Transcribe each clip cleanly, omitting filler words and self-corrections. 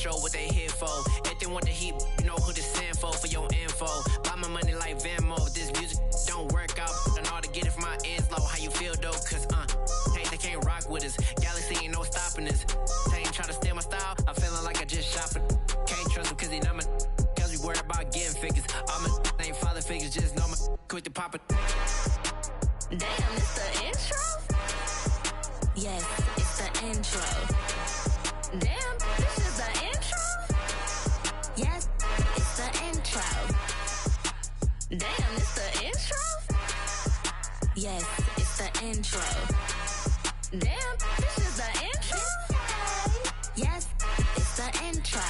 intro, what they here for. If they want the heat, you know who to send for your info. Buy my money like Venmo. If this music don't work out, and all to get it from my ends low. How you feel though? Cause hey, they can't rock with us. Galaxy ain't no stopping us. They ain't try to steal my style. I'm feeling like I just shop it. Can't trust them cause they not my. Cause we worried about getting figures. All my ain't father figures, just know my quick to pop it. Damn, it's the intro? Yes, it's the intro. Damn, this is the intro? Yes, it's the intro. Damn, it's the intro? Yes, it's the intro. Damn, this is the intro? Yes, it's the intro.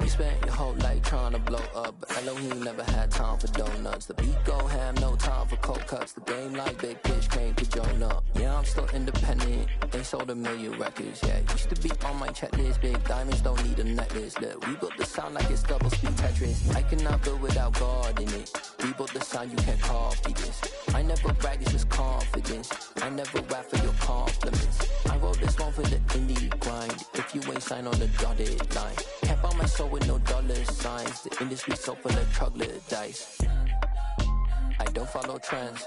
You spent your whole life trying to blow up, but Elohim never had time for donuts. The beat go ham, no time for cold cuts. The game like Big Pitch came to Jonah. Yeah, I'm still independent. They sold 1 million records. Yeah, used to be on my checklist. Big diamonds don't need a necklace. Look, we built the sound like it's double speed Tetris. I cannot build without God in it. We built the sound, you can't copy this. I never brag, it's just confidence. I never rap for your compliments. I wrote this one for the indie grind. If you ain't signed on the dotted line, can't buy my soul with no dollar signs. The industry so full of troglodytes. I don't follow trends.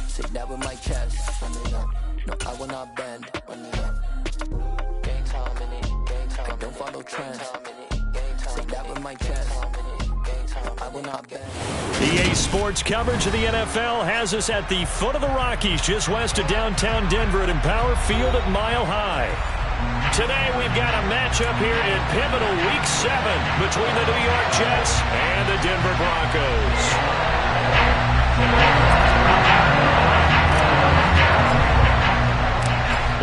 Say that with my chest. No, I will not bend. Gang time in it. I don't follow trends. Say that with my chest. I will not bend. EA Sports coverage of the NFL has us at the foot of the Rockies, just west of downtown Denver at Empower Field at Mile High. Today we've got a matchup here in pivotal Week 7 between the New York Jets and the Denver Broncos.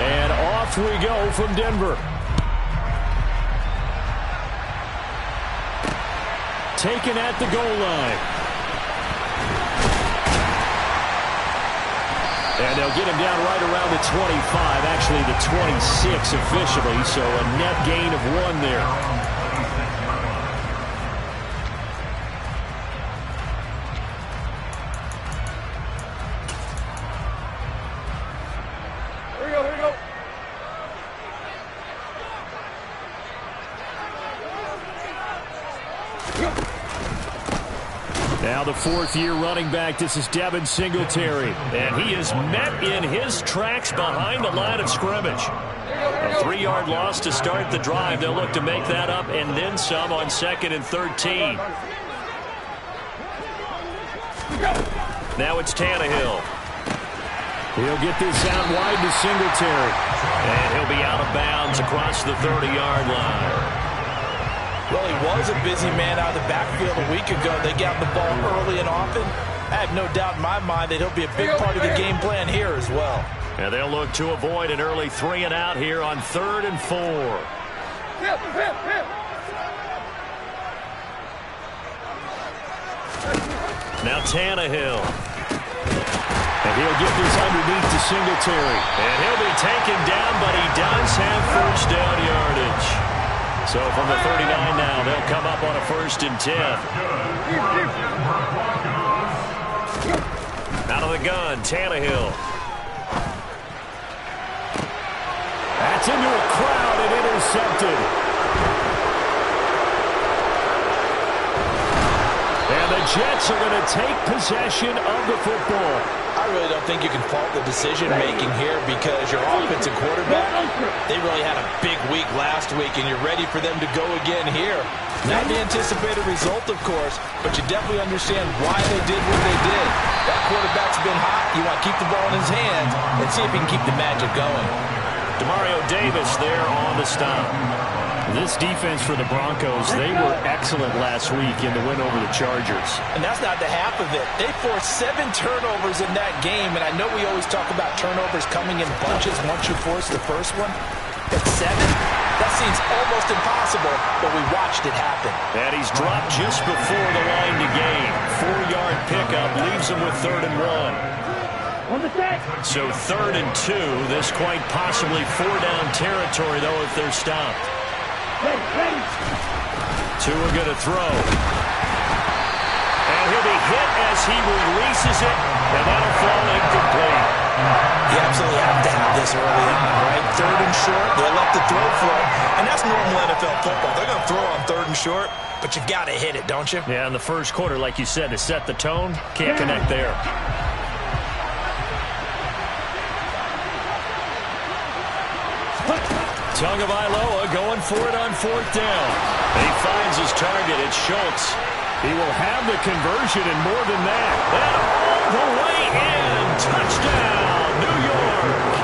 And off we go from Denver. Taken at the goal line. And they'll get him down right around the 25, actually the 26 officially, so a net gain of 1 there. Here we go. Now the 4th-year running back, this is Devin Singletary. And he is met in his tracks behind the line of scrimmage. A 3-yard loss to start the drive. They'll look to make that up and then some on 2nd and 13. Now it's Tannehill. He'll get this out wide to Singletary. And he'll be out of bounds across the 30-yard line. Well, he was a busy man out of the backfield a week ago. They got the ball early and often. I have no doubt in my mind that he'll be a big part of the game plan here as well. And they'll look to avoid an early 3 and out here on 3rd and 4. Now Tannehill. And he'll get this underneath to Singletary. And he'll be taken down, but he does have first down yardage. So from the 39 now, they'll come up on a 1st and 10. Out of the gun, Tannehill. That's into a crowd and intercepted. And the Jets are going to take possession of the football. I really don't think you can fault the decision-making here because your offensive quarterback, they really had a big week last week, and you're ready for them to go again here. Not the anticipated result, of course, but you definitely understand why they did what they did. That quarterback's been hot. You want to keep the ball in his hands and see if he can keep the magic going. Demario Davis there on the stop. This defense for the Broncos, they were excellent last week in the win over the Chargers. And that's not the half of it. They forced 7 turnovers in that game, and I know we always talk about turnovers coming in bunches once you force the first one. But 7? That seems almost impossible, but we watched it happen. And he's dropped just before the line to gain. 4-yard pickup leaves him with 3rd and 1. So 3rd and 2, this quite possibly 4-down territory, though, if they're stopped. Tua going to throw. And he'll be hit as he will misses it, and that'll fall incomplete. You absolutely have to have this early on, right? 3rd and short, they elect to throw for it, and that's normal NFL football. They're going to throw on 3rd and short, but you got to hit it, don't you? Yeah, in the first quarter, like you said, to set the tone, can't connect there. Tagovailoa going for it on 4th down. He finds his target. It's Schultz. He will have the conversion and more than that. And all the way in. Touchdown, New York.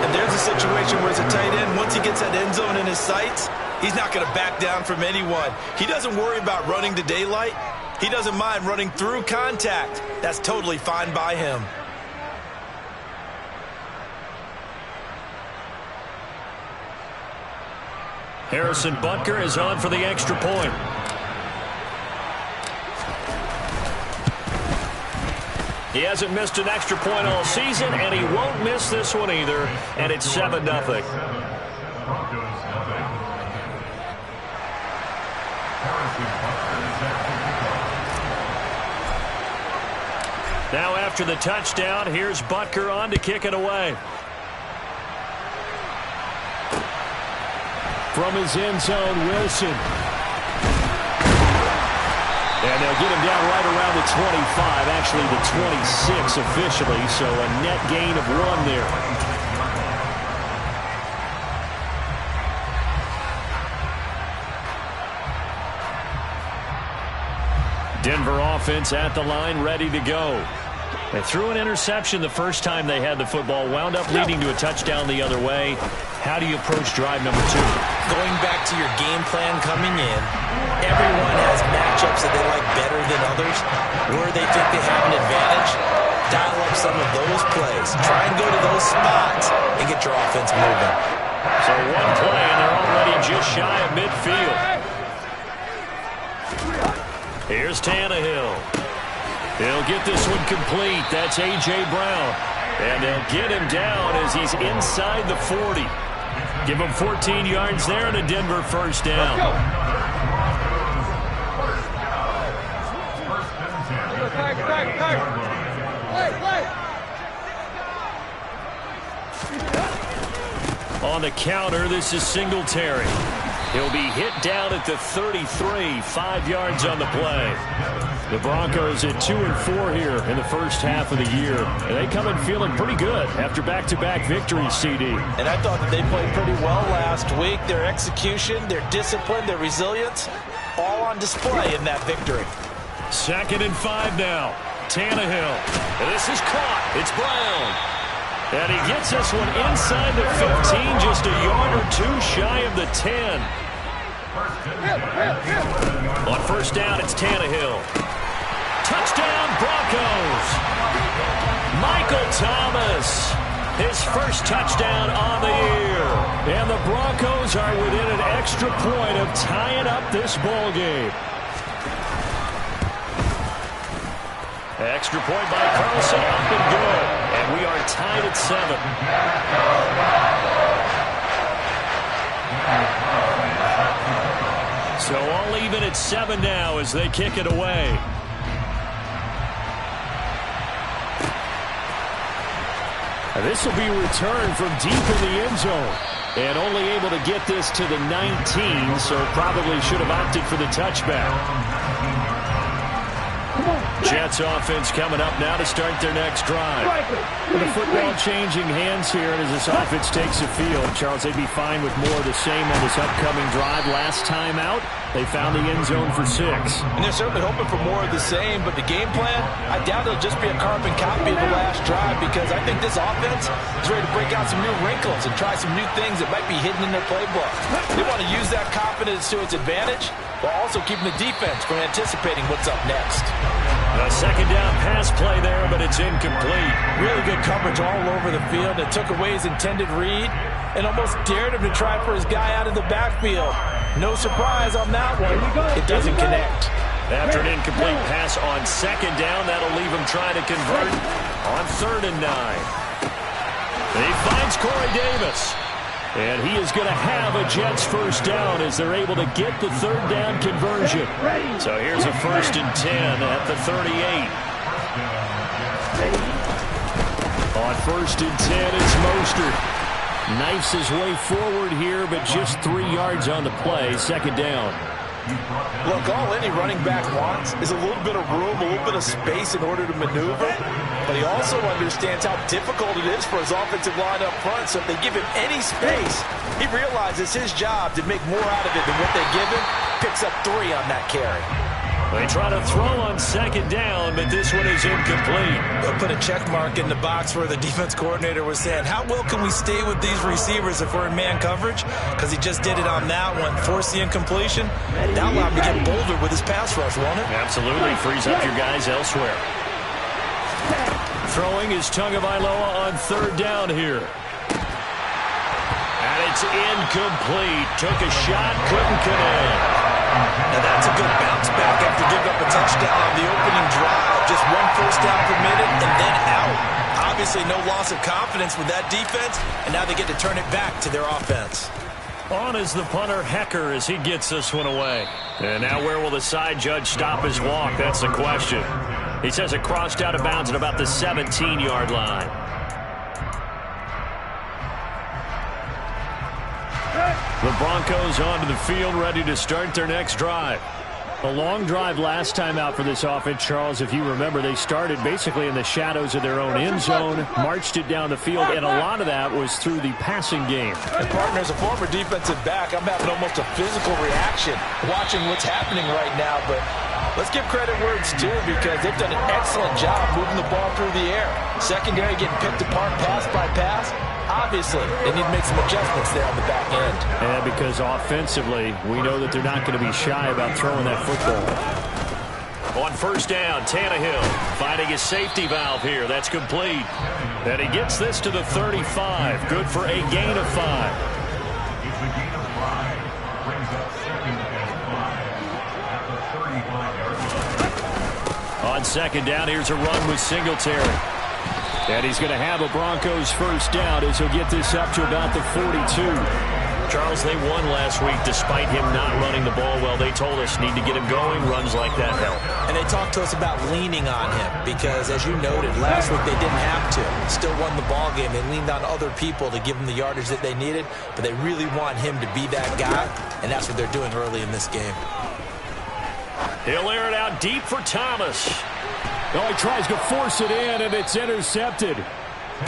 And there's a situation where it's a tight end. Once he gets that end zone in his sights, he's not going to back down from anyone. He doesn't worry about running to daylight. He doesn't mind running through contact. That's totally fine by him. Harrison Butker is on for the extra point. He hasn't missed an extra point all season, and he won't miss this one either, and it's 7-0. Now after the touchdown, here's Butker on to kick it away. From his end zone, Wilson. And they'll get him down right around the 25, actually the 26 officially, so a net gain of 1 there. Denver offense at the line, ready to go. They threw an interception the first time they had the football, wound up leading to a touchdown the other way. How do you approach drive number 2? Going back to your game plan coming in, everyone has matchups that they like better than others. Where they think they have an advantage, dial up some of those plays. Try and go to those spots and get your offense moving. So 1 play, and they're already just shy of midfield. Here's Tannehill. He'll get this one complete. That's A.J. Brown. And they'll get him down as he's inside the 40. Give him 14 yards there and a Denver first down. On the counter, this is Singletary. He'll be hit down at the 33, 5 yards on the play. The Broncos at 2-4 here in the first half of the year. And they come in feeling pretty good after back-to-back victories, CD. And I thought that they played pretty well last week. Their execution, their discipline, their resilience, all on display in that victory. 2nd and 5 now. Tannehill. And this is caught. It's Brown. And he gets this one inside the 15, just a yard or 2 shy of the 10. On first down, it's Tannehill. Touchdown, Broncos. Michael Thomas, his first touchdown on the year. And the Broncos are within an extra point of tying up this ball game. Extra point by Carlson, up and good. And we are tied at 7. So all even at 7 now as they kick it away. And this will be returned from deep in the end zone. And only able to get this to the 19, so probably should have opted for the touchback. Jets offense coming up now to start their next drive. With the football changing hands here as this offense takes the field, Charles, they'd be fine with more of the same on this upcoming drive. Last time out, they found the end zone for 6. And they're certainly hoping for more of the same, but the game plan, I doubt it'll just be a carbon copy of the last drive, because I think this offense is ready to break out some new wrinkles and try some new things that might be hidden in their playbook. They want to use that confidence to its advantage, while also keeping the defense from anticipating what's up next. A 2nd down pass play there, but it's incomplete. Really good coverage all over the field. It took away his intended read and almost dared him to try for his guy out of the backfield. No surprise on that one. It doesn't connect. After an incomplete pass on 2nd down, that'll leave him trying to convert on 3rd and 9. He finds Corey Davis. And he is going to have a Jets first down as they're able to get the 3rd down conversion. So here's a 1st and 10 at the 38. On 1st and 10, it's Mostert. Knifes his way forward here, but just 3 yards on the play. 2nd down. Look, all any running back wants is a little bit of room, a little bit of space in order to maneuver. But he also understands how difficult it is for his offensive line up front. So if they give him any space, he realizes his job to make more out of it than what they give him. Picks up 3 on that carry. They try to throw on 2nd down, but this one is incomplete. They'll put a check mark in the box where the defense coordinator was saying, how well can we stay with these receivers if we're in man coverage? Because he just did it on that one. Force the incompletion. That'll allow him to get bolder with his pass rush, won't it? Absolutely. Frees up your guys elsewhere. Throwing is Tagovailoa on 3rd down here. And it's incomplete. Took a shot, couldn't connect. Now that's a good bounce back after giving up a touchdown on the opening drive. Just 1 first down permitted and then out. Obviously no loss of confidence with that defense, and now they get to turn it back to their offense. On is the punter, Hecker, as he gets this one away. And now where will the side judge stop his walk? That's the question. He says it crossed out of bounds at about the 17-yard line. The Broncos onto the field, ready to start their next drive. A long drive last time out for this offense, Charles. If you remember, they started basically in the shadows of their own end zone, marched it down the field, and a lot of that was through the passing game. And partner, as a former defensive back, I'm having almost a physical reaction watching what's happening right now. But let's give credit where it's due, because they've done an excellent job moving the ball through the air. Secondary getting picked apart pass by pass. Obviously, they need to make some adjustments there on the back end. And because offensively, we know that they're not going to be shy about throwing that football. On 1st down, Tannehill finding his safety valve here. That's complete. And he gets this to the 35. Good for a gain of 5. On 2nd down, here's a run with Singletary. And he's going to have a Broncos 1st down as he'll get this up to about the 42. Charles, they won last week despite him not running the ball well. They told us need to get him going. Runs like that help. And they talked to us about leaning on him because, as you noted, last week they didn't have to. Still won the ball game. They leaned on other people to give them the yardage that they needed, but they really want him to be that guy, and that's what they're doing early in this game. He'll air it out deep for Thomas. Oh, he tries to force it in, and it's intercepted.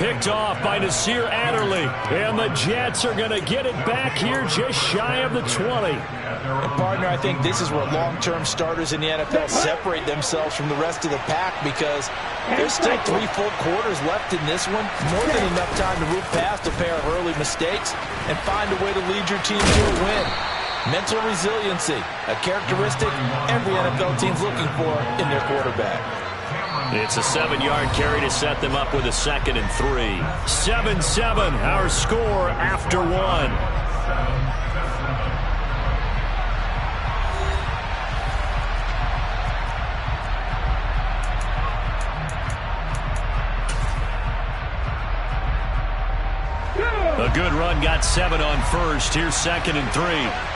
Picked off by Nasir Adderley. And the Jets are going to get it back here just shy of the 20. And partner, I think this is where long-term starters in the NFL separate themselves from the rest of the pack, because there's still 3 full quarters left in this one. More than enough time to move past a pair of early mistakes and find a way to lead your team to a win. Mental resiliency, a characteristic every NFL team's looking for in their quarterback. It's a 7-yard carry to set them up with a 2nd and 3. 7-7, our score after 1. A good run, got 7 on 1st. Here's 2nd and 3.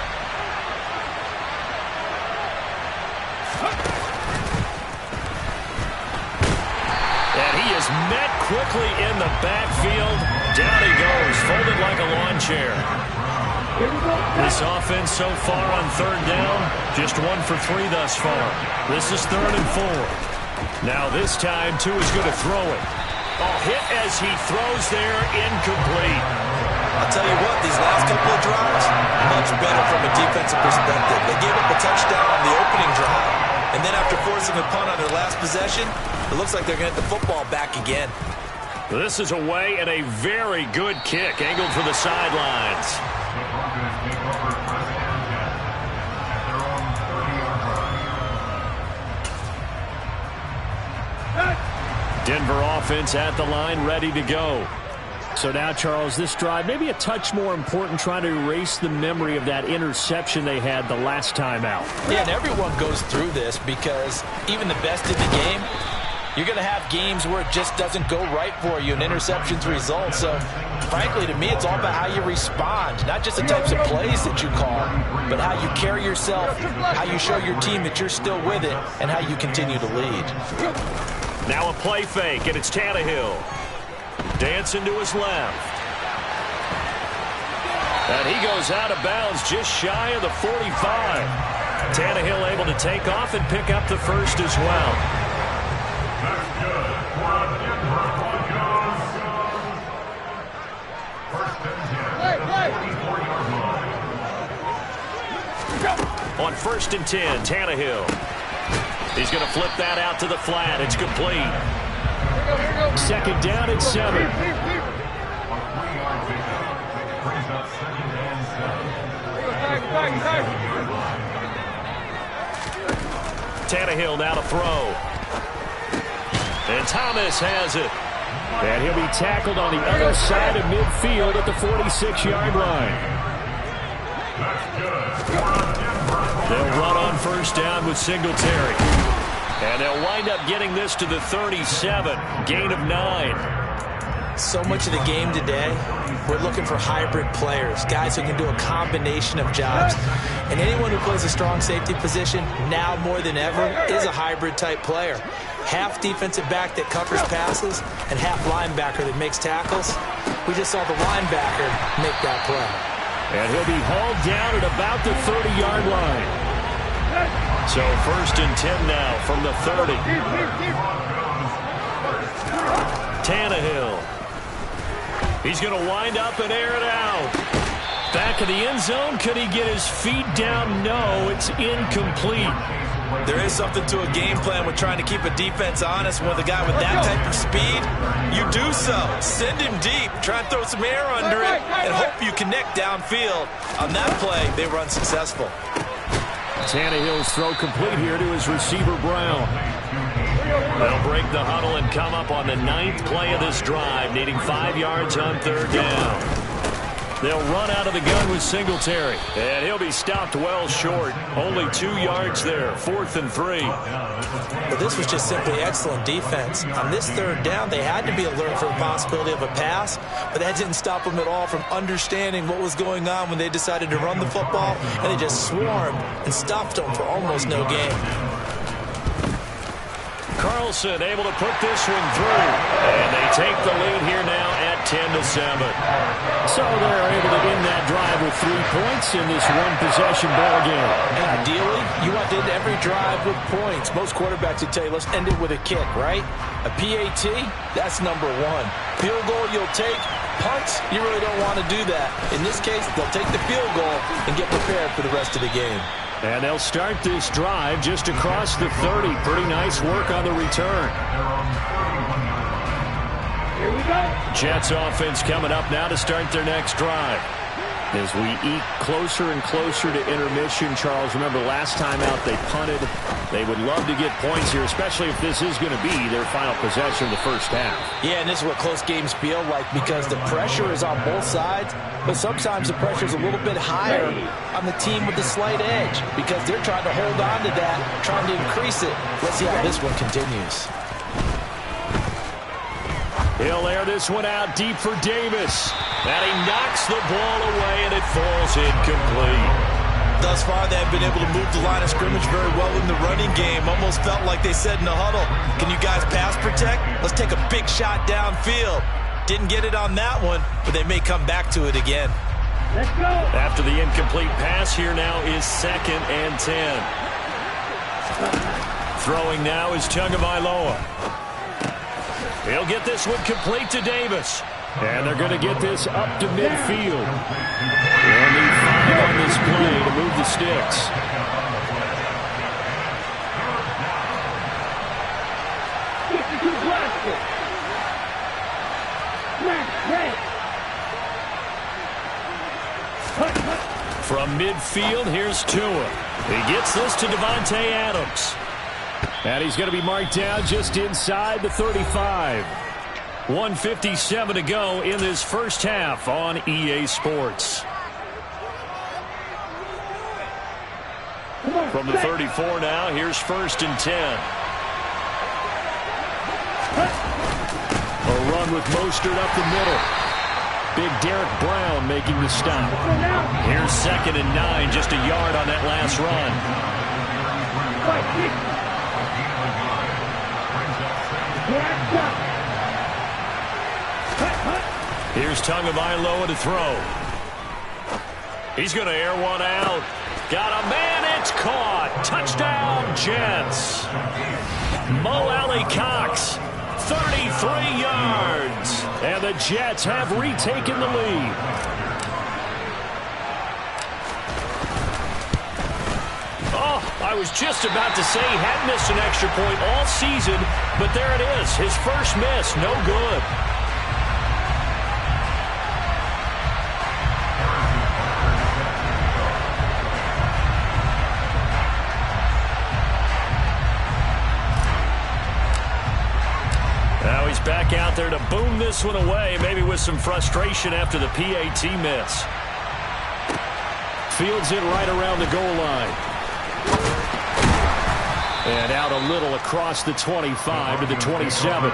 Met quickly in the backfield. Down he goes, folded like a lawn chair. This offense so far on 3rd down, just 1 for 3 thus far. This is 3rd and 4. Now this time, Tua is going to throw it. Oh, hit as he throws there, incomplete. I'll tell you what, these last couple of drives, much better from a defensive perspective. They gave up a touchdown on the opening drive, and then after forcing a punt on their last possession, it looks like they're going to get the football back again. This is away and a very good kick, angled for the sidelines. Denver offense at the line, ready to go. So now, Charles, this drive maybe a touch more important, trying to erase the memory of that interception they had the last time out. Yeah, and everyone goes through this, because even the best in the game, you're going to have games where it just doesn't go right for you and interceptions result. So, frankly, to me, it's all about how you respond, not just the types of plays that you call, but how you carry yourself, how you show your team that you're still with it, and how you continue to lead. Now a play fake, and it's Tannehill. Dancing to his left. And he goes out of bounds just shy of the 45. Tannehill able to take off and pick up the first as well. On 1st and 10, Tannehill. He's going to flip that out to the flat. It's complete. 2nd down and 7. Tannehill now to throw. And Thomas has it. And he'll be tackled on the other side of midfield at the 46-yard line. They'll run on 1st down with Singletary. And they'll wind up getting this to the 37. Gain of 9. So much of the game today, we're looking for hybrid players, guys who can do a combination of jobs. And anyone who plays a strong safety position, now more than ever, is a hybrid type player. Half defensive back that covers passes and half linebacker that makes tackles. We just saw the linebacker make that play. And he'll be hauled down at about the 30-yard line. So 1st and 10 now from the 30. Tannehill. He's going to wind up and air it out. Back of the end zone. Could he get his feet down? No, it's incomplete. There is something to a game plan with trying to keep a defense honest. With a guy with that type of speed, you do so. Send him deep. Try and throw some air under it and hope you connect downfield. On that play, they were unsuccessful. Tannehill's throw complete here to his receiver, Brown. They'll break the huddle and come up on the 9th play of this drive, needing 5 yards on 3rd down. They'll run out of the gun with Singletary, and he'll be stopped well short. Only 2 yards there, 4th and 3. But this was just simply excellent defense. On this 3rd down, they had to be alert for the possibility of a pass, but that didn't stop them at all from understanding what was going on when they decided to run the football, and they just swarmed and stopped them for almost no gain. Carlson able to put this one through, and they take the lead here now at 10-7. So they're able to end that drive with 3 points in this one-possession ball game. And ideally, you want to end every drive with points. Most quarterbacks would tell you, let's end it with a kick, right? A PAT, that's number 1. Field goal you'll take. Punts, you really don't want to do that. In this case, they'll take the field goal and get prepared for the rest of the game. And they'll start this drive just across the 30. Pretty nice work on the return. Here we go. Jets offense coming up now to start their next drive. As we eke closer and closer to intermission, Charles, remember last time out they punted. They would love to get points here, especially if this is going to be their final possession of the first half. Yeah, and this is what close games feel like because the pressure is on both sides, but sometimes the pressure is a little bit higher on the team with the slight edge because they're trying to hold on to that, trying to increase it. Let's see how this one continues. He'll air this one out deep for Davis. And he knocks the ball away, and it falls incomplete. Thus far, they have been able to move the line of scrimmage very well in the running game. Almost felt like they said in the huddle, can you guys pass protect? Let's take a big shot downfield. Didn't get it on that one, but they may come back to it again. Let's go. After the incomplete pass, here now is 2nd and 10. Throwing now is Tagovailoa. He'll get this one complete to Davis. And they're going to get this up to midfield. They'll need 5 on this play to move the sticks. From midfield, here's Tua. He gets this to Devontae Adams. And he's going to be marked down just inside the 35. 1:57 to go in this first half on EA Sports. From the 34 now, here's 1st and 10. A run with Mostert up the middle. Big Derek Brown making the stop. Here's 2nd and 9, just a yard on that last run. Here's Tagovailoa to throw. He's going to air one out. Got a man. It's caught. Touchdown, Jets. Mo Alley-Cox, 33 yards. And the Jets have retaken the lead. Oh, I was just about to say he had missed an extra point all season, but there it is. His first miss, no good. Now he's back out there to boom this one away, maybe with some frustration after the PAT miss. Fields it right around the goal line. And out a little across the 25 to the 27.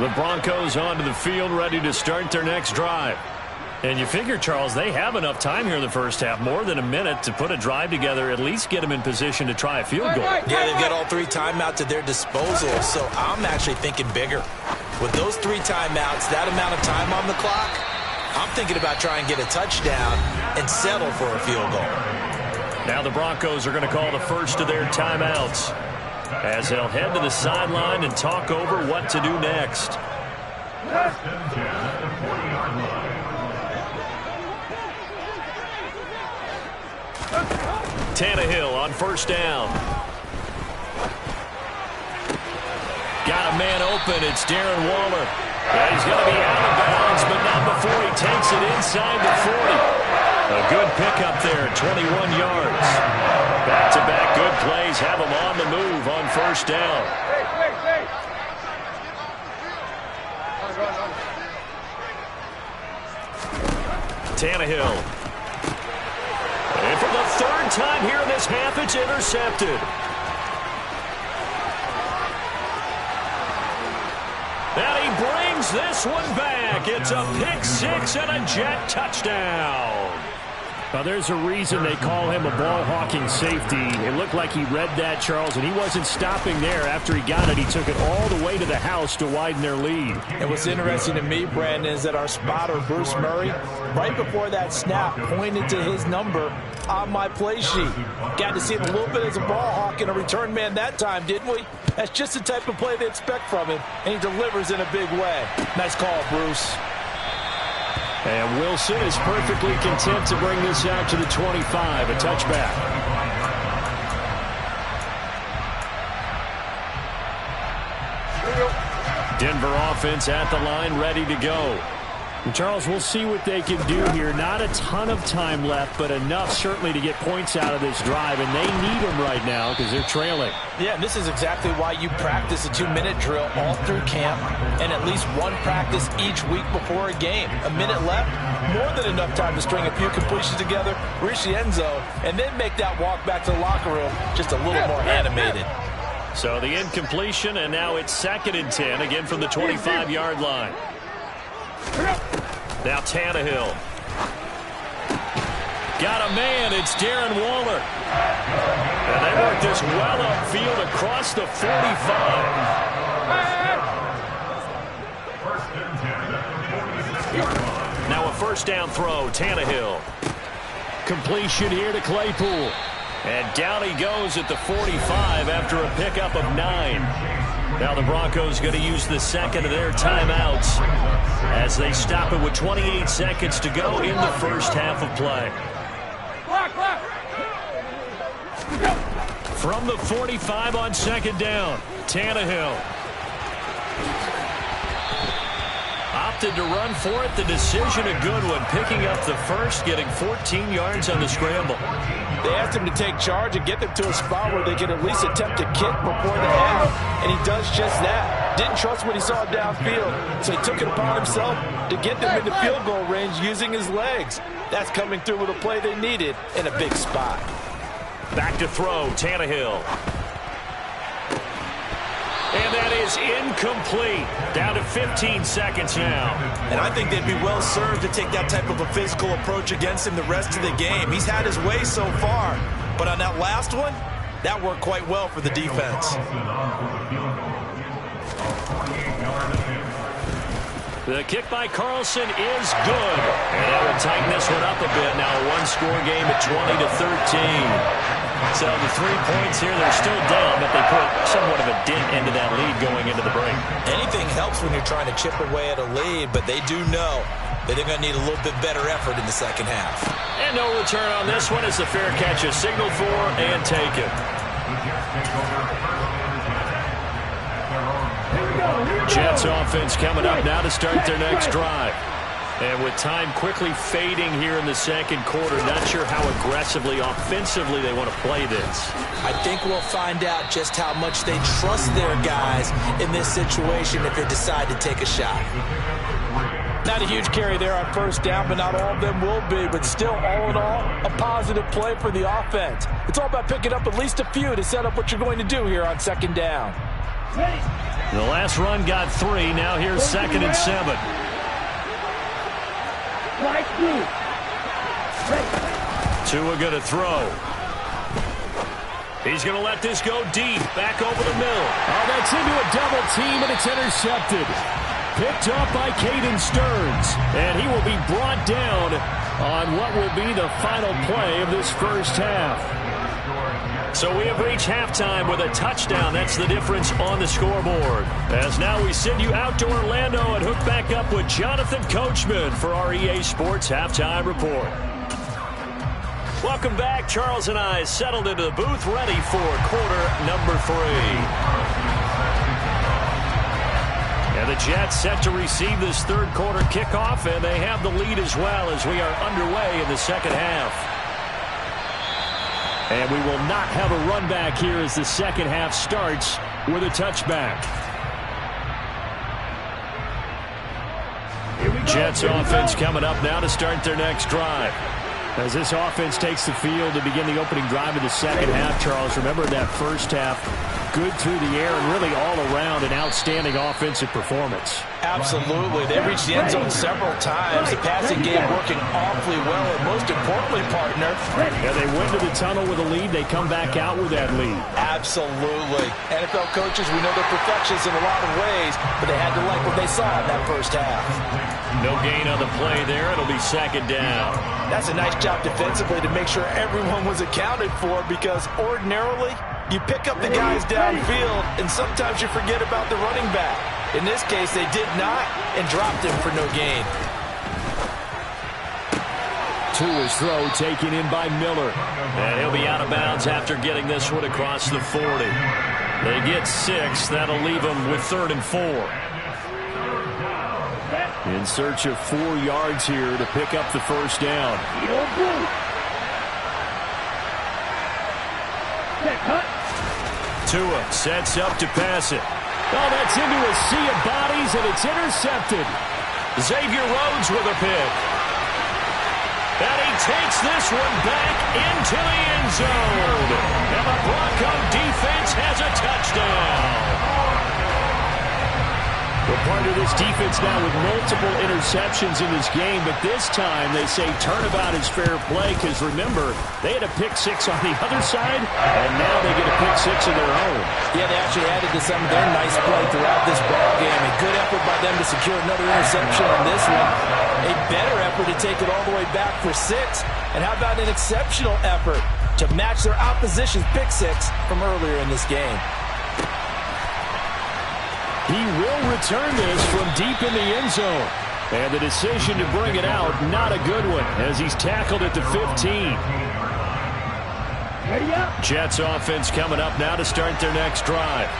The Broncos onto the field, ready to start their next drive. And you figure, Charles, they have enough time here in the first half, more than a minute, to put a drive together, at least get them in position to try a field goal. Yeah, they've got all 3 timeouts at their disposal, so I'm actually thinking bigger. With those 3 timeouts, that amount of time on the clock, I'm thinking about trying to get a touchdown and settle for a field goal. Now the Broncos are going to call the first of their timeouts as they'll head to the sideline and talk over what to do next. Tannehill on first down. Got a man open. It's Darren Waller. And he's going to be out of bounds, but not before he takes it inside the 40. A good pickup there, 21 yards. Back-to-back good plays have him on the move on first down. Tannehill. And for the 3rd time here in this half, it's intercepted. And he brings this one back. It's a pick 6 and a Jet touchdown. Now, there's a reason they call him a ball-hawking safety. It looked like he read that, Charles, and he wasn't stopping there. After he got it, he took it all the way to the house to widen their lead. And what's interesting to me, Brandon, is that our spotter, Bruce Murray, right before that snap, pointed to his number on my play sheet. Got to see him a little bit as a ball hawk and a return man that time, didn't we? That's just the type of play they expect from him, and he delivers in a big way. Nice call, Bruce. And Wilson is perfectly content to bring this out to the 25, a touchback. Denver offense at the line, ready to go. And Charles, we'll see what they can do here. Not a ton of time left, but enough certainly to get points out of this drive, and they need them right now because they're trailing. Yeah, and this is exactly why you practice a 2-minute drill all through camp and at least one practice each week before a game. A minute left, more than enough time to string a few completions together, reach the end zone, and then make that walk back to the locker room just a little more animated. So the incompletion, and now it's 2nd and 10, again from the 25-yard line. Now Tannehill. Got a man. It's Darren Waller. And they work this well upfield across the 45. Now a first down throw. Tannehill. Completion here to Claypool. And down he goes at the 45 after a pickup of 9. Now the Broncos going to use the 2nd of their timeouts as they stop it with 28 seconds to go in the first half of play. From the 45 on 2nd down, Tannehill. Opted to run for it. The decision a good one. Picking up the first, getting 14 yards on the scramble. They asked him to take charge and get them to a spot where they could at least attempt to kick before the half, and he does just that. Didn't trust what he saw downfield, so he took it upon himself to get them into field goal range using his legs. That's coming through with a play they needed in a big spot. Back to throw, Tannehill. And that is incomplete. Down to 15 seconds now. And I think they'd be well served to take that type of a physical approach against him the rest of the game. He's had his way so far. But on that last one, that worked quite well for the defense. The kick by Carlson is good. And that will tighten this one up a bit. Now a one-score game at 20-13. So the 3 points here, they're still down, but they put somewhat of a dent into that lead going into the break. Anything helps when you're trying to chip away at a lead, but they do know that they're going to need a little bit better effort in the second half. And no return on this one as the fair catch is signaled for and taken. Jets offense coming up now to start their next drive. And with time quickly fading here in the second quarter, not sure how aggressively, offensively they want to play this. I think we'll find out just how much they trust their guys in this situation if they decide to take a shot. Not a huge carry there on first down, but not all of them will be. But still, all in all, a positive play for the offense. It's all about picking up at least a few to set up what you're going to do here on second down. The last run got 3. Now here's 2nd and 7. Tua going to throw. He's going to let this go deep. Back over the middle. Oh, that's into a double team, and it's intercepted. Picked up by Caden Stearns. And he will be brought down on what will be the final play of this first half. So we have reached halftime with a touchdown. That's the difference on the scoreboard. As now we send you out to Orlando and hook back up with Jonathan Coachman for our EA Sports Halftime Report. Welcome back. Charles and I settled into the booth, ready for quarter number 3. And the Jets set to receive this third quarter kickoff, and they have the lead as well as we are underway in the second half. And we will not have a run back here as the second half starts with a touchback. Jets offense coming up now to start their next drive. As this offense takes the field to begin the opening drive of the second half, Charles, remember that first half, good through the air and really all around an outstanding offensive performance. Absolutely. They reached the end zone several times. The passing game working awfully well, and most importantly, partner. Yeah, they went to the tunnel with a lead. They come back out with that lead. Absolutely. NFL coaches, we know they're perfectionists in a lot of ways, but they had to like what they saw in that first half. No gain on the play there. It'll be second down. That's a nice job defensively to make sure everyone was accounted for, because ordinarily you pick up the guys downfield and sometimes you forget about the running back. In this case, they did not and dropped him for no gain. Tua's throw taken in by Miller. And he'll be out of bounds after getting this one across the 40. They get 6. That'll leave them with 3rd and 4. In search of 4 yards here to pick up the first down. Tua sets up to pass it. Oh, that's into a sea of bodies, and it's intercepted. Xavier Rhodes with a pick. And he takes this one back into the end zone. And the Bronco defense has a touchdown. Well, part of this defense now with multiple interceptions in this game, but this time they say turnabout is fair play, because remember, they had a pick 6 on the other side, and now they get a pick 6 of their own. Yeah, they actually added to some of their nice play throughout this ball game. A good effort by them to secure another interception on this one. A better effort to take it all the way back for 6. And how about an exceptional effort to match their opposition's pick 6 from earlier in this game. He will return this from deep in the end zone. And the decision to bring it out, not a good one, as he's tackled at the 15. Jets offense coming up now to start their next drive.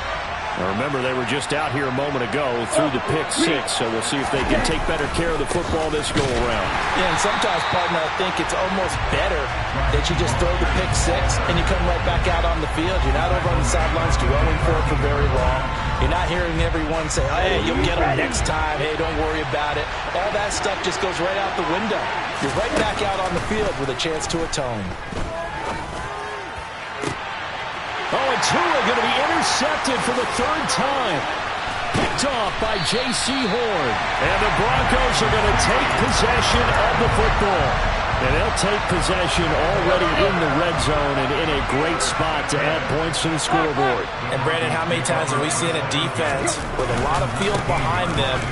Now remember, they were just out here a moment ago through the pick 6, so we'll see if they can take better care of the football this go-around. Yeah, and sometimes, partner, I think it's almost better that you just throw the pick 6 and you come right back out on the field. You're not over on the sidelines dwelling for it for very long. You're not hearing everyone say, hey, you'll get them next time. Hey, don't worry about it. All that stuff just goes right out the window. You're right back out on the field with a chance to atone. Oh, and Tua going to be intercepted for the 3rd time. Picked off by J.C. Horn. And the Broncos are going to take possession of the football. And they'll take possession already in the red zone and in a great spot to add points to the scoreboard. And, Brandon, how many times have we seen a defense with a lot of field behind them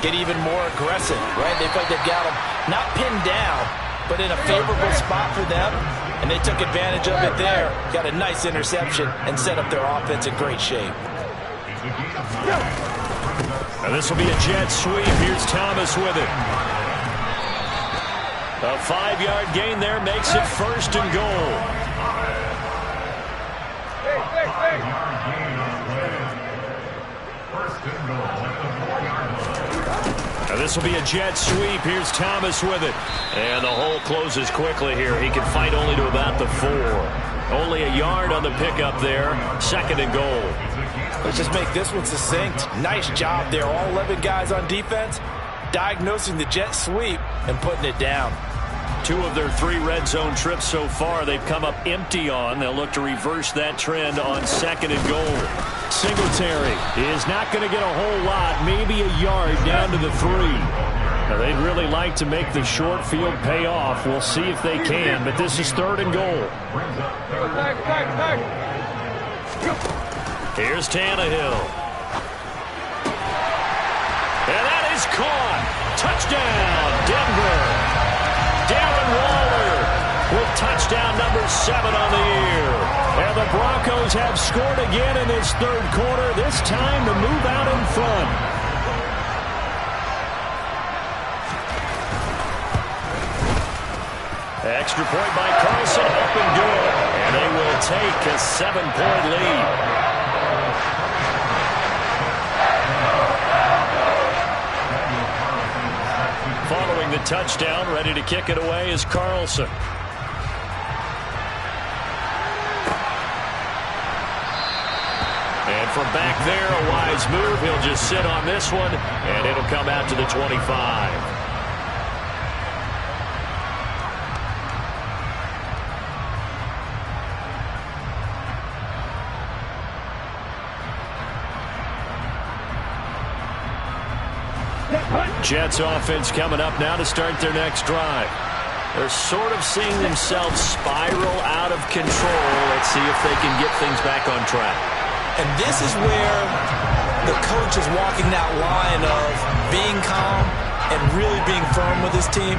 get even more aggressive, right? They feel like they've got them not pinned down, but in a favorable spot for them, and they took advantage of it there. Got a nice interception and set up their offense in great shape. Now this will be a jet sweep. Here's Thomas with it. A 5-yard gain there makes it 1st and goal. Now this will be a jet sweep. Here's Thomas with it. And the hole closes quickly here. He can fight only to about the 4. Only a yard on the pickup there. 2nd and goal. Let's just make this one succinct. Nice job there. All 11 guys on defense diagnosing the jet sweep and putting it down. 2 of their 3 red zone trips so far they've come up empty on. They'll look to reverse that trend on 2nd and goal. Singletary is not going to get a whole lot, maybe a yard down to the 3. Now they'd really like to make the short field pay off. We'll see if they can, but this is 3rd and goal. Here's Tannehill. And that is caught. Touchdown, Denver. Darren Waller with touchdown number 7 on the year. And the Broncos have scored again in this 3rd quarter, this time to move out in front. Extra point by Carlson, up and good. And they will take a 7-point lead. Following the touchdown, ready to kick it away is Carlson. And from back there, a wise move. He'll just sit on this one, and it'll come out to the 25. Jets offense coming up now to start their next drive. They're sort of seeing themselves spiral out of control. Let's see if they can get things back on track. And this is where the coach is walking that line of being calm and really being firm with his team.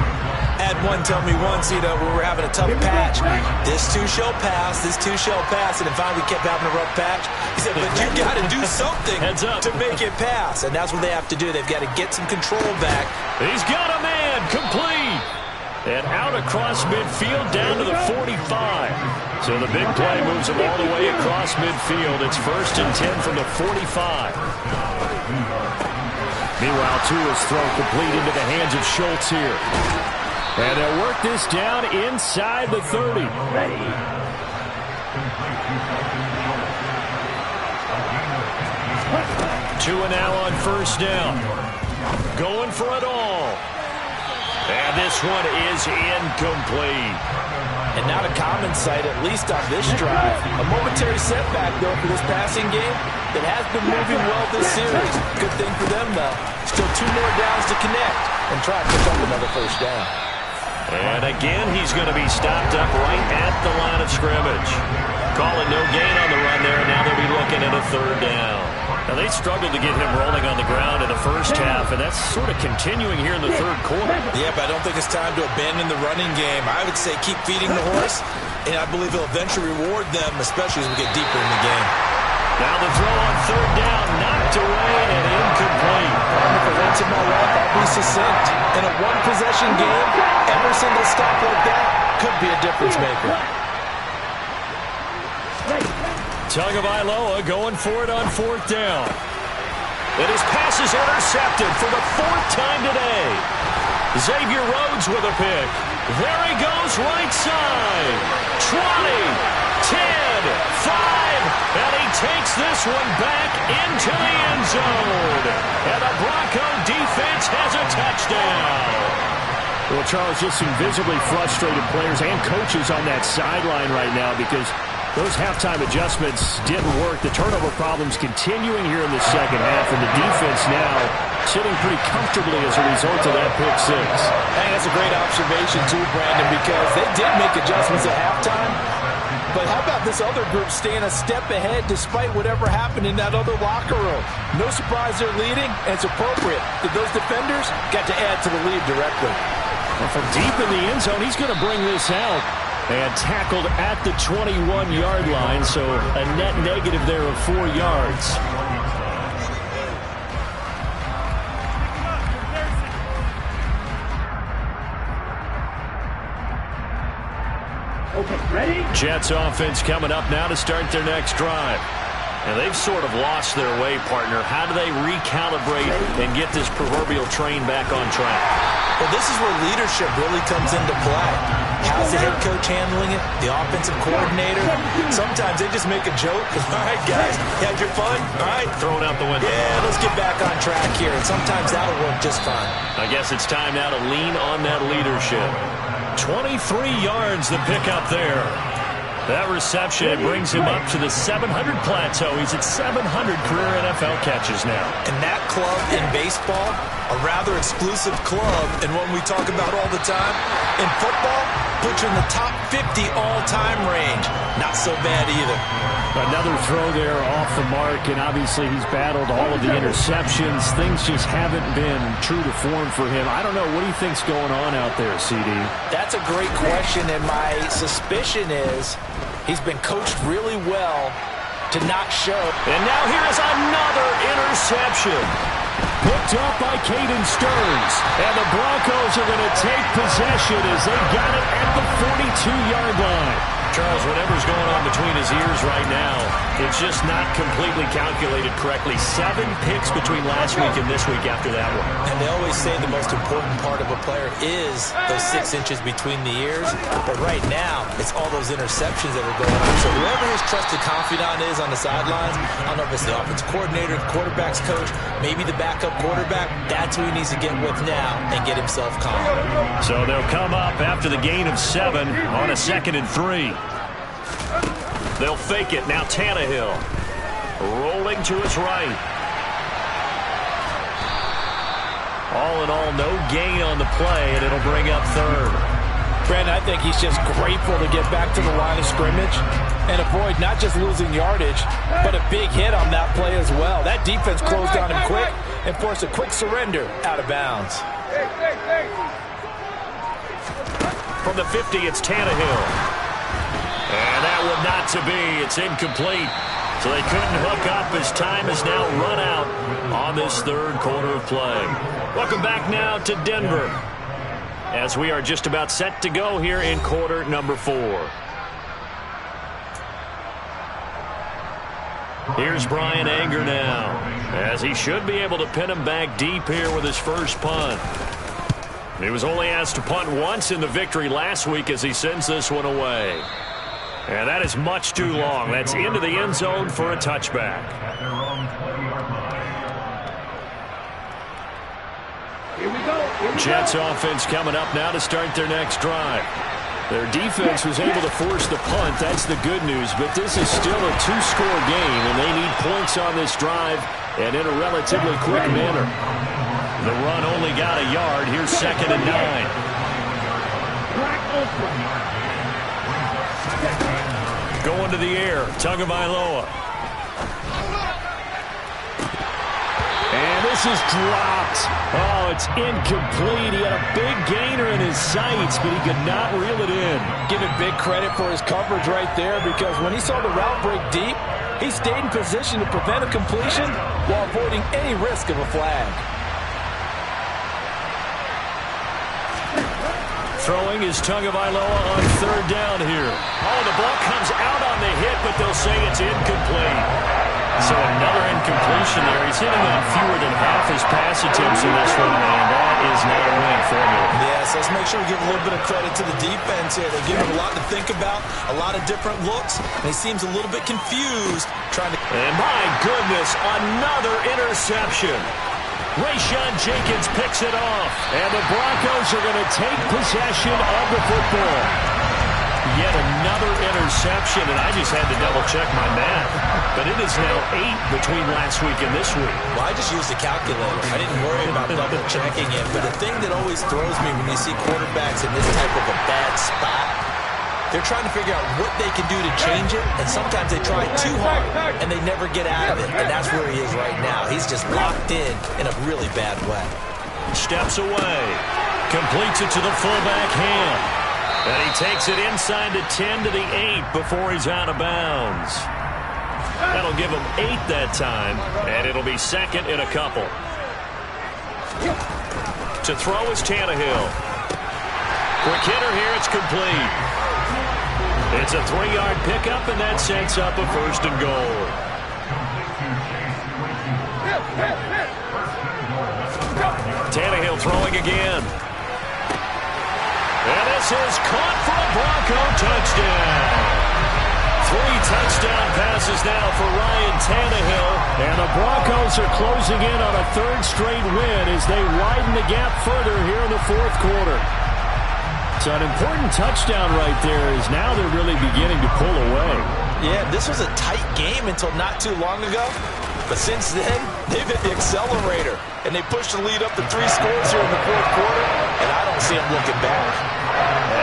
Had one tell me once, we were having a tough patch. This too shall pass, this too shall pass. And finally we kept having a rough patch. He said, but you got to do something to make it pass. And that's what they have to do. They've got to get some control back. He's got a man, complete. And out across midfield down to the 45. So the big play moves him all the way across midfield. It's 1st and 10 from the 45. Meanwhile, Tua's throw complete into the hands of Schultz here. And they'll work this down inside the 30. Tua now on 1st down. Going for it all. And this one is incomplete. And not a common sight, at least on this drive. A momentary setback, though, for this passing game that has been moving well this series. Good thing for them, though. Still 2 more downs to connect and try to pick up another 1st down. And again, he's going to be stopped up right at the line of scrimmage. Calling no gain on the run there, and now they'll be looking at a 3rd down. Now, they struggled to get him rolling on the ground in the 1st half, and that's sort of continuing here in the 3rd quarter. Yeah, but I don't think it's time to abandon the running game. I would say keep feeding the horse, and I believe he'll eventually reward them, especially as we get deeper in the game. Now the throw on 3rd down, knocked away and incomplete. If it once in my life, I'll be succinct. In a 1-possession game, every single stop like that could be a difference maker. Tagovailoa going for it on 4th down. And his pass is intercepted for the 4th time today. Xavier Rhodes with a pick. There he goes right side. 20, 10, 5, and he takes this one back into the end zone. And the Bronco defense has a touchdown. Well, Charles, just some visibly frustrated players and coaches on that sideline right now because Those halftime adjustments didn't work. The turnover problems continuing here in the second half, and the defense now sitting pretty comfortably as a result of that pick six. And that's a great observation too, Brandon, because they did make adjustments at halftime. But how about this other group staying a step ahead despite whatever happened in that other locker room? No surprise they're leading, and it's appropriate that those defenders got to add to the lead directly. Well, from deep in the end zone, he's going to bring this out. And tackled at the 21-yard line, so a net negative there of 4 yards. Okay, ready? Jets offense coming up now to start their next drive. And they've sort of lost their way, partner. How do they recalibrate and get this proverbial train back on track? Well, this is where leadership really comes into play. How's the head coach handling it? The offensive coordinator? Sometimes they just make a joke. All right, guys, you had your fun? All right. Throw it out the window. Yeah, let's get back on track here. And sometimes that'll work just fine. I guess it's time now to lean on that leadership. 23 yards the pickup there. That reception, it brings him up to the 700 plateau. He's at 700 career NFL catches now. And that club in baseball, a rather exclusive club, and one we talk about all the time. In football, puts you in the top 50 all-time range. Not so bad either. Another throw there off the mark, and obviously he's battled all of the interceptions. Things just haven't been true to form for him. I don't know. What do you think's going on out there, CD? That's a great question, and my suspicion is he's been coached really well to not show. And now here is another interception. Picked up by Caden Stearns. And the Broncos are going to take possession as they got it at the 42-yard line. Charles, whatever's going on between his ears right now, it's just not completely calculated correctly. 7 picks between last week and this week after that one. And they always say the most important part of a player is those 6 inches between the ears. But right now, it's all those interceptions that are going on. So whoever his trusted confidant is on the sidelines, I don't know if it's the offensive coordinator, the quarterback's coach, maybe the backup quarterback, that's who he needs to get with now and get himself calm. So they'll come up after the gain of 7 on a 2nd and 3. They'll fake it. Now Tannehill rolling to his right. All in all, no gain on the play, and it'll bring up 3rd. Brandon, I think he's just grateful to get back to the line of scrimmage and avoid not just losing yardage, but a big hit on that play as well. That defense closed on him quick and forced a quick surrender out of bounds. From the 50, it's Tannehill. And that one not to be. It's incomplete. So they couldn't hook up as time is now run out on this 3rd quarter of play. Welcome back now to Denver as we are just about set to go here in quarter number 4. Here's Bryan Anger now as he should be able to pin him back deep here with his first punt. He was only asked to punt once in the victory last week as he sends this one away. And that is much too long. That's into the end zone for a touchback. Here we go. Jets offense coming up now to start their next drive. Their defense was able to force the punt. That's the good news. But this is still a 2-score game, and they need points on this drive and in a relatively quick manner. The run only got a yard. Here's 2nd and 9. Going to the air, Tagovailoa. And this is dropped. Oh, it's incomplete. He had a big gainer in his sights, but he could not reel it in. Give it big credit for his coverage right there, because when he saw the route break deep, he stayed in position to prevent a completion while avoiding any risk of a flag. Throwing is Tagovailoa on 3rd down here. Oh, the ball comes out on the hit, but they'll say it's incomplete. So another incompletion there. He's hitting on fewer than half his pass attempts in this one, and that is not a winning formula. Yes, let's make sure we give a little bit of credit to the defense here. They're giving him a lot to think about, a lot of different looks, and he seems a little bit confused trying to... And my goodness, another interception. Rayshawn Jenkins picks it off, and the Broncos are going to take possession of the football. Yet another interception, and I just had to double-check my math. But it is now 8 between last week and this week. Well, I just used the calculator. I didn't worry about double-checking it. But the thing that always throws me when you see quarterbacks in this type of a bad spot, they're trying to figure out what they can do to change it, and sometimes they try too hard, and they never get out of it. And that's where he is right now. He's just locked in a really bad way. Steps away. Completes it to the fullback Ham. And he takes it inside the 10 to the 8 before he's out of bounds. That'll give him 8 that time, and it'll be second in a couple. To throw is Tannehill. Quick hitter here, it's complete. It's a 3-yard pickup, and that sets up a first and goal. Tannehill throwing again. And this is caught for a Bronco touchdown. 3 touchdown passes now for Ryan Tannehill. And the Broncos are closing in on a 3rd straight win as they widen the gap further here in the 4th quarter. So an important touchdown right there is now they're really beginning to pull away. Yeah, this was a tight game until not too long ago. But since then, they've hit the accelerator. And they pushed the lead up to 3 scores here in the 4th quarter. And I don't see them looking back.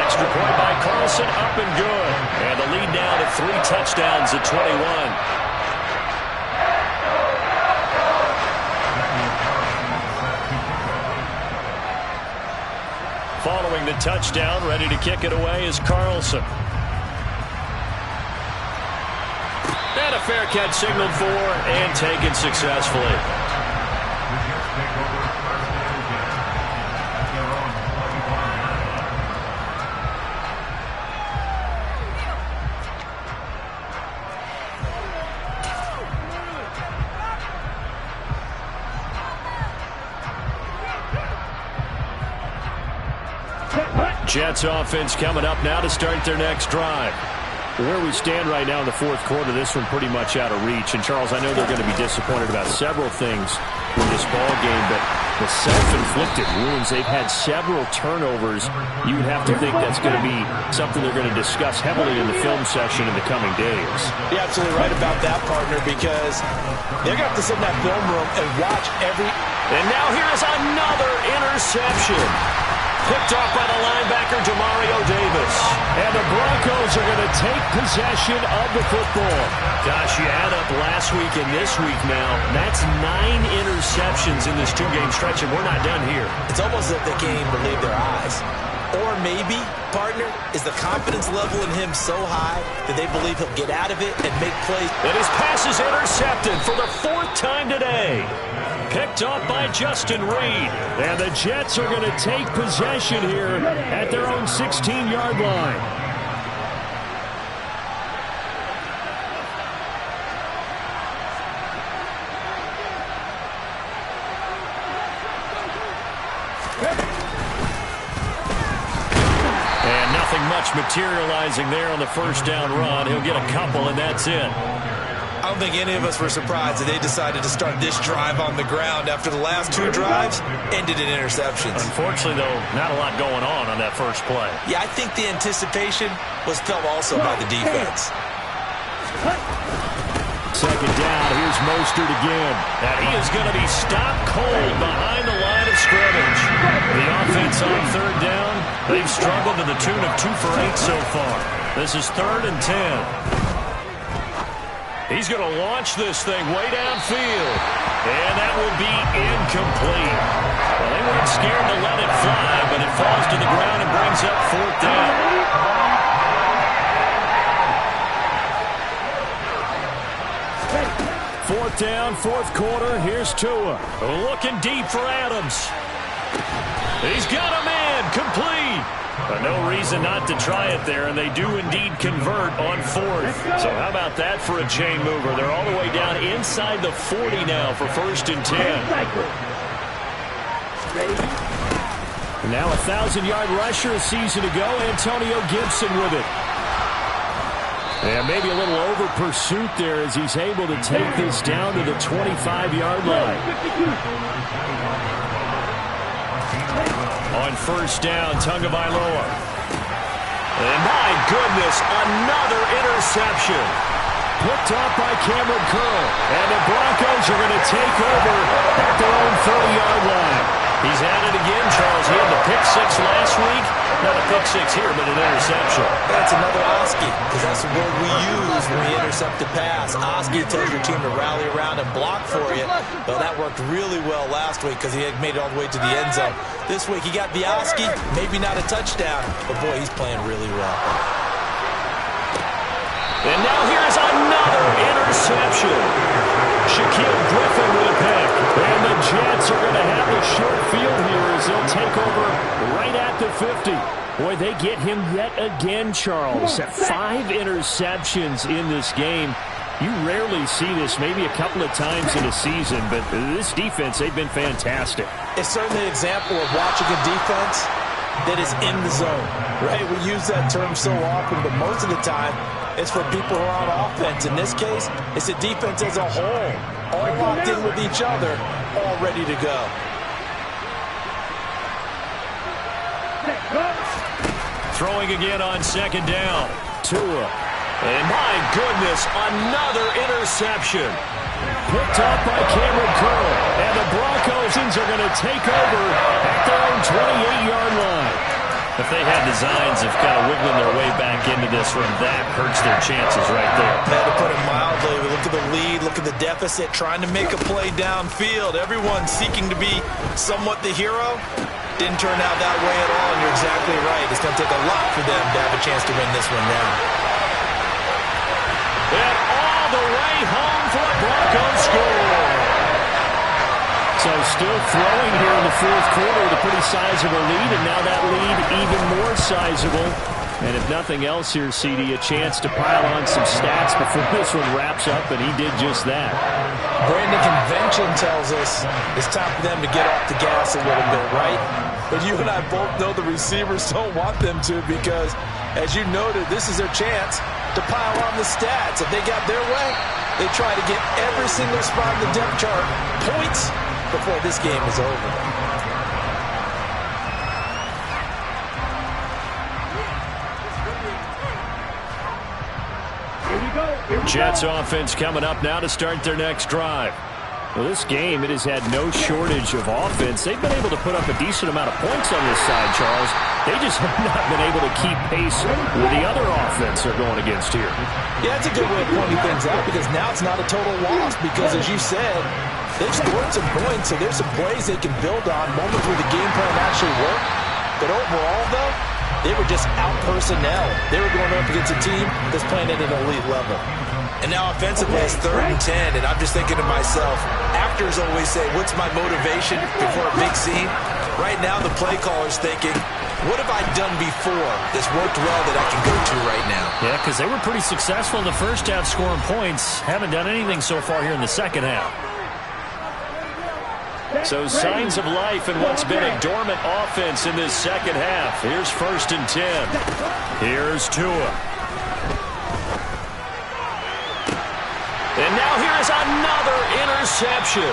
Extra point by Carlson, up and good. And the lead now to 3 touchdowns at 21. Following the touchdown, ready to kick it away is Carlson. And a fair catch signaled for and taken successfully. Jets offense coming up now to start their next drive. Where we stand right now in the 4th quarter, this one pretty much out of reach. And, Charles, I know they're going to be disappointed about several things in this ball game, but the self-inflicted wounds, they've had several turnovers. You would have to think that's going to be something they're going to discuss heavily in the film session in the coming days. You're absolutely right about that, partner, because they're going to have to sit in that film room and watch every... And now here's another interception. Picked off by the linebacker, Demario Davis. And the Broncos are going to take possession of the football. Gosh, you add up last week and this week now. That's 9 interceptions in this 2-game stretch, and we're not done here. It's almost as if they can't even believe their eyes. Or maybe, partner, is the confidence level in him so high that they believe he'll get out of it and make plays. And his pass is intercepted for the 4th time today. Picked off by Justin Reed. And the Jets are going to take possession here at their own 16-yard line. And nothing much materializing there on the first down run. He'll get a couple, and that's it. I don't think any of us were surprised that they decided to start this drive on the ground after the last 2 drives ended in interceptions. Unfortunately, though, not a lot going on that first play. Yeah, I think the anticipation was felt also by the defense. Second down, here's Mostert again. And he is going to be stopped cold behind the line of scrimmage. The offense on 3rd down, they've struggled to the tune of 2 for 8 so far. This is 3rd and 10. He's going to launch this thing way downfield. And that will be incomplete. Well, they weren't scared to let it fly, but it falls to the ground and brings up 4th down. 4th down, 4th quarter. Here's Tua. Looking deep for Adams. He's got a man. Complete. But no reason not to try it there, and they do indeed convert on 4th. So how about that for a chain mover? They're all the way down inside the 40 now for 1st and 10. And now a 1,000-yard rusher a season ago, Antonio Gibson with it. And maybe a little over pursuit there as he's able to take this down to the 25-yard line. On 1st down, Tagovailoa. And my goodness, another interception. Picked up by Cameron Curl. And the Broncos are going to take over at their own 30-yard line. He's at it again, Charles. He had the pick six last week. Not a pick six here, but an interception. That's another Oski, because that's the word we use when we intercept a pass. Oski tells your team to rally around and block for you. But that worked really well last week because he had made it all the way to the end zone. This week he got the Oski, maybe not a touchdown, but boy, he's playing really well. And now here's another interception. Shaquille Griffin with a pick. And the Jets are going to have a short field here as they'll take over right at the 50. Boy, they get him yet again, Charles. 5 interceptions in this game. You rarely see this, maybe a couple of times in a season, but this defense, they've been fantastic. It's certainly an example of watching a defense that is in the zone, right? We use that term so often, but most of the time, it's for people who are on offense. In this case, it's a defense as a whole, all locked in with each other, all ready to go. Throwing again on second down. Tua. And my goodness, another interception. Picked up by Cameron Curl. And the Broncos are going to take over at their own 28-yard line. If they had designs of kind of wiggling their way back into this one, that hurts their chances right there. Had to put it mildly. Look at the lead, look at the deficit, trying to make a play downfield. Everyone seeking to be somewhat the hero. Didn't turn out that way at all, and you're exactly right. It's going to take a lot for them to have a chance to win this one now. And all the way home for a Broncos score. So still throwing here in the fourth quarter with a pretty sizable lead, and now that lead even more sizable. And if nothing else here, CD, a chance to pile on some stats before this one wraps up, and he did just that. Brandon, convention tells us it's time for them to get off the gas a little bit, right? But you and I both know the receivers don't want them to because, as you noted, this is their chance to pile on the stats. If they got their way, they try to get every single spot in the depth chart points before this game is over. Jets offense coming up now to start their next drive. Well, this game, it has had no shortage of offense. They've been able to put up a decent amount of points on this side, Charles. They just have not been able to keep pace with the other offense they're going against here. Yeah, that's a good way of pointing things out because now it's not a total loss because, as you said, they've scored some points, so there's some plays they can build on, moments where the game plan actually worked. But overall, though, they were just out personnel. They were going up against a team that's playing at an elite level. And now offensively, it's 3rd and 10, and I'm just thinking to myself, actors always say, what's my motivation before a big scene? Right now, the play caller's thinking, what have I done before that's worked well that I can go to right now? Yeah, because they were pretty successful in the first half scoring points. Haven't done anything so far here in the second half. So signs of life in what's been a dormant offense in this second half. Here's 1st and 10. Here's Tua. And now here's another interception.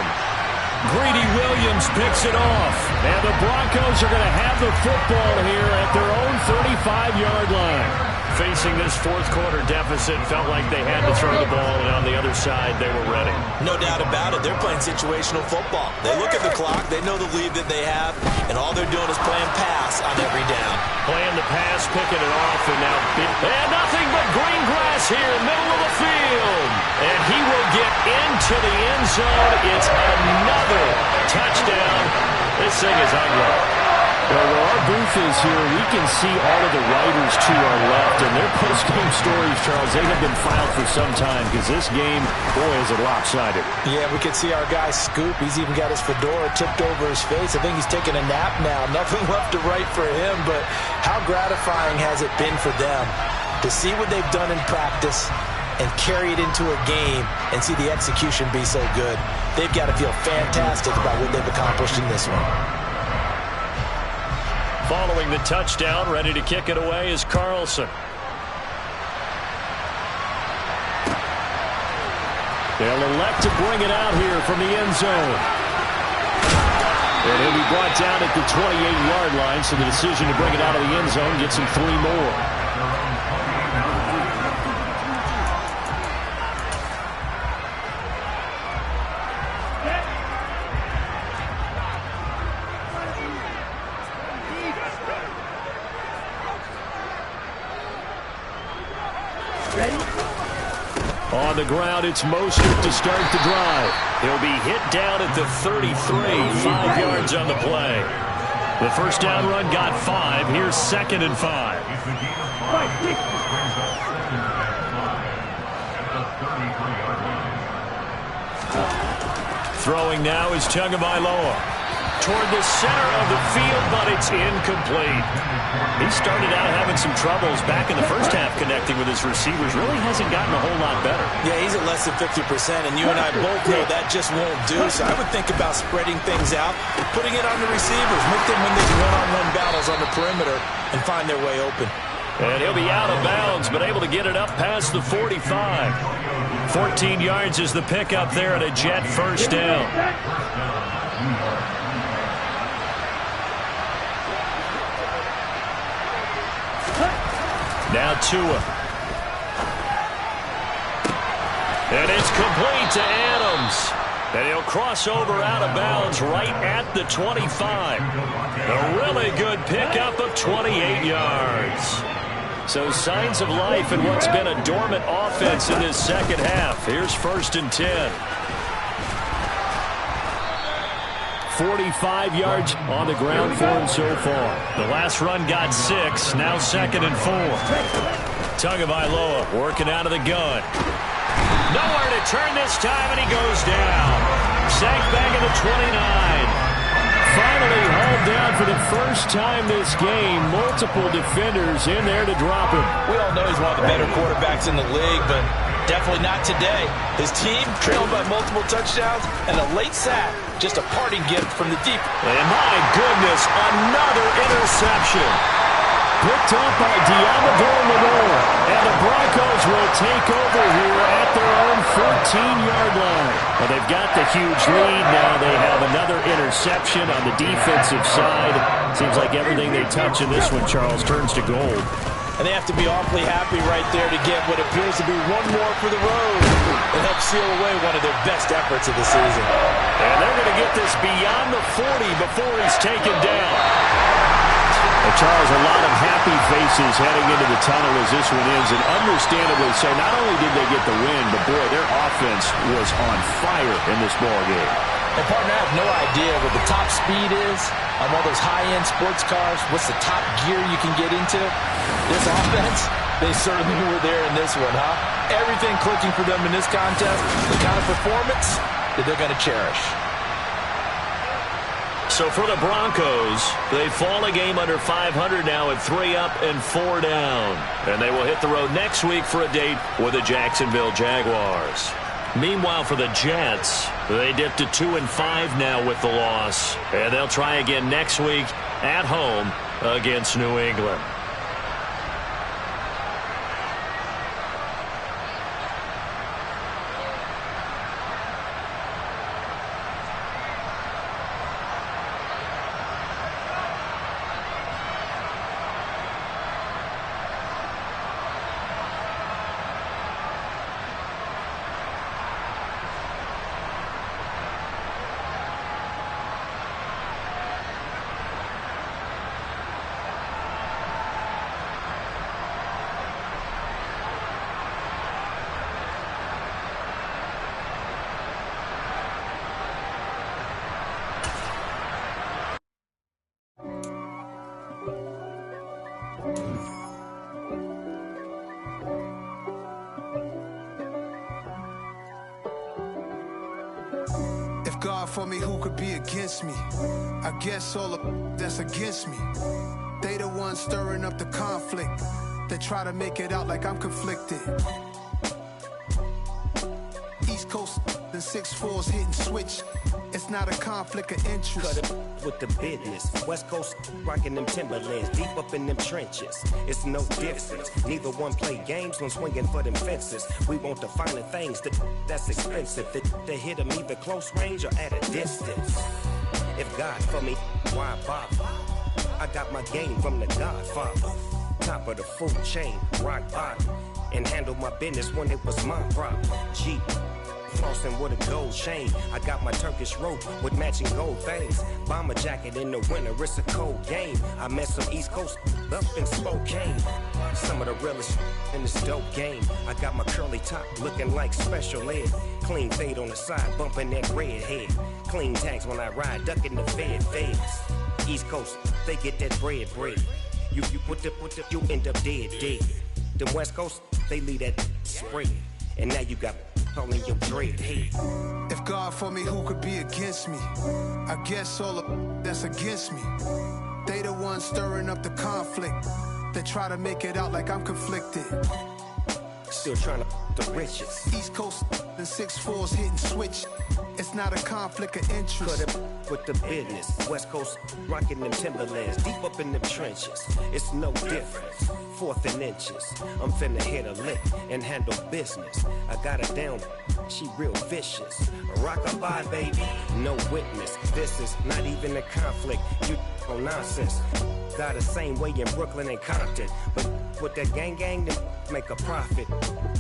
Greedy Williams picks it off. And the Broncos are going to have the football here at their own 35-yard line. Facing this fourth quarter deficit, felt like they had to throw the ball, and on the other side, they were ready. No doubt about it. They're playing situational football. They look at the clock, they know the lead that they have, and all they're doing is playing pass on every down. Playing the pass, picking it off, and now and nothing but green grass here, middle of the field. And he will get into the end zone. It's another touchdown. This thing is ugly. Well, where our booth is here, we can see all of the writers to our left, and their post-game stories, Charles, they have been filed for some time because this game, boy, is it lopsided. Yeah, we can see our guy Scoop. He's even got his fedora tipped over his face. I think he's taking a nap now. Nothing left to write for him, but how gratifying has it been for them to see what they've done in practice and carry it into a game and see the execution be so good. They've got to feel fantastic about what they've accomplished in this one. Following the touchdown, ready to kick it away is Carlson. They'll elect to bring it out here from the end zone. And he'll be brought down at the 28-yard line, so the decision to bring it out of the end zone gets him 3 more. On the ground, it's Mostert to start the drive. He'll be hit down at the 33, 5 yards on the play. The first down run got 5. Here's 2nd and 5. Throwing now is Tagovailoa. Toward the center of the field, but it's incomplete. He started out having some troubles back in the first half connecting with his receivers. Really hasn't gotten a whole lot better. Yeah, he's at less than 50%, and you and I both know that just won't do. So I would think about spreading things out, putting it on the receivers, make them win these one-on-one battles on the perimeter, and find their way open. And he'll be out of bounds, but able to get it up past the 45. 14 yards is the pickup there, and a Jet first down. Now Tua. And it's complete to Adams. And he'll cross over out of bounds right at the 25. A really good pickup of 28 yards. So signs of life in what's been a dormant offense in this second half. Here's 1st and 10. 45 yards on the ground for him so far. The last run got 6. Now 2nd and 4. Tagovailoa working out of the gun. Nowhere to turn this time, and he goes down. Sacked back at the 29. Finally hauled down for the first time this game. Multiple defenders in there to drop him. We all know he's one of the better quarterbacks in the league, but definitely not today. His team trailed by multiple touchdowns and a late sack. Just a parting gift from the deep. And my goodness, another interception. Picked up by Diamador Lenore. And the Broncos will take over here at their own 14-yard line. Well, they've got the huge lead. Now they have another interception on the defensive side. Seems like everything they touch in this one, Charles, turns to gold. And they have to be awfully happy right there to get what appears to be one more for the road and help seal away one of their best efforts of the season. And they're going to get this beyond the 40 before he's taken down. And Charles, a lot of happy faces heading into the tunnel as this one is, and understandably so. Not only did they get the win, but boy, their offense was on fire in this ball game. And partner, I have no idea what the top speed is on all those high-end sports cars. What's the top gear you can get into? This offense, they certainly were there in this one, huh? Everything clicking for them in this contest, the kind of performance that they're going to cherish. So for the Broncos, they fall a game under 500 now at 3 up and 4 down. And they will hit the road next week for a date with the Jacksonville Jaguars. Meanwhile, for the Jets, they dipped to 2-5 now with the loss. And they'll try again next week at home against New England. God for me, who could be against me? I guess all of that's against me. They the ones stirring up the conflict. They try to make it out like I'm conflicted. East Coast and 6'4s hitting switch. It's not a conflict of interest. Cut it with the business. West Coast rocking them Timberlands, deep up in them trenches. It's no difference. Neither one play games when swinging for them fences. We want the finer things that's expensive. They hit them either close range or at a distance. If God for me, why bother? I got my game from the Godfather. Top of the food chain, rock bottom. And handle my business when it was my problem. Jeep. Flossing with a gold chain. I got my Turkish rope with matching gold things. Bomber jacket in the winter, it's a cold game. I met some East Coast up in Spokane. Some of the realest in this dope game. I got my curly top looking like special ed. Clean fade on the side, bumping that red head. Clean tags when I ride, ducking the feds. East Coast, they get that bread. You put the, you end up dead. The West Coast, they leave that spread. And now you got all in your dread head. If God for me, who could be against me? I guess all of that's against me. They the ones stirring up the conflict. They try to make it out like I'm conflicted. Still trying to the riches. East Coast and 6'4s hitting switch. It's not a conflict of interest. Cut up with the business. West Coast rocking them Timberlands. Deep up in them trenches. It's no difference. 4th and inches. I'm finna hit a lick and handle business. I got her down. She real vicious. Rock-a-bye, baby. No witness. This is not even a conflict. You on nonsense. Got the same way in Brooklyn and Compton. But with that gang, then make a profit.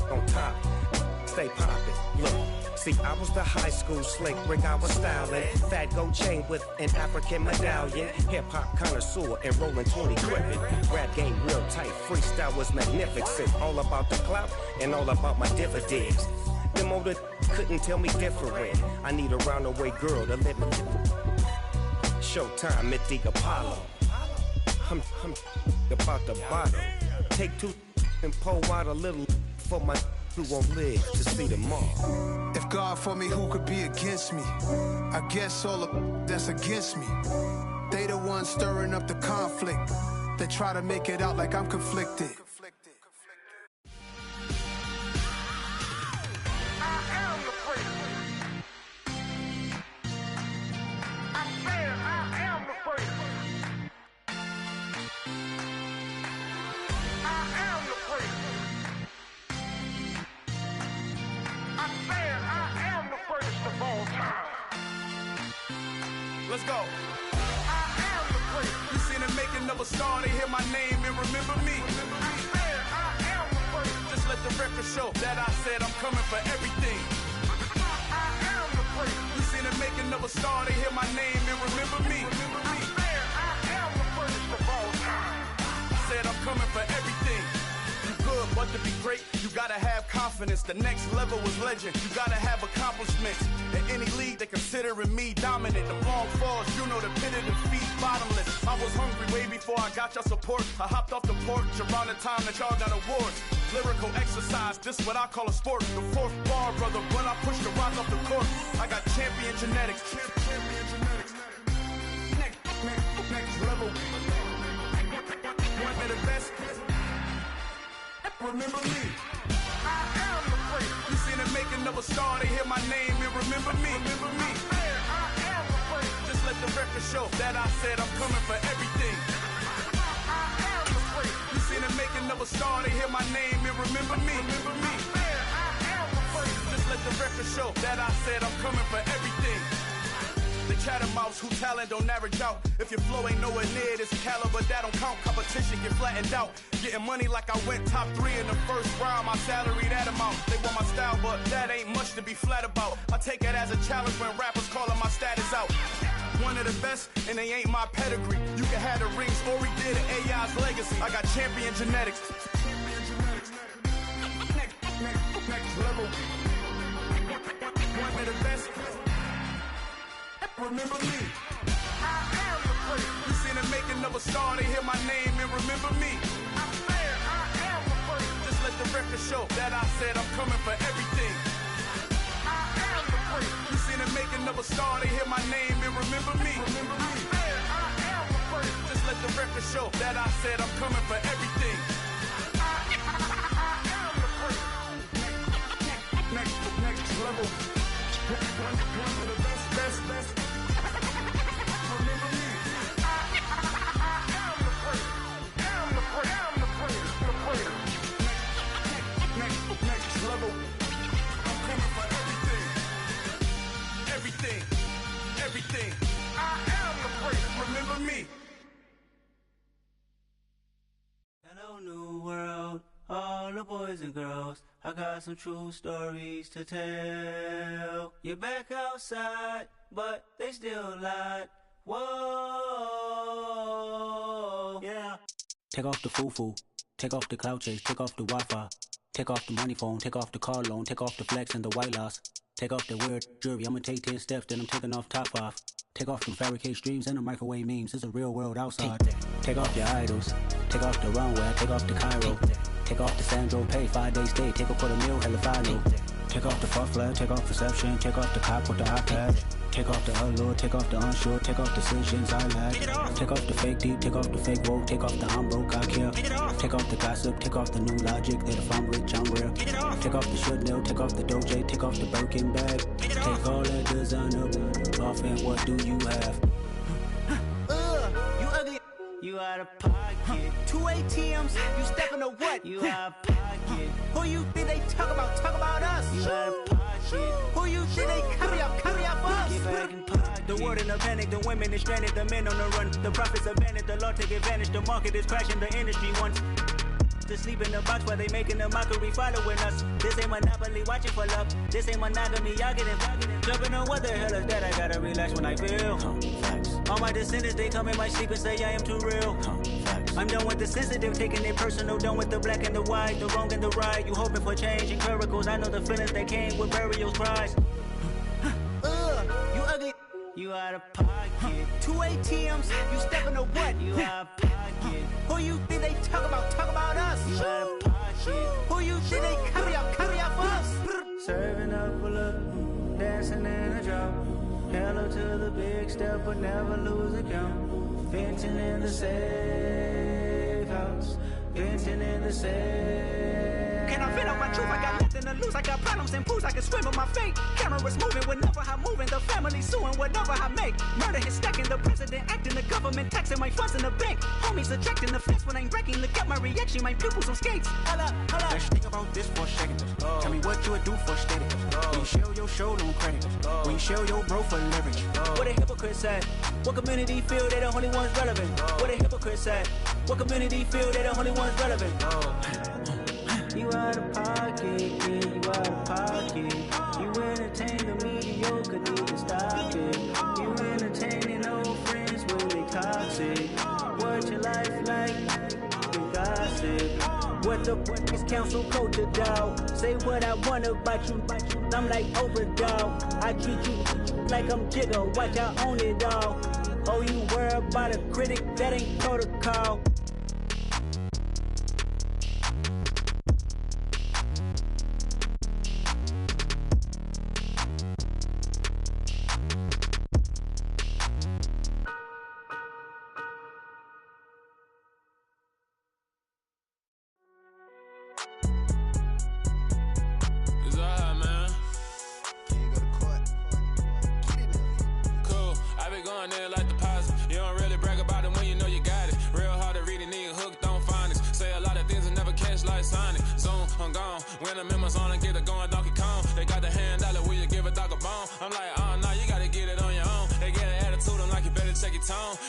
On top, stay poppin'. Look. See, I was the high school slick Rick, I was styling. Fat gold chain with an African medallion. Hip-hop connoisseur and rolling 20 crippin'. Rap game real tight, freestyle was magnificent. All about the clout and all about my dividends. Them older couldn't tell me different. I need a round-the-way girl to let me. Showtime at the Apollo. I'm about the bottle. Take 2 and pour out a little for my who won't live to see tomorrow. If God for me, who could be against me? I guess all of that's against me. They the ones stirring up the conflict. They try to make it out like I'm conflicted. Let's go. I am the great. You seen the making of a star, they hear my name and remember me. I am the great. Just let the record show that I said I'm coming for everything. I am the great. You seen the making of a star, they hear my name and remember me. I am the greatest of all time. I said I'm coming for everything. You good, but to be great, you gotta have confidence. The next level was legend. You gotta have accomplishments. In any league, they considering me dominant. The long falls, you know the pit of defeat, bottomless. I was hungry way before I got your support. I hopped off the porch around the time that y'all got awards. Lyrical exercise, this what I call a sport. The 4th bar, brother, when I push the rock off the court. I got champion genetics. Next level. One of the best. Remember me. I am the great. You seen the making of a star, they hear my name and remember me. Remember me. I am the great. Just let the record show that I said I'm coming for everything. I am the great. You seen the making of a star, they hear my name and remember me. Remember me. I am the great. Just let the record show that I said I'm coming for everything. The chattermouths who talent don't average out. If your flow ain't nowhere near this caliber, that don't count. Competition get flattened out. Getting money like I went top 3 in the first round. My salary that amount. They want my style, but that ain't much to be flat about. I take it as a challenge when rappers calling my status out. One of the best, and they ain't my pedigree. You can have the rings, or we did AI's legacy. I got champion genetics. Next level. One of the best. Remember me. I am the great. You seen the making of a star, they hear my name and remember me. I am the great. Just let the record show that I said I'm coming for everything. I am the great. You seen the making of a star, they hear my name and remember me. Remember me. I am the great. Just let the record show that I said I'm coming for everything. I am the great. Next level. One of the best. Everything. I am the great. Remember me. Hello, new world, all the boys and girls. I got some true stories to tell. You're back outside, but they still lied. Whoa, yeah. Take off the foo-foo. Take off the cloud chase. Take off the Wi-Fi. Take off the money phone. Take off the car loan. Take off the flex and the white loss. Take off the weird jewelry. I'ma take 10 steps, then I'm taking off top 5. Take off the fabricate streams and the microwave memes. It's a real world outside. Take off your idols. Take off the runway. Take off the Cairo. Take off the Sandro Pay. 5-day stay. Take a $250,000. Hella final. Take off the fuck flag. Take off perception. Take off the cop with the iPad. Take off the allure. Take off the unsure. Take off decisions I lack. Take off the fake deep. Take off the fake woke. Take off the I'm broke, I care. Take off the gossip. Take off the new logic that if I'm rich, I'm real. Take off the Chanel. Take off the Doja. Take off the Birkin bag. Take all that designer off and what do you have? You ugly. You out of pocket. 2 ATMs. You stepping to what? You out of pocket. Who you think they talk about? Talk about us. You out of pocket. Who you think they carry up for us? Get back in pocket. The world in a panic. The women is stranded. The men on the run. The profits abandoned. The law take advantage. The market is crashing. The industry wants to sleep in the box while they making a mockery following us. This ain't Monopoly, watching for love. This ain't monogamy, y'all getting jumping on what the hell is that? I gotta relax when I feel. All my descendants, they come in my sleep and say I am too real. I'm done with the sensitive, taking it personal. Done with the black and the white, the wrong and the right. You hoping for change and miracles. I know the feelings that came with burial cries. You ugly. You out of pocket. 2 ATMs. You stepping to what? You out of pocket. Who you think they talk about? Talk about us. You out of pocket. Who you think they carry up for us? Serving up a look, dancing in a drop. Hello to the big step, but never lose a count. Venting in the safe house. Venting in the safe. Can I fit out my truth? I got nothing to lose. I got problems and pools. I can swim with my fate. Cameras moving whenever I'm moving. The family suing whatever I make. Murder is stacking. The president acting. The government taxing my funds in the bank. Homies ejecting the fence when I'm breaking. Look at my reaction. My pupils on skates. Holla. Let's think about this for a second. Tell me what you would do for steady. When you show your show, no credit. When you show your bro for leverage. What a hypocrite said. What community feel they the only ones relevant? What a hypocrite said. What community feel they the only ones relevant? You out of pocket, yeah, you out of pocket. You entertain the mediocre, need to stop it. You entertaining old friends when they toxic. What your life like? You gossip. What the is council culture, dog? Say what I want about you. I'm like overdog. I treat you like I'm Jigga. Watch I own it all. Oh, you worry about a critic? That ain't protocol.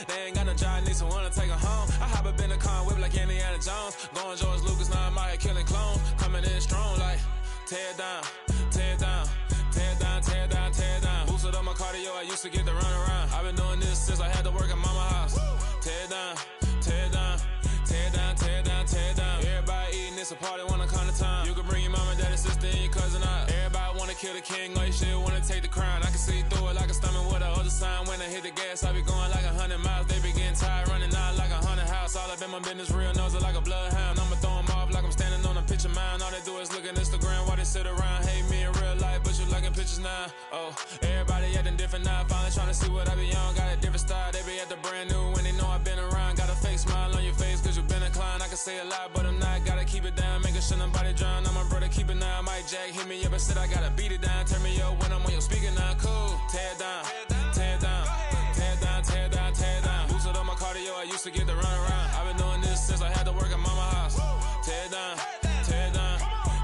They ain't got no job, need someone to take her home. I hop up in the car, whip like Indiana Jones. Going George Lucas, now I'm out here killing clones. Coming in strong like, tear down, tear down, tear down, tear down, tear down. Boosted up my cardio, I used to get to run around. I've been doing this since I had to work at mama house. Tear down, tear down, tear down, tear down, tear down. Everybody eating, it's a party, wanna come to time. You can bring your mama, daddy, sister, and your cousin out. Everybody wanna kill the king, or you shit wanna take the crown. I can see through it like a stomach with a other sign. When I hit the gas, I be going like 100 miles. They be getting tired, running out like 100 house. All up in my business, real nose it like a bloodhound. I'ma throw them off like I'm standing on a picture mound. All they do is look at Instagram while they sit around. Hate me in real life, but you liking pictures now. Oh, everybody acting different now. Finally trying to see what I be on. Got a different style, they be at the brand new when they know I've been around. Got a fake smile on your face, cause you been inclined. I can say a lot, but I'm not. Gotta keep it down, making sure nobody drown. I'm my brother, keep it now. Mike Jack hit me up and said I gotta beat it down. Turn me up when I'm on your speaker now. Cool, tear down, tear down, tear down, tear down, tear down. Boosted up my cardio, I used to get to run around. I've been doing this since I had to work at mama house. Tear down, tear down,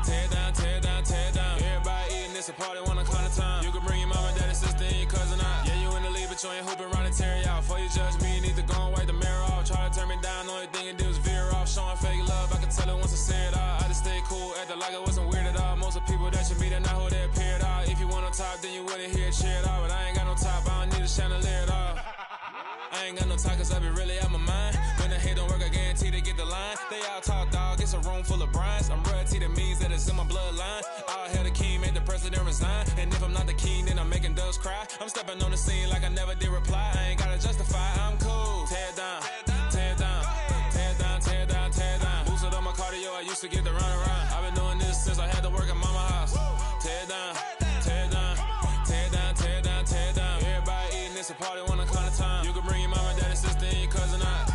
tear down, tear down, tear down. Everybody eating, it's a party, wanna call the time. You can bring your mama, daddy, sister, and your cousin out. Yeah, you in the lead, but you ain't hooping around and tear you out. Before you judge me, you need to go and wipe the mirror off. Try to turn me down, only thing you do is veer off. Showing fake love, I can tell it once I say it all. I just stay cool, acting like I wasn't weird at all. Most of the people that you meet are not who they appear at all. If you want on top, then you wouldn't hear it cheer at all. But I ain't got no top, I don't need a chandelier at all. I ain't got no time, cause I be really out my mind. When the hate don't work, I guarantee they get the line. lines. I'm royalty, that means that it's in my bloodline. All hail the king, make the president resign. And if I'm not the king, then I'm making doves cry. I'm stepping on the scene like I never did reply. I ain't gotta justify, I'm cool. Tear it down, tear it down, tear it down, tear it down, tear it down. Boosted on my cardio, I used to get the run around. I've been doing this since I had to work at mama house. Tear it down, tear it down, tear it down, tear it down, tear it down. Everybody eating, it's a party when I come to time. You can bring your mama, daddy, sister, and your cousin out.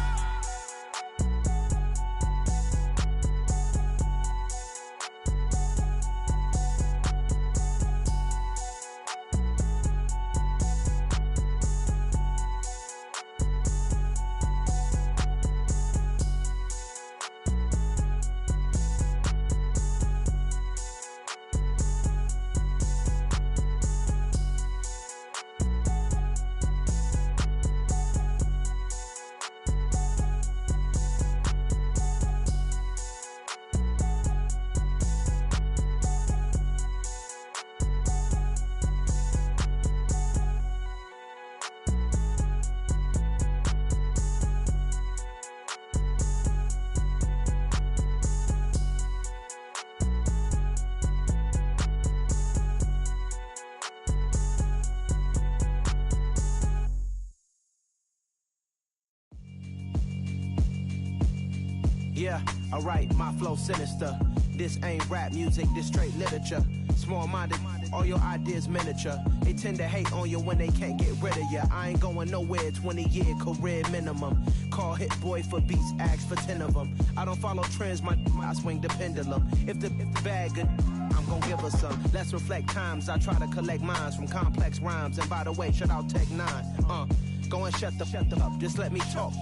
Yeah, alright, my flow sinister. This ain't rap music, this straight literature. Small-minded, all your ideas miniature. They tend to hate on you when they can't get rid of you. I ain't going nowhere, 20-year career minimum. Call Hit Boy for beats, ask for 10 of them. I don't follow trends, I swing the pendulum. If the bag good, I'm gon' give her some. Let's reflect times, I try to collect minds from complex rhymes. And by the way, shout out Tech 9. Go and shut the up, just let me talk.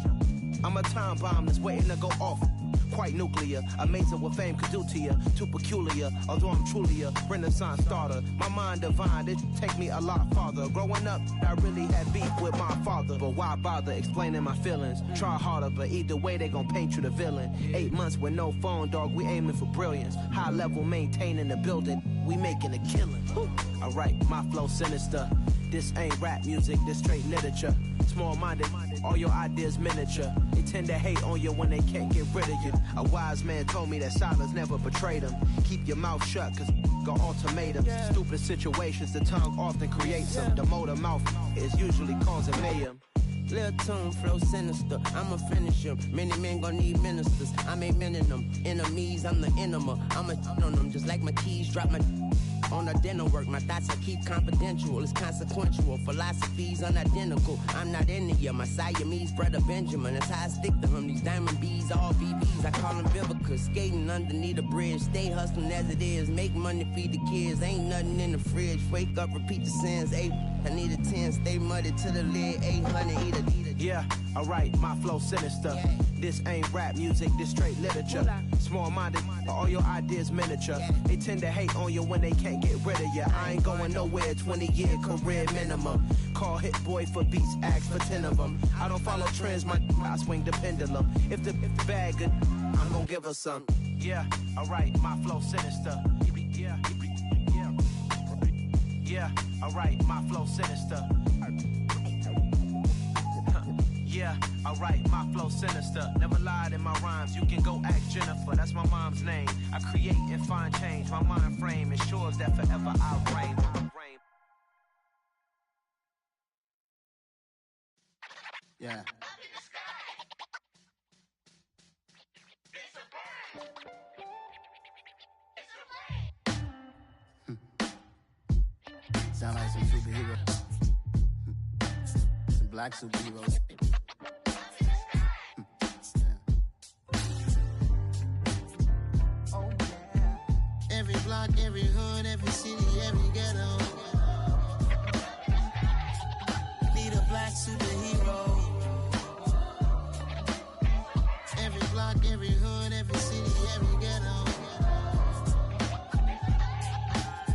I'm a time bomb that's waiting to go off. Quite nuclear, amazing what fame could do to you. Too peculiar, although I'm truly a renaissance starter. My mind divine, it take me a lot farther. Growing up, I really had beef with my father. But why bother explaining my feelings? Try harder, but either way they gon' paint you the villain. 8 months with no phone, dog, we aiming for brilliance. High level maintaining the building, we making a killing. Alright, my flow sinister. This ain't rap music, this straight literature. Small-minded, all your ideas miniature. They tend to hate on you when they can't get rid of you. A wise man told me that silence never betrayed him. Keep your mouth shut, cause got ultimatums. Stupid situations, the tongue often creates them. The motor mouth is usually causing mayhem. Lil' tune, flow sinister, I'ma finish him. Many men gon' need ministers, I'm ain't mending them. Enemies, I'm the enema, I'ma on them. Just like my keys, drop my on the dental work. My thoughts I keep confidential, it's consequential. Philosophies unidentical, I'm not into you. My Siamese brother Benjamin, that's how I stick to him. These diamond bees, all BBs, I call them Vivica. Skating underneath a bridge, stay hustling as it is. Make money, feed the kids, ain't nothing in the fridge. Wake up, repeat the sins, I need a 10, stay muddy to the lid, 800, eat a. Yeah, alright, my flow sinister. This ain't rap music, this straight literature. Small-minded, all your ideas miniature. They tend to hate on you when they can't get rid of you. I ain't going nowhere, 20-year career minimum. Call Hit Boy for beats, ask for 10 of them. I don't follow trends, I swing the pendulum. If the bag good, I'm gon' give her some. Yeah, alright, my flow sinister. Yeah, alright, my flow sinister. Yeah, alright, my flow sinister. Never lied in my rhymes, you can go ask Jennifer. That's my mom's name. I create and find change. My mind frame ensures that forever I reign. Yeah. Sound like some superheroes. Some black superheroes. Oh yeah. Every block, every hood, every city, every ghetto. Need a black superhero. Every block, every hood, every city, every ghetto.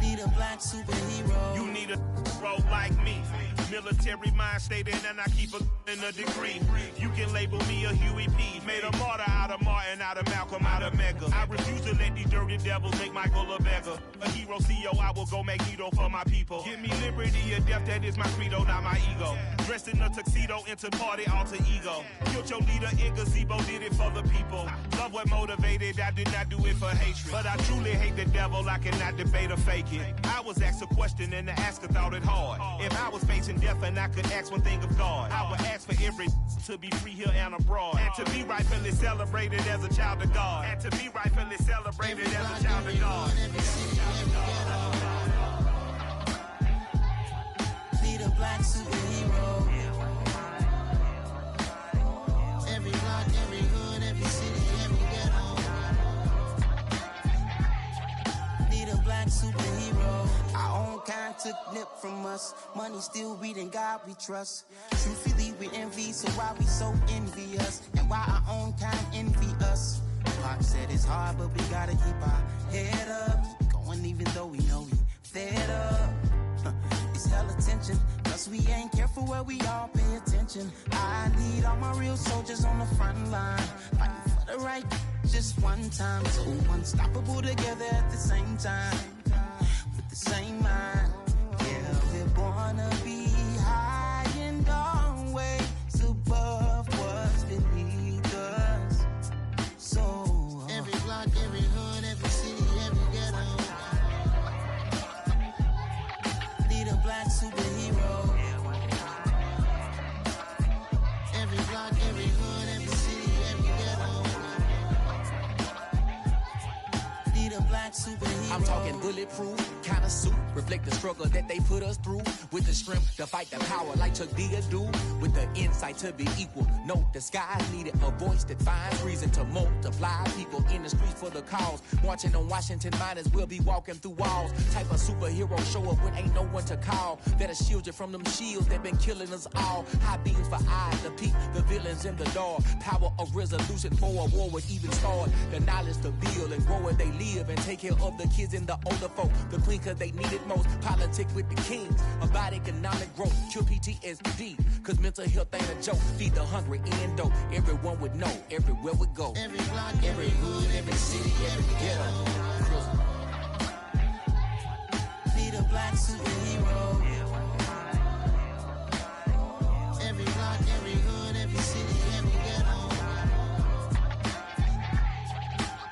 Need a black superhero. You need a bro like me. Military mind stated, and I keep in a degree. You can label me a Huey P. Made a martyr out of Martin, out of Malcolm, out of Mega. I refuse to let these dirty converted devils make Michael a beggar. A hero CEO, I will go Magneto for my people. Give me liberty or death, that is my credo, not my ego. Dressed in a tuxedo, into party, alter ego. Killed your leader in gazebo, did it for the people. Love what motivated, I did not do it for hatred. But I truly hate the devil, I cannot debate or fake it. I was asked a question and the asker thought it hard. If I was facing death and I could ask one thing of God, I would ask for every to be free here and abroad. And to be rightfully celebrated as a child of God. And to be rightfully celebrated as a child of God. Need a black superhero. Every block, every hood, every city, every ghetto. Need a black superhero. Our own kind took nip from us. Money still reading God we trust. Truthfully we envy, so why we so envious? And why our own kind envy us? Pac said it's hard, but we gotta keep our head up. Going even though we know we fed up. It's hella tension, cause we ain't careful where we all pay attention. I need all my real soldiers on the front line, fighting for the right just one time. So unstoppable together at the same time, with the same mind. Yeah, we're born to be high and always above what's beneath us. So every block, every hood, every city, every ghetto. Need a black superhero. Every block, every hood, every city, every ghetto. Need a black superhero. I'm talking bulletproof kind of suit, reflect the struggle that they put us through, with the strength to fight the power like Chuck D do, with the insight to be equal. Note the skies needed a voice that finds reason to multiply people in the streets for the cause. Marching on Washington, might as well be walking through walls. Type of superhero show up when ain't no one to call. That'll shield you from them shields that been killing us all. High beams for eyes to peek the villains in the dark. Power of resolution for a war would even start. The knowledge to build and grow where they live and take care of the kids and the older folk. The queen cause they need it most. Politics with the kings about economic growth. Cure PTSD cause mental health ain't a joke. Feed the hungry and dope. Everyone would know everywhere we go. Every block, every hood, every city, every ghetto. Need a black superhero. Every block, every hood, every city, every ghetto.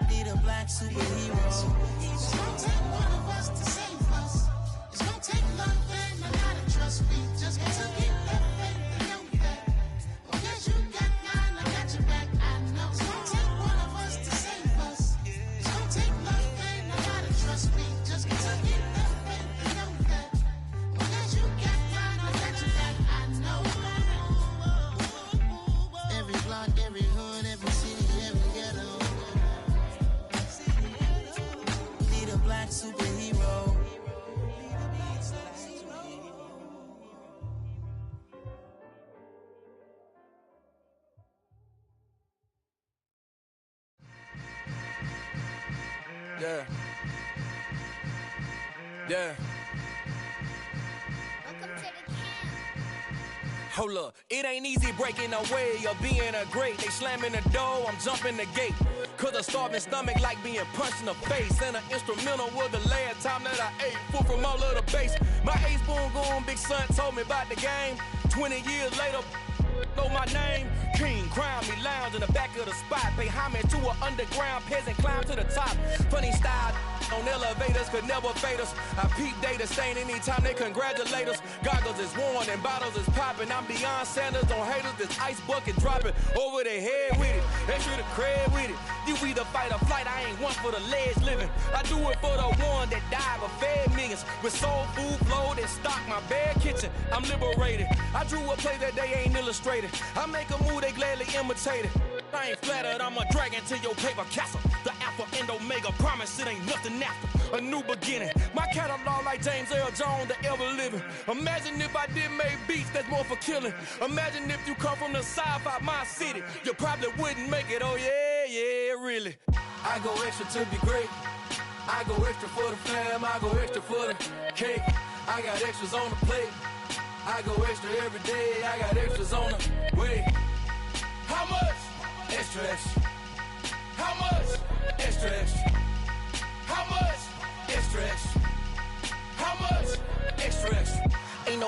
Need a black superhero. It's gonna take one of us to save us. It's gonna take love and a lot of trust. We just got to get that faith and know that. Because you got mine, I got your back, I know. It's gonna take one of us to save us. It's gonna take love and a lot of trust. We just got to get that faith and know that. Because you got mine, I got your back, I know. Every block, every hood, every city, every ghetto. Need a black superhero. Yeah. Yeah. Hold up, it ain't easy breaking away or being a great. They slamming the door, I'm jumping the gate. Cause a starving stomach like being punched in the face. And an instrumental was the last time that I ate. Full from all of the bass. My ace boom goon, big son told me about the game. 20 years later, know my name. King, crown me, lounge in the back of the spot. Pay homage to an underground peasant, climb to the top. Funny style on elevators could never fade us. I peep data stain anytime they congratulate us. Goggles is worn and bottles is popping. I'm beyond Sanders on haters, this ice bucket dropping over their head with it. Extra the cred with it. You either fight or flight, I ain't one for the ledge living. I do it for the one that died but fed millions. With soul food flowed and stocked my bare kitchen. I'm liberated. I drew a play that they ain't illustrated. I make a move, they gladly imitate it. I ain't flattered, I'm a dragon to your paper castle. The Alpha and Omega, promise it ain't nothing after. A new beginning. My catalog like James Earl Jones, the ever living. Imagine if I did make beats that's more for killing. Imagine if you come from the sci-fi my city. You probably wouldn't make it, oh yeah, yeah, really. I go extra to be great. I go extra for the fam, I go extra for the cake. I got extras on the plate. I go extra every day, I got extras on the way. How much? Extra, extra. How much? Extra, extra.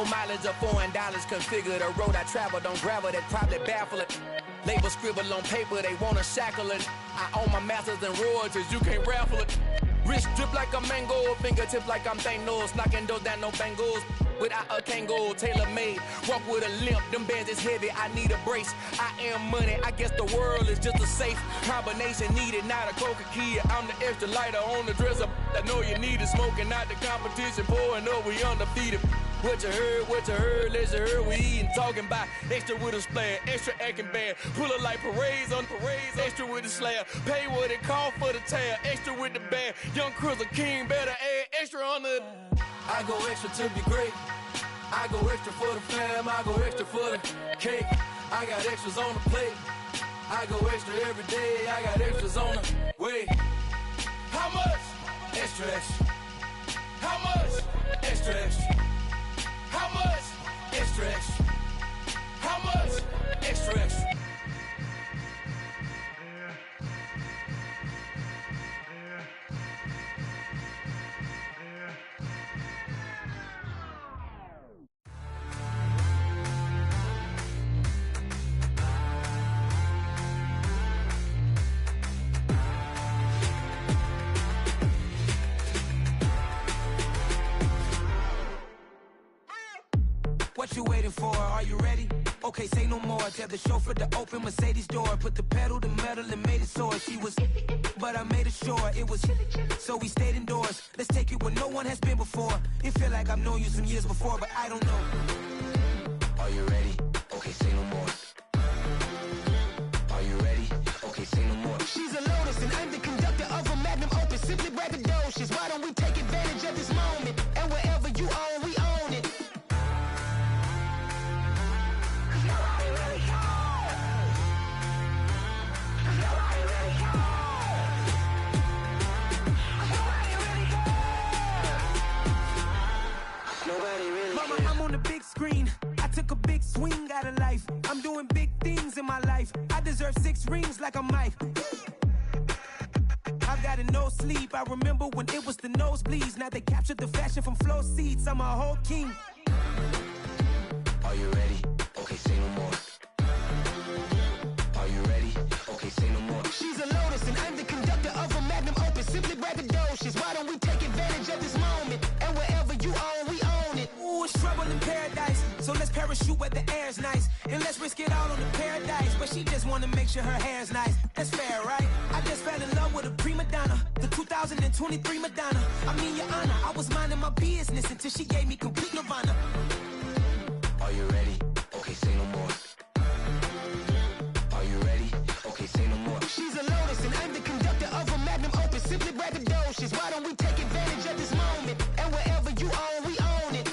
Low mileage of $4. Configure the road I travel. Don't gravel that probably baffle it. Label scribble on paper, they wanna shackle it. I own my masters and royalties, you can't raffle it. Wrist drip like a mango, fingertips like I'm Thanos. Knocking those down, no bangles. Without a Kango, tailor-made. Walk with a limp, them bands is heavy, I need a brace. I am money, I guess the world is just a safe combination needed, not a coca key. I'm the extra lighter on the dresser. I know you need it, smoking out the competition, pouring up, we undefeated. What you heard, let's you heard, we eating, talking about extra with a splash, extra acting bad, pull it like parades on parades, extra with the slab, pay what it cost for the tab, extra with the band, young Crizzle King, better add extra on the. I go extra to be great, I go extra for the fam, I go extra for the cake, I got extras on the plate, I go extra every day, I got extras on the way. How much? Extra, extra. How much? Extra, extra. How much? Extra, extra. How much? Extra, extra. What you waiting for? Are you ready? Okay, say no more. Tell the chauffeur to open Mercedes door. Put the pedal to metal and made it soar. She was, but I made it sure it was. So we stayed indoors. Let's take it where no one has been before. It feel like I've known you some years before, but I don't know. Are you ready? Okay, say no more. Are you ready? Okay, say no more. She's a Lotus and I'm the conductor of a magnum opus. Simply braggadocious. Why don't we take advantage of this moment? And wherever you own, we own it. Mama, I'm on the big screen. I took a big swing out of life. I'm doing big things in my life. I deserve 6 rings like I'm Mike. I've got a no sleep. I remember when it was the nosebleeds. Now they captured the fashion from flow seats. I'm a whole king. Are you ready? Okay, say no more. Are you ready? Okay, say no more. She's a Lotus and I'm the conductor of a magnum opus. Simply braggadocious. Why don't we take advantage of this moment? And wherever you own, we own it. Ooh, it's trouble in paradise. So let's parachute where the air's nice. And let's risk it all on the paradise. But she just wanna make sure her hair's nice. That's fair, right? I just fell in love with a prima donna. The 2023 Madonna. I mean, your honor, I was minding my business until she gave me complete nirvana. Are you ready? Okay, say no more. Are you ready? Okay, say no more. She's a Lotus and I'm the conductor of a magnum opus. Simply braggadocious. Why don't we take advantage of this moment? And wherever you own, we own it.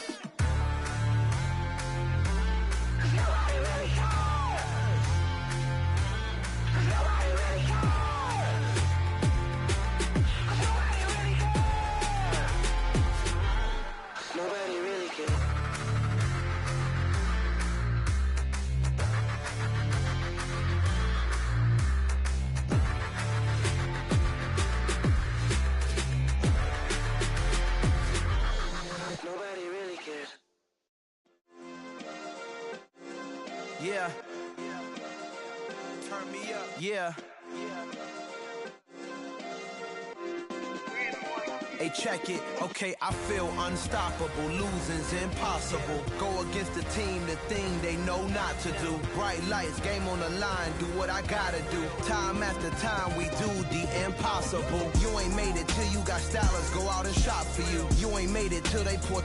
Nobody really cares. Nobody really cares. Nobody really cares. Nobody really cares. Nobody really cares. Yeah. Turn me up. Yeah. Hey, check it. Okay, I feel unstoppable. Losing's impossible. Go against the team, the thing they know not to do. Bright lights, game on the line, do what I gotta do. Time after time, we do the impossible. You ain't made it till you got stylers go out and shop for you. You ain't made it till they put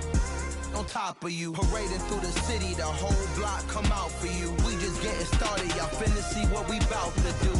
on top of you. Parading through the city, the whole block come out for you. We just getting started, y'all finna see what we bout to do.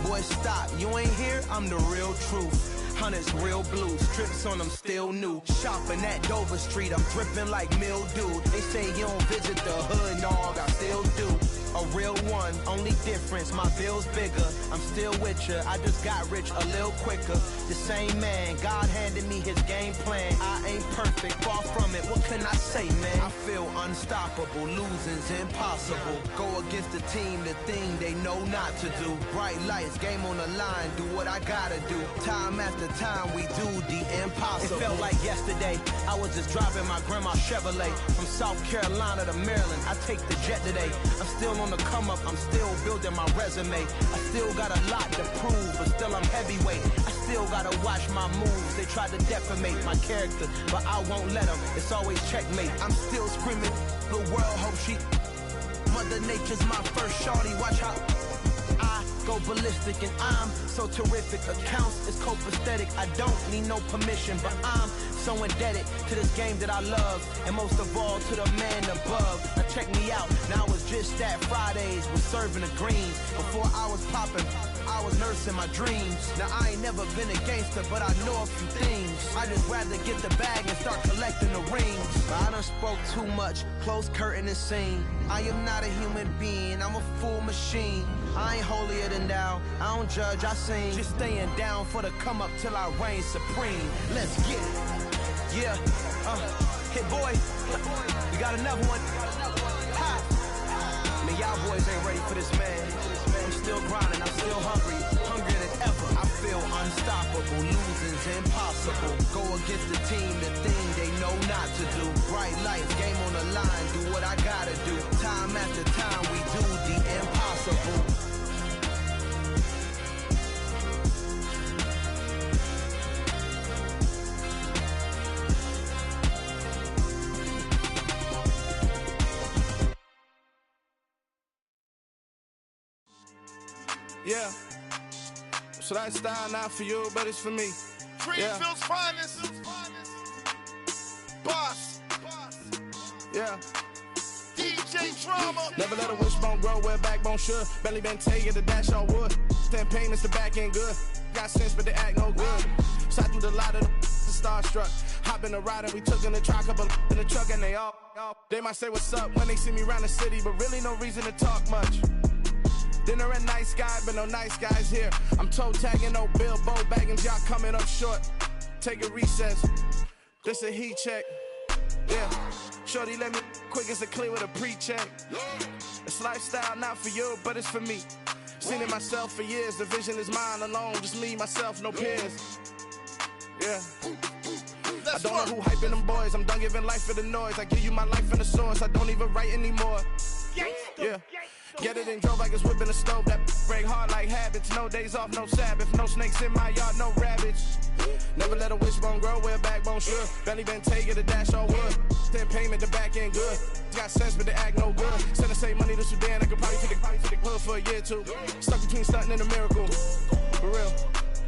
Boy, stop, you ain't here, I'm the real truth. Hundreds real blue, strips on them still new. Shopping at Dover Street, I'm dripping like mildew. They say you don't visit the hood, dog, I still do. A real one, only difference, my bill's bigger. I'm still with ya, I just got rich a little quicker. The same man, God handed me his game plan. I ain't perfect, far from it, what can I say, man? I feel unstoppable, losing's impossible. Go against the team, the thing they know not to do. Bright lights, game on the line, do what I gotta do. Time after time, we do the impossible. It felt like yesterday, I was just driving my grandma's Chevrolet from South Carolina to Maryland. I take the jet today. I'm still on the come up, I'm still building my resume. I still got a lot to prove, but still I'm heavyweight. I still gotta watch my moves. They tried to defamate my character, but I won't let them. It's always checkmate. I'm still screaming, the world hope she. Mother Nature's my first shorty. Watch how I go ballistic, and I'm so terrific. Accounts is copacetic. I don't need no permission, but I'm so indebted to this game that I love, and most of all to the man above. Now check me out. Now it's just that Fridays was serving the greens. Before I was popping, I was nursing my dreams. Now I ain't never been a gangster, but I know a few things. I just rather get the bag and start collecting the rings. But I done spoke too much, close curtain and scene. I am not a human being, I'm a full machine. I ain't holier than thou, I don't judge, I sing. Just staying down for the come up till I reign supreme. Let's get it. Yeah, hey boy, we got another one. Ha. Man, y'all boys ain't ready for this, man. I'm still grinding, I'm still hungry, hungrier than ever. I feel unstoppable, losing's impossible. Go against the team, the thing they know not to do. Bright lights, game on the line, do what I gotta do. Time after time, we do the impossible. Yeah, so that style not for you, but it's for me. Greenfield's finest. Boss. Yeah. DJ Drama. Never let a wishbone grow where a backbone should. Belly been taking the dash all wood. 10 payments, the back end good. Got sense, but they act no good. So I threw the lot of the starstruck. Hop in the ride and we took in the truck, up in the truck, and they all. They might say what's up when they see me around the city, but really no reason to talk much. Dinner at nice guy, but no nice guys here. I'm toe tagging, no Bilbo bagging, y'all coming up short. Take a recess. This a heat check. Yeah. Shorty let me quick as a clear with a pre-check. It's lifestyle not for you, but it's for me. Seen it myself for years. The vision is mine alone. Just me, myself, no peers. Yeah. I don't know who hyping them boys. I'm done giving life for the noise. I give you my life in the source. I don't even write anymore. Yeah. Get it and drove like it's whipping a stove. That break hard like habits. No days off, no Sabbath. No snakes in my yard, no rabbits. Never let a wishbone grow where a backbone should. Belly been taking the dash all wood. 10 payment, the back end good. Got sense, but they act no good. Send the same money to Sudan. I could probably take the hood for a year or two. Stuck between stunting and a miracle. For real.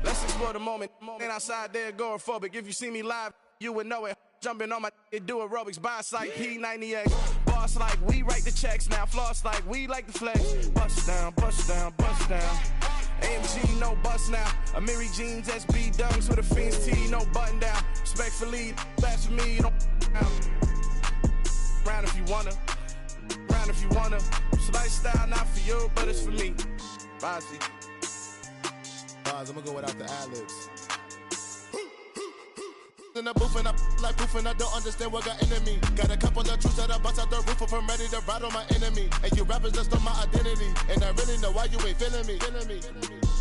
Let's explore the moment. Ain't outside there agoraphobic. If you see me live, you would know it. Jumping on my do aerobics, boss like P90X. Boss like we write the checks now. Floss like we like the flex. Bust down, bust down, bust down. AMG, no bust now. Amiri jeans, SB dunks with a Fiends T, no button down. Respectfully, that's for me, you don't round if you wanna. Round if you wanna. It's lifestyle not for you, but it's for me. Bossy. I'm gonna go without the ad-libs. In the booth and I like proof and I don't understand what got into me. Got a couple of truths that I bust out the roof if I'm ready to ride on my enemy. And you rappers just stole my identity, and I really know why you ain't feeling me.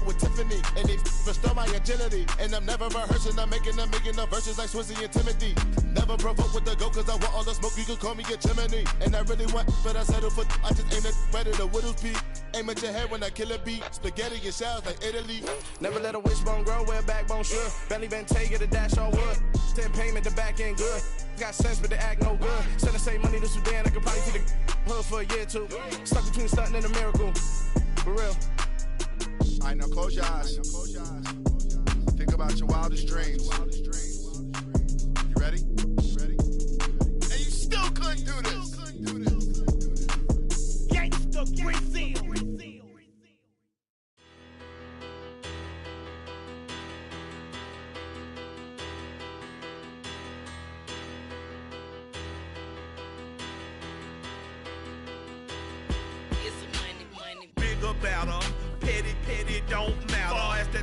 With Tiffany, and they restore my agility. And I'm never rehearsing, I'm making the verses like Swizzy and Timothy. Never provoke with the go, cause I want all the smoke, you can call me a chimney. And I really want, but I settle for, I just aim at ready to whittles beat. Aim at your head when I kill a beat. Spaghetti and shells like Italy. Never let a wishbone grow where a backbone should. Belly been taking the dash all wood. 10 payment, the back end good. Got sense, but they act no good. Send the same money to Sudan, I could probably take the hood for a year or two. Stuck between stunting and a miracle. For real. Alright, now close your eyes. Think about your wildest dreams. You ready? And you still couldn't do this. Gangsta Brazil. Better. Petty don't matter. Far as the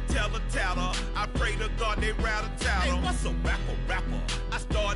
teller, I pray to God they rattle tattle. Hey, what's a rapper? I started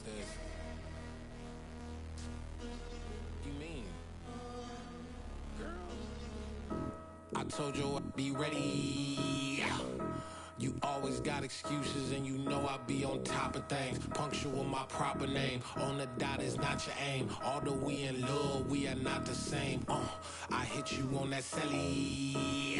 downstairs. What you mean? Girl. I told you I'd be ready. You always got excuses and you know I be on top of things. Punctual my proper name. On the dot is not your aim. Although we in love, we are not the same. I hit you on that celly.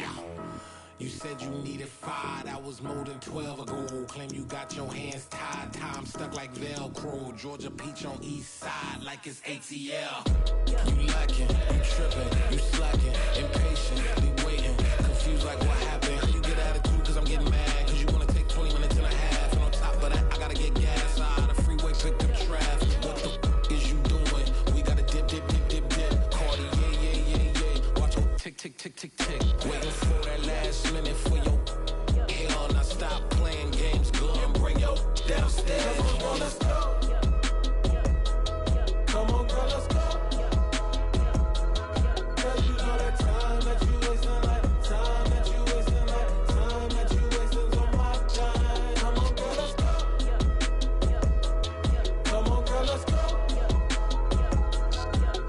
You said you needed 5, that was more than 12 ago. Claim you got your hands tied, time stuck like Velcro. Georgia Peach on east side like it's ATL. You lacking, you tripping, you slacking, impatient, waiting, confused like what happened. You get attitude cause I'm getting mad, cause you wanna take 20 minutes and a half. And on top of that, I gotta get gas out of the freeway, picked up traffic. What the f is you doing? We gotta dip, dip, dip, dip, dip. Cardi, yeah. Watch your tick, tick, tick, tick, tick. Waiting for that last minute for your hell. Now stop playing games, go and bring your downstairs. Come on, let's go. Come on, girl, let's go. Cause you know that time that you wasting, like time that you wasting, like time that you wasting on my time. Come on, girl, let's go. Come on, girl, let's go.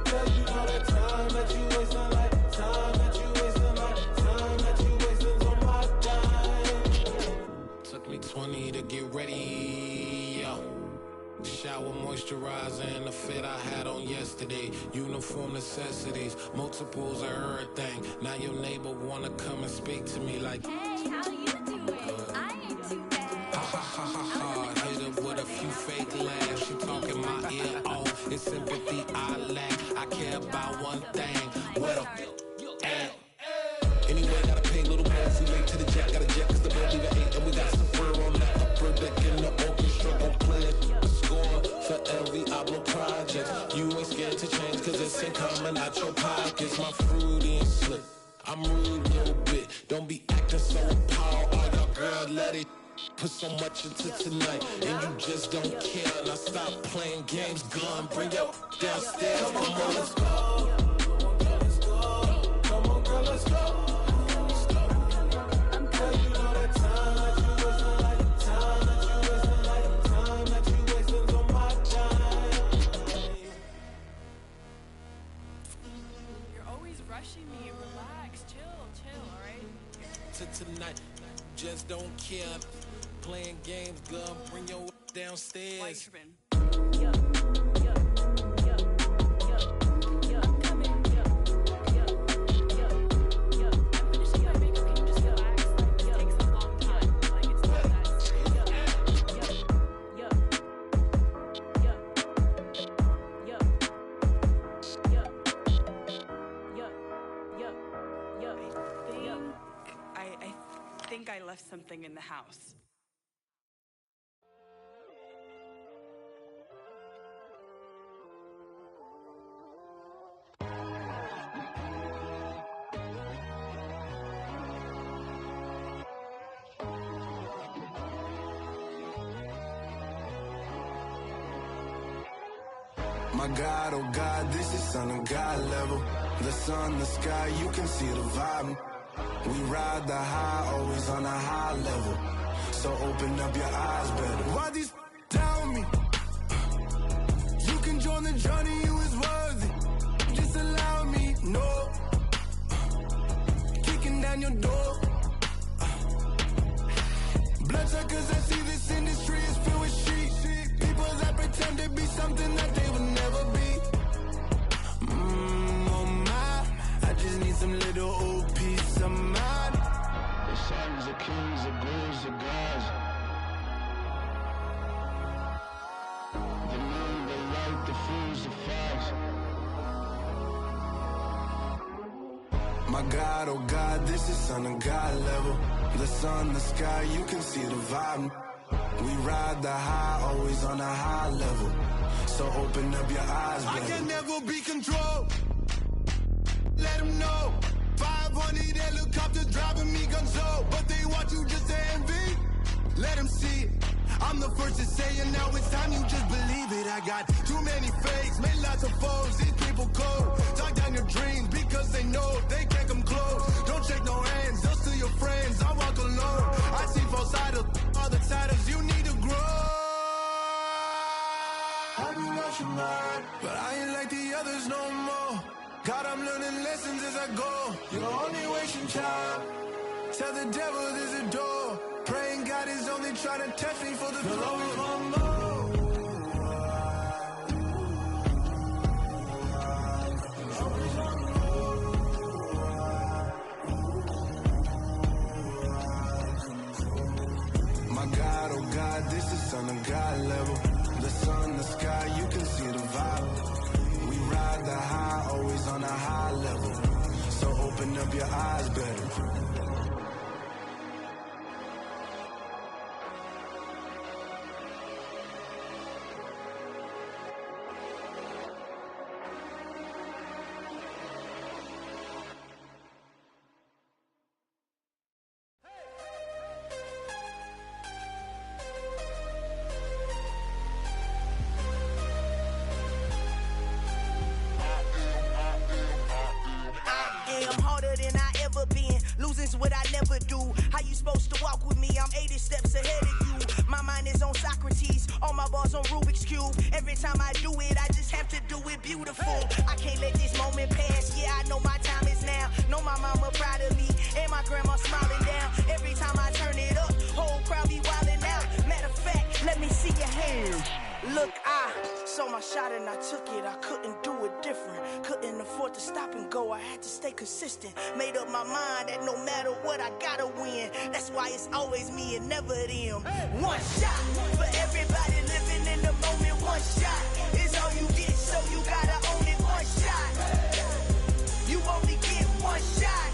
Cause you know that time that you wasting, like time that you wasting, like time that you wasting on my time. Took me 20 to get ready, yo. Shower, moisturizer, and the fit I had on yesterday. Uniform necessities, multiples of everything. Now your neighbor wanna come and speak to me like, hey, how you doing? I ain't too bad. Ha ha ha ha ha. Hit her with a few fake laughs. She talking my ear off. It's sympathy I lack. I care about one thing. Where the at? Anyway, gotta pay a little more. If we late to the jet, got a jet cause the boat leave at 8. And we got some fur on the upper deck in the orchestra. Gon' play it. Score for every Ablo project. You ain't scared to change cause it's in common out your pockets. My fruity and slick. I'm rude a little bit. Don't be acting so appalled. Oh, your girl, let it put so much into tonight. And you just don't care. Now stop playing games. Gun, bring your downstairs. Come on, let's go. Come on, girl, let's go. Tonight, just don't care. Playing games, girl, bring your downstairs. I left something in the house. My God, oh God, this is son of God level. The sun, the sky, you can see the vibe. We ride the high, always on a high level. So open up your eyes better. Why these down me? You can join the journey, you is worthy. Just allow me, no. Kicking down your door. Bloodsuckers, I see this industry is filled with shit. People that pretend to be something that they would never be. Oh my, I just need some little old peace of mind. The sons of kings, the bulls, the gods. The moon, the light, the fools, the facts. My God, oh God, this is son of God level. The sun, the sky, you can see the vibe. We ride the high, always on a high level. So open up your eyes, baby. I can never be controlled. Let them know. 500 helicopters driving me gonzo. But they want you just to envy. Let them see it. I'm the first to say it, now it's time you just believe it. I got too many fakes, made lots of foes. These people cold. Talk down your dreams because they know they can't come close. Don't shake no hands, they'll steal your friends. I walk alone. I see false idols, all the titles you need to grow. blessings as I go. You're only wasting time. Tell the devil there's a door. Praying God is only trying to test me for the glory. Oh God, this is Son of God level. The sun, the sky, you can see the vibe. We ride the high, always on a high level. So open up your eyes better. What I never do. How you supposed to walk with me? I'm 80 steps ahead of you. My mind is on Socrates, all my bars on Rubik's Cube. Every time I do it, I just have to do it beautiful. I can't let this moment pass. Yeah, I know my time is now. Know my mama proud of me, and my grandma smiling down. Every time I turn it up, whole crowd be wildin' out. Matter of fact, let me see your hands. Look, I saw my shot and I took it. I couldn't do it different. Couldn't afford to stop and go. I had to stay consistent. Made up my mind that no matter what, I gotta win. That's why it's always me and never them. One shot for everybody living in the moment. One shot is all you get, so you gotta own it. One shot. You only get one shot.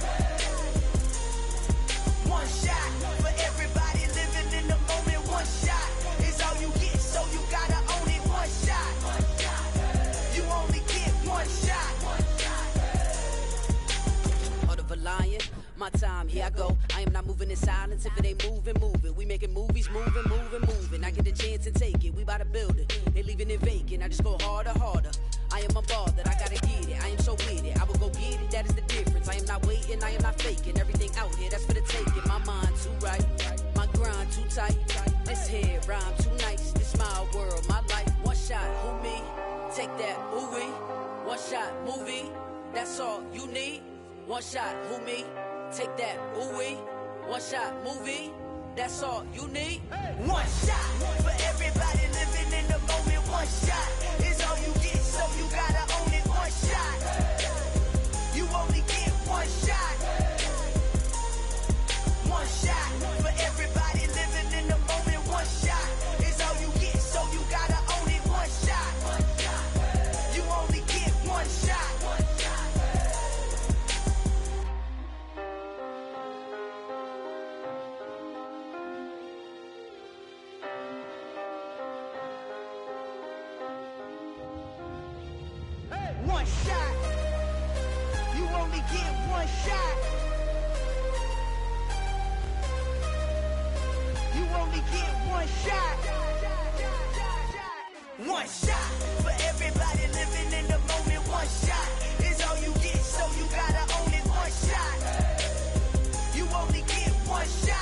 One shot for everybody living in the moment. One shot is all you get, so you gotta own it. One shot. You only get one shot. Heart of a lion, my time, here I go. I am not moving in silence. If it ain't moving, moving. We making movies, moving. I get the chance to take it. We bout to build it. They leaving it vacant. I just go harder. I am a ball that I gotta get it. I am so with it. I will go get it. That is the difference. I am not waiting. I am not faking. Everything out here, that's for the taking. My mind too right. My grind too tight. This head rhyme too nice. This my world, my life. One shot, who me? Take that, ooh-wee. One shot, movie. That's all you need. One shot, who me? Take that, ooh-wee. One shot, movie. That's all you need. One shot for everybody living in the moment. One shot is all you get, so you gotta own it. One shot. You only get one shot. One shot for everybody living in the moment. One shot is all you get, so you gotta own it. One shot. You only get one shot. One shot. You only get one shot. You only get one shot. One shot for everybody living in the moment. One shot is all you get, so you gotta own it. One shot. You only get one shot.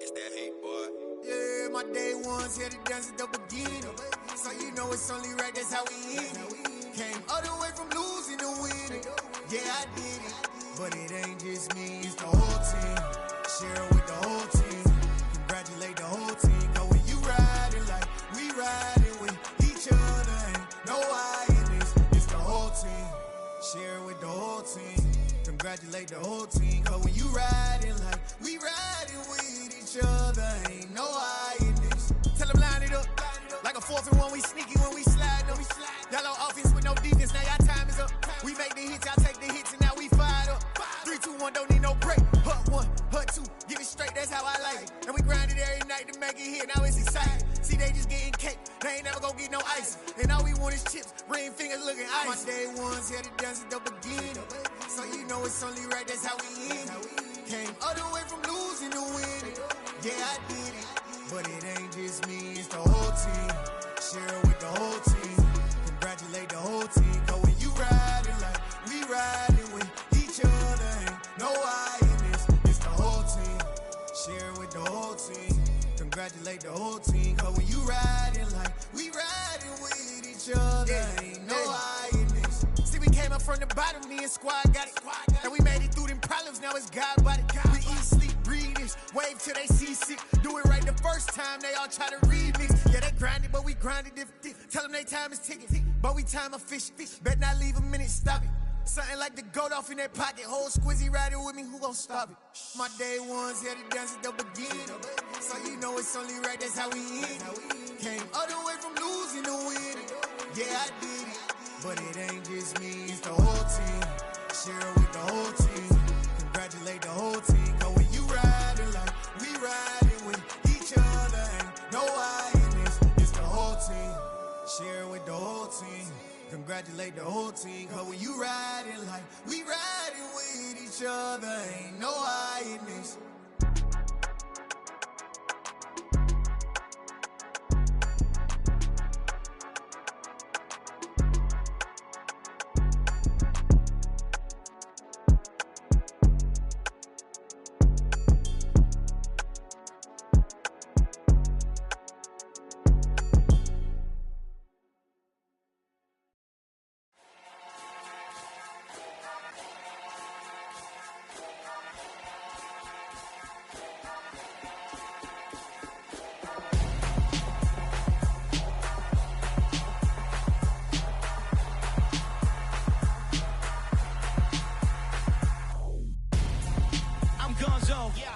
It's that hate, boy. Yeah, my day ones here to dance at the beginning. So you know it's only right, that's how we end it. Came all the way from losing to winning. Yeah, I did it. But it ain't just me, it's the whole team. Share it with the whole team. Congratulate the whole team. Cause when you riding like we riding with each other, ain't no I in this. It's the whole team. Share it with the whole team. Congratulate the whole team. Cause when you riding like we riding with each other, ain't no I in this. Tell them line it up. Like a 4th and 1, we sneaky when we slide them. Yellow offense with no defense, now y'all time is up. We make the hits, y'all take the hits, and now we fired up. 3, 2, 1, don't need no break. Hut 1, hut 2, give it straight, that's how I like it. And we grind it every night to make it hit, now it's exciting. See, they just getting cake, they ain't never gonna get no ice. And all we want is chips, ring fingers looking ice. My day ones here to dance at the beginning. So you know it's only right, that's how we end it. Came all the way from losing to winning. Yeah, I did it. But it ain't just me, it's the whole team. Share it with the whole team. Congratulate the whole team. Cause when you ride congratulate the whole team. Cause when you riding like we riding with each other, ain't no hiding this. See, we came up from the bottom, me and squad got it. And we made it through them problems, now it's God body. We eat, sleep, breathe this, wave till they see sick. Do it right the first time, they all try to remix. Yeah, they grinded, but we grinded different. Tell them they time is ticking, but we time efficient. Bet not leave a minute, stop it. Something like the goat off in their pocket. Whole squizzy riding with me, who gon' stop it? My day ones here to dance at the beginning. So you know it's only right, that's how we end. Came all the way from losing to winning. Yeah, I did it, but it ain't just me, it's the whole team. Share it with the whole team. Congratulate the whole team. Cause when you riding like we riding with each other, ain't no hiding this. It's the whole team. Share it with the whole team. Congratulate the whole team. Cause when you riding like we riding with each other, ain't no hiding this.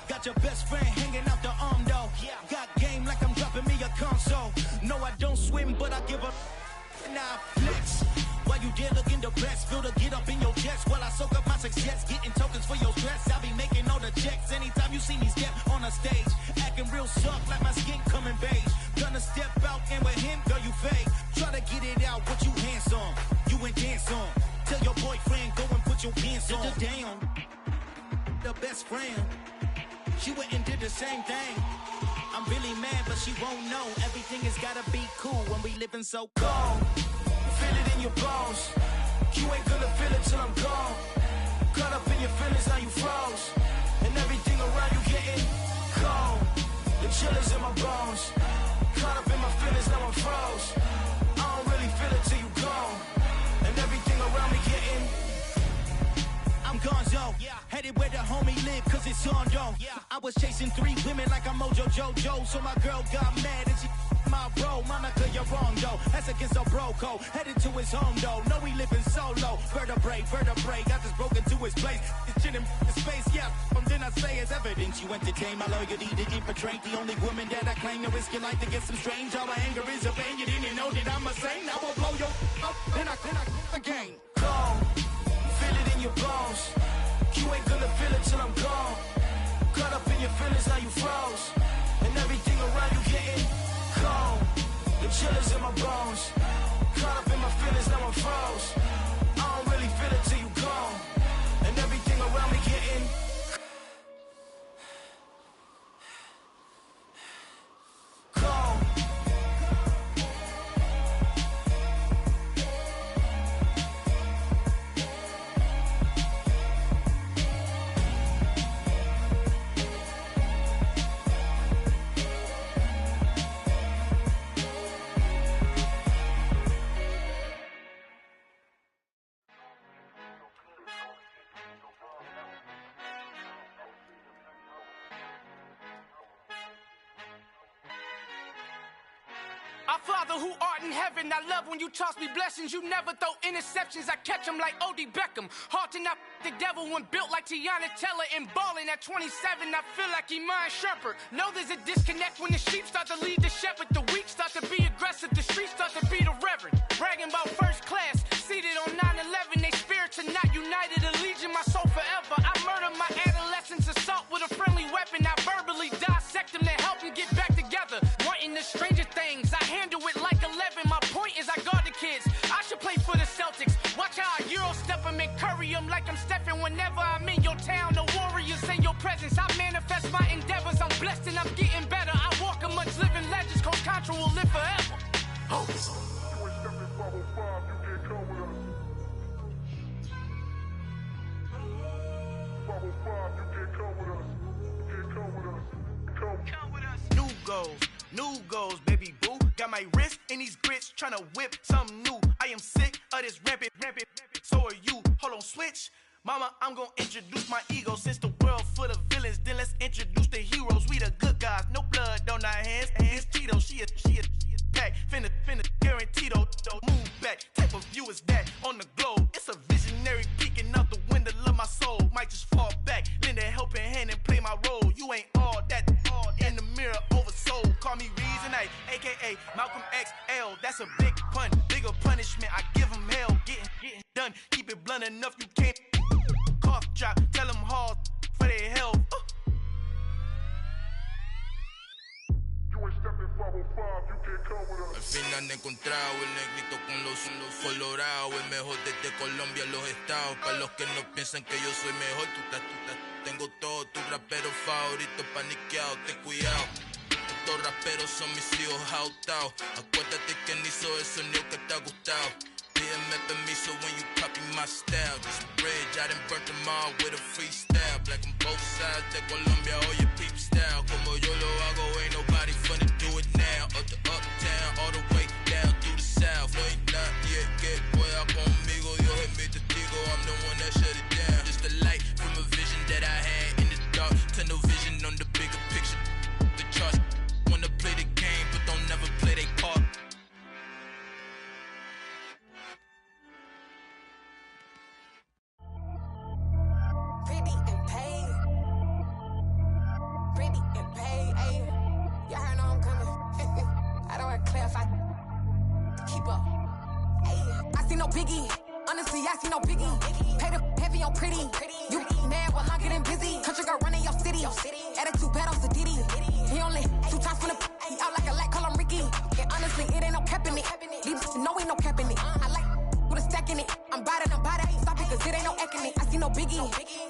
Got your best friend hanging out the arm though. Got game like I'm dropping me a console. No, I don't swim, but I give up. Now flex. While you there looking the best, feel the get up in your chest while I soak up my success. Getting tokens for your stress. I'll be making all the checks anytime you see me step on a stage. Acting real soft like my skin coming beige. Gonna step out and with him, girl, you fake. Try to get it out, what you hands on. You ain't dance on. Tell your boyfriend, go and put your pants on. Down. The best friend. She went and did the same thing. I'm really mad, but she won't know. Everything has gotta be cool when we living so cold. Feel it in your bones. You ain't gonna feel it till I'm gone. Caught up in your feelings, now you froze. And everything around you getting cold. The chill is in my bones. Caught up in my feelings, now I'm froze. I don't really feel it till you gone. And everything around me getting I'm gonzo. Headed where the homie live, cause it's on though. I was chasing 3 women like I'm Mojo Jojo. So my girl got mad and she my bro. Monica, you're wrong though. That's against a bro code. Headed to his home though. No, he living solo. Vertebrae. I just broke into his place. It's chin in his face, yeah. Then I say it's evidence you entertain my loyalty to infiltrate. The only woman that I claim to risk your life to get some strange. All my anger is a pain. You didn't know that I'm a saint. I will blow your up. Then I again. Go. Feel it in your bones. You ain't gonna feel it till I'm gone. Caught up in your feelings, now you froze. And everything around you getting cold. The chill is in my bones. Caught up in my feelings, now I'm froze. I don't really feel it till you gone. And everything around me getting cold. Our Father who art in heaven, I love when you toss me blessings. You never throw interceptions, I catch them like O.D. Beckham. Hard to not the devil when built like Tiana Teller and balling at 27. I feel like Iman Shumpert. Know there's a disconnect when the sheep start to lead the shepherd. The weak start to be aggressive, the streets start to be the reverend. Bragging about first class, seated on 9/11. They spirits are not united, allegiance my soul forever. I murder my adolescence, assault with a friendly weapon. I verbally dissect them to help them get back together. Wanting the stranger things, I handle it like 11. My point is I guard the kids. I should play for the Celtics. Watch how I Euro step them and curry them like I'm Stephen. Whenever I'm in your town, the Warriors in your presence. I manifest my endeavors. I'm blessed and I'm getting better. I walk amongst living legends. Coach Contra will live forever. Oh. New goals, baby boo. Got my wrist in these grits, tryna whip something new. I am sick of this rampant. So are you. Hold on, switch. Mama, I'm gonna introduce my ego. Since the world full of villains, then let's introduce the heroes. We the good guys, no blood on our hands. Hands Tito, she a pack. Finna guaranteed don't move back. Type of view is that on the globe? It's a visionary peeking out the window of my soul. Might just fall back, lend a helping hand and play my role. You ain't all that in the mirror oversold. Call me Reasonite, aka Malcolm XL. That's a big pun, bigger punishment. I give him hell, getting done. Keep it blunt enough, you can't cough drop. Tell them hard for their health. Al fin han encontrado el negrito con los colorados, el mejor desde Colombia, los estados. Para los que no piensan que yo soy mejor, tengo todos tus raperos favoritos paniqueados, ten cuidado. Estos raperos son mis hijos jautados. Acuérdate que ni hizo el sonido que te ha gustado. Pídeme permiso when you copy my style. This bridge, I done burnt them all with a freestyle. Black on both sides de Colombia, oye peep style. Como yo lo hago, ain't nobody finna do it now. Up to uptown, all the way down through the south. No ain't not yet, que pueda conmigo. Dios es mi testigo, I'm the one that shut it down. Just a light from a vision that I had in the dark. Tunnel vision on the bigger picture. The charts wanna play the game, but don't never play their part. Pretty and paid. Pretty and paid, ayy. Y'all heard know I'm coming. I don't want to clarify. Keep up. Ayy. I see no biggie. Honestly, I see no biggie. Pay the heavy on pretty. You mad while I'm getting busy. Country girl running your city. Attitude bad on Sadidi. He only 2 times from the he out like a light, call him Ricky. And honestly, it ain't no cap in it. These know ain't no cap in it. I like with a stack in it. I'm bad. Stop it, cause it ain't no eck in it. I see no biggie.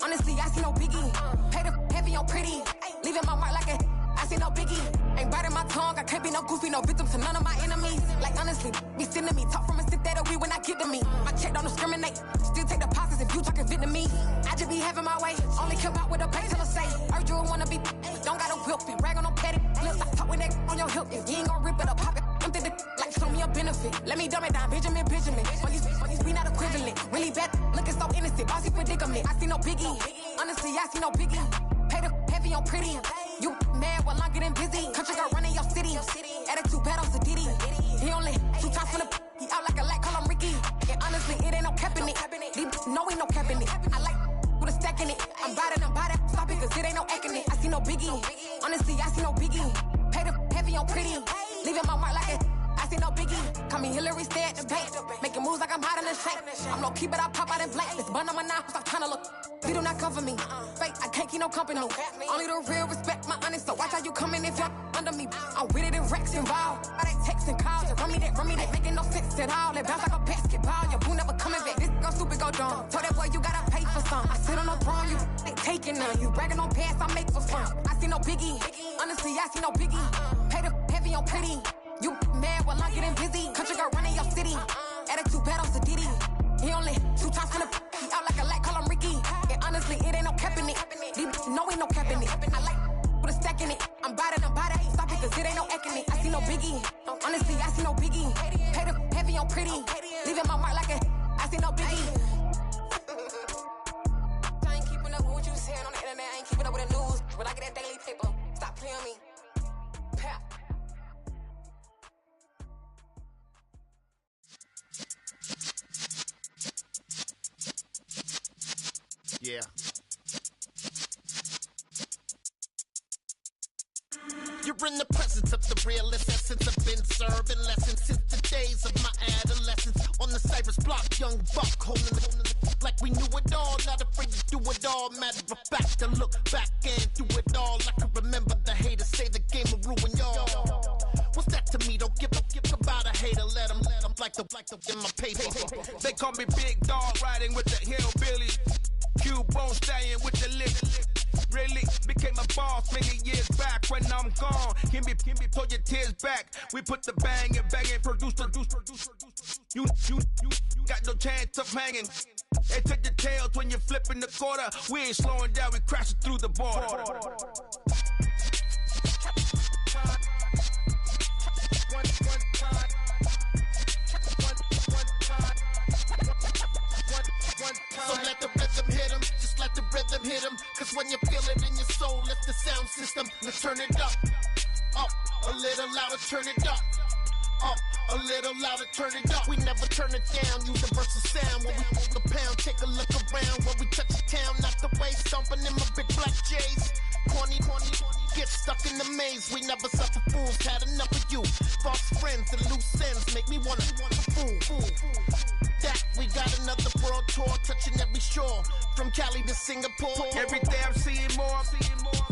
Honestly, I see no biggie. Pay the heavy on pretty. Leaving my mark like a I see no biggie. Ain't biting my tongue. I can't be no goofy, no victim to none of my enemies. Like honestly, be sending me talk from a stick that'll be when I get to me. My check don't discriminate. Still take deposits if you talking Vietnamese. I just be having my way. Only care about what the pay teller say. Heard you wanna be, don't gotta whip it. Rag on no petty. Flips like talk with that on your hip. If you ain't gon' rip it up, pop it. Empty the like show me a benefit. Let me dumb it down, Benjamin. When these we not equivalent. Really bad, looking so innocent. Bossy predicament. I see no biggie. Honestly, I see no biggie. Pay the heavy on pretty. You mad while I'm getting busy. Country girl running your city. Attitude bad on Sadidi. He only 2 times from the he out like a light, call him Ricky. And honestly, it ain't no cap in it. These know ain't no cap in it. I like with a stack in it. I'm bad. Stop it, cause it ain't no eck in it. I see no biggie. Honestly, I see no biggie. Pay the heavy on pretty. Leaving my mark like a I see no biggie. Call me Hillary, stay at the bank. Making moves like I'm hot in the shank. I'm low key, but I pop out in blank. This bun on my knife, stop trying to look. They do not cover me. Fake, I can't keep no company. Only the real respect my honest. So watch how you coming if you're under me. I'm with it and Rex involved. I they texting calls and run me that. Making no sense at all. They bounce like a basketball. Your boo never coming back. This go stupid, go dumb. Told that boy you gotta pay for some. I sit on no throne, you ain't taking none. You bragging on pants, I make for fun. I see no biggie. Honestly, I see no biggie. Pay the heavy on pretty. You mad while I'm getting busy. Country girl running your city. Attitude bad on Sadidi. He only 2 times from the he out like a light, call him Ricky. And honestly, it ain't no cap in it. These know ain't no cap in it. I like with a stack in it. I'm bad. Stop it, cause it ain't no eck in it. I see no biggie. Honestly, I see no biggie. Pay the heavy on pretty. Leaving my mark like a I see no biggie. I ain't keeping up with what you saying on the internet. I ain't keeping up with the news. But I get that daily paper. Stop playing me. Pap. Yeah. You're in the presence of the realest essence. I've been serving lessons since the days of my adolescence. On the Cypress block, young buck holding the like we knew it all. Not afraid to do it all. Matter of fact, to look back and do it all. I can remember the haters say the game will ruin y'all. What's that to me? Don't give about a hater. Let them like the in my paper. They call me Big Dog, riding with the hillbillies. Cubone staying with the lip. Really became a boss many years back. When I'm gone, can be pull your tears back. We put the bang and produce. You got no chance of hanging. They take the tails when you're flipping the quarter. We ain't slowing down, we crashing through the border. rhythm hit 'em, just let the rhythm hit 'em. Cause when you feel it in your soul, lift the sound system. Let's turn it up, a little louder, turn it up. A little louder, turn it up. We never turn it down, universal sound. When we the pound, take a look around. When we touch the town, knock the way, stomping in my big black J's. Corny, get stuck in the maze. We never suffer fools, had enough of you. False friends and loose ends make me wanna fool. That we got another world tour, touching every shore, from Cali to Singapore. Every day I'm seeing more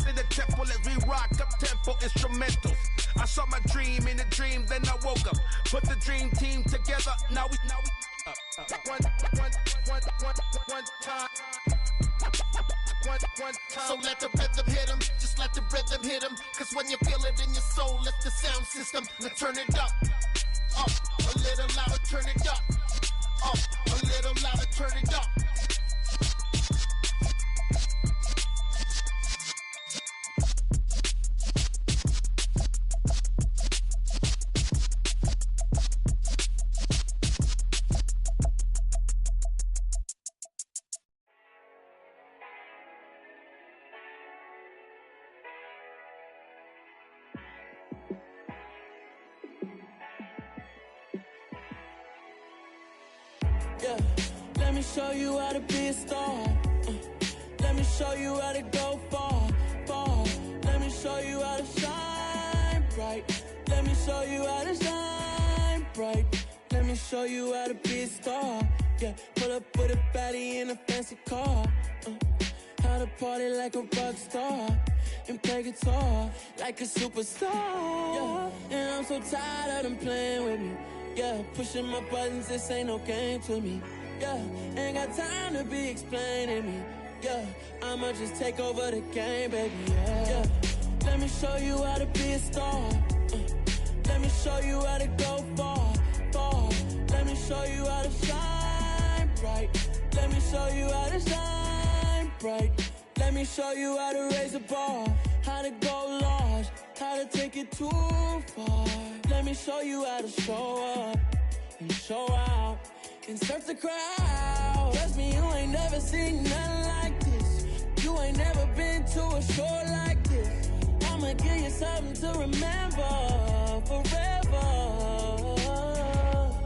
in the temple as we rock up tempo instrumentals. I saw my dream in a dream, then I woke up. Put the dream team together. Now we one time. So let the rhythm hit 'em, just let the rhythm hit 'em. Cause when you feel it in your soul, lift the sound system. Let's turn it up, a little louder, turn it up, a little louder, turn it up. Yeah, let me show you how to be a star. Let me show you how to go far. Let me show you how to shine bright. Let me show you how to shine bright. Let me show you how to be a star. Yeah, pull up with a baddie in a fancy car. How to party like a rock star and play guitar like a superstar. Yeah, and I'm so tired of them playing with me. Yeah, pushing my buttons, this ain't no game to me. Yeah, ain't got time to be explaining me. Yeah, I'ma just take over the game, baby. Yeah, let me show you how to be a star. Let me show you how to go far. Let me show you how to shine bright. Let me show you how to shine bright. Let me show you how to raise a bar, how to go large, how to take it too far. Let me show you how to show up and show out and surf the crowd. Trust me, you ain't never seen nothing like this. You ain't never been to a show like this. I'ma give you something to remember forever.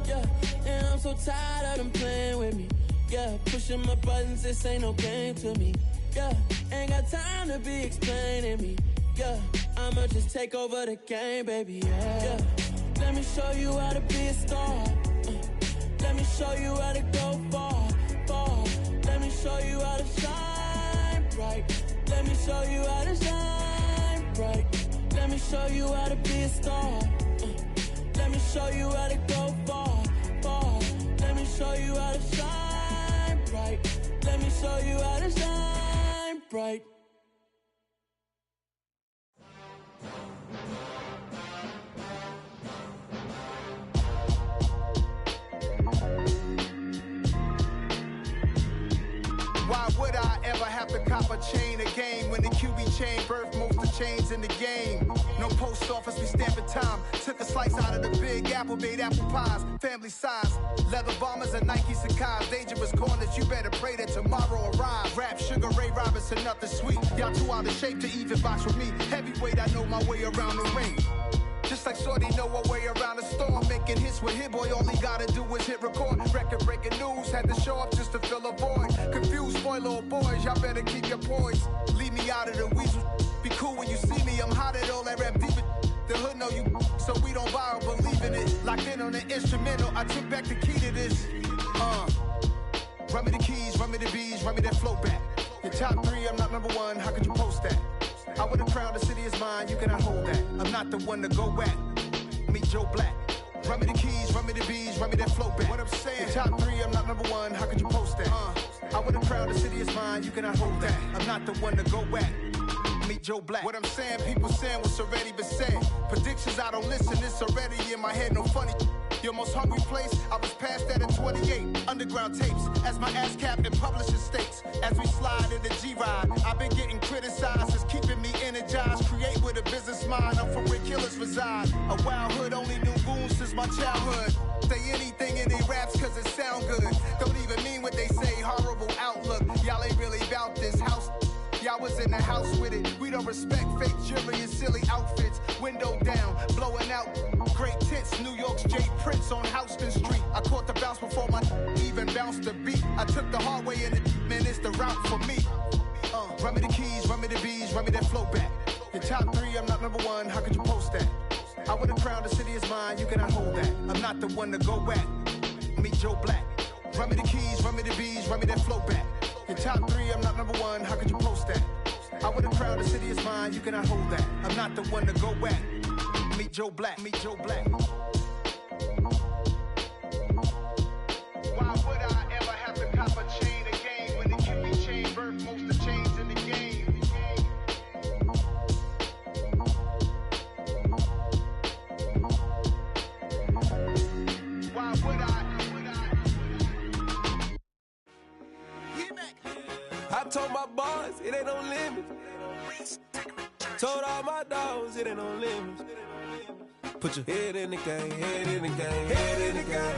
Yeah, and I'm so tired of them playing with me. Yeah, pushing my buttons, this ain't no game to me. Yeah, ain't got time to be explaining me. Yeah, I'ma just take over the game, baby. Yeah, let me show you how to be a star. Let me show you how to go far. Let me show you how to shine bright. Let me show you how to shine bright. Let me show you how to be a star. Let me show you how to go far. Let me show you how to shine bright. Let me show you how to shine bright. Why would I ever have to cop a chain again when the QB chain birthed most of chains in the game? No post office, we stamping time. Took a slice out of the Big Apple, made apple pies, family size. Leather bombers and Nike Sacai's. Dangerous corners, you better pray that tomorrow arrives. Rap, Sugar Ray Robinson, nothing sweet. Y'all too out of shape to even box with me. Heavyweight, I know my way around the ring. Just like Shorty know her way around the storm. Making hits with Hit Boy, all he gotta do is hit record. Record breaking news, had to show up just to fill a void. Confused boy, little boys, y'all better keep your poise. Leave me out of the weasel. Be cool when you see me, I'm hot at all that rap deep. The hood know you, so we don't buy or believe in it. Locked in on the instrumental, I took back the key to this. Run me the keys, run me the bees, run me that flow back. Your top three, I'm not number one, how could you post that? I would've crowned the city is mine, you cannot hold that. I'm not the one to go back. Meet Joe Black. Run me the keys, run me the bees, run me that flow back. What I'm saying, your top three, I'm not number one, how could you post that? I would've crowned the city is mine, you cannot hold that. I'm not the one to go back. Meet Joe Black. What I'm saying, people saying what's already been said. Predictions, I don't listen, it's already in my head, no funny. Your most hungry place, I was past that at 28. Underground tapes, as my ass capped in publishing states. As we slide in the G-Ride, I've been getting criticized, it's keeping me energized. Create with a business mind, I'm from where killers reside. A wild hood, only knew goons since my childhood. Say anything in they raps cause it sound good. Don't even mean what they say, horrible outlook. Y'all was in the house with it. We don't respect fake jewelry and silly outfits. Window down, blowing out great tits. New York's Jay Prince on Houston Street. I caught the bounce before my even bounced the beat. I took the hard way in it, man, it's the route for me. Run me the keys, run me the bees, run me that flow back. Your top 3, I'm not number 1, how could you post that? I would have crowned the city is mine, you cannot hold that. I'm not the one to go back. Meet Joe Black. Run me the keys, run me the bees, run me that flow back. Your top 3, I'm not number 1, how could you post that? I would have crowned the city is mine, you cannot hold that. I'm not the one to go back. Meet Joe Black, meet Joe Black. Why would I ever have to cop a chain again when the QB chain birthed most of chains in the game? Why would I? I told my boys it ain't no limits. Told all my dogs it ain't no limits. Put your head in the game, head in the game, head in the game.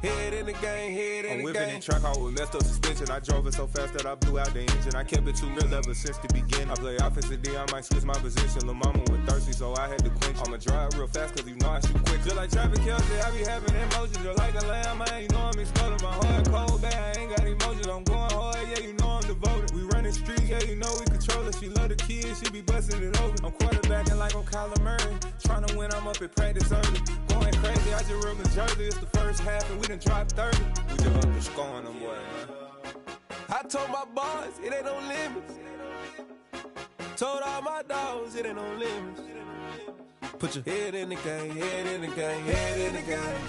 Head in the game, head in the game. I'm whipping in track out with messed up suspension. I drove it so fast that I blew out the engine. I kept it too real ever since the beginning. I play offensive D, I might switch my position. Lil' mama was thirsty, so I had to quench. I'ma drive real fast, cause you know I shoot quick. Just like Travis Kelce, I be having emotions. Just like a lamb, man, you know I'm exploding. My heart cold, bad, I ain't got emotions. I'm going hard, yeah, you know I'm devoted. We running streets, yeah, you know we control it. She love the kids, she be busting it over. I'm quarterbacking like I'm Kyler Murray. Trying to win, I'm up at practice early. Going crazy, I just rub the jersey. It's the first half, and we done dropped 30. We just up and scoring them, boy, man. I told my boys it ain't no limits. Told all my dogs it ain't no limits. Put your head in the game, head in the game, head in the game.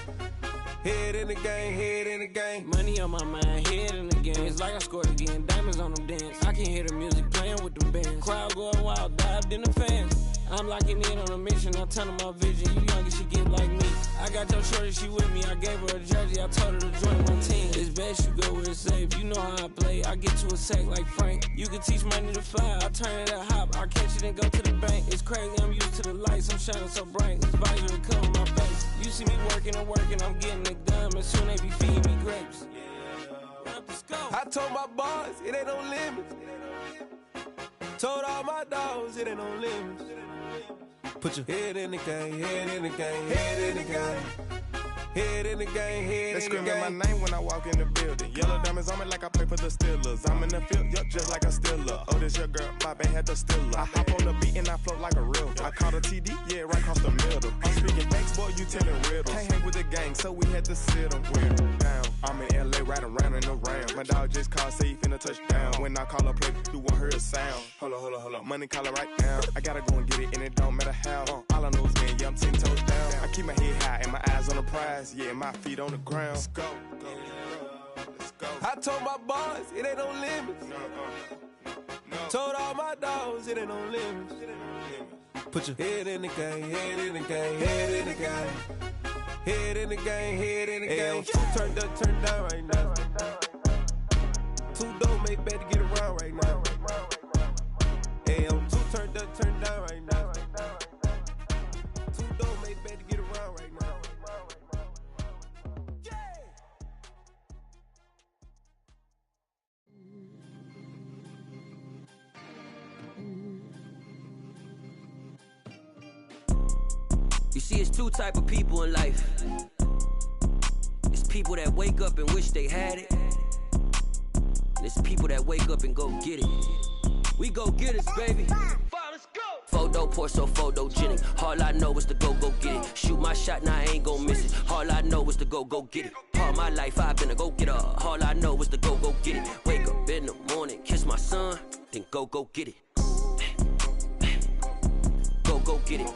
Head in the game, head in the game. Money on my mind, head in the game. It's like I scored again, diamonds on them dance. I can hear the music playing with them bands. Crowd going wild, dived in the fans. I'm locking in on a mission, I'm telling my vision. You young and she get like me. I got your shorty, she with me. I gave her a jersey, I told her to join my team. It's best you go where it's safe. You know how I play, I get to a sack like Frank. You can teach money to fly, I turn it that hop. I catch it and go to the bank. It's crazy, I'm used to the lights, I'm shining so bright. This visor to cover my face. You see me working and working, I'm getting it done. And soon they be feeding me grapes. I told my boys it ain't no limits. Told all my dogs it ain't no limits. Put your head in the game, head in the game, head in the game. Head in the game, head in the game. They screaming my name when I walk in the building. Yellow diamonds on me like I play for the Steelers. I'm in the field, yup, just like a Steeler. Oh, this your girl, my band had the Steeler. I hop on the beat and I float like a real. I caught a TD, yeah, right across the middle. I'm speaking thanks, boy, you telling riddles. Can't hang with the gang, so we had to sit them down. I'm in LA, riding around in the ram. My dog just called, say he finna touch down. When I call a play, you won't hear a sound. Hold up, money call it right now. I gotta go and get it, and it don't matter how. All I know is man, yeah, I'm 10 toes down. I keep my head high and my eyes on the prize. Yeah, my feet on the ground. Let's go. Let's go. I told my boys it ain't no limits. Told all my dogs it ain't no limits. Put your head in the game, head in the game, head in the game. Head in the game, head in the game. Turned up, turned down right now. Too dope, make better get around right now. Hey, I'm too turned up, turned down right now. Too dope, make better get around right now. You see, it's two type of people in life. It's people that wake up and wish they had it. And it's people that wake up and go get it. We go get it, baby. Photo pour so photogenic. All I know is to go get it. Shoot my shot, now I ain't gon' miss it. All I know is to go get it. All my life I've been a go-getter. All I know is to go get it. Wake up in the morning, kiss my son, then go get it. Go get it.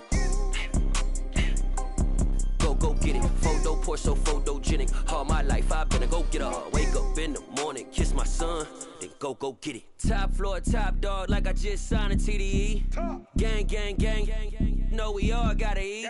Go get it. Photo pour so photogenic. All my life I've been a go-getter. Wake up in the morning, kiss my son, then go get it. Top floor, top dog, like I just signed a TDE. Gang. Know we all gotta eat.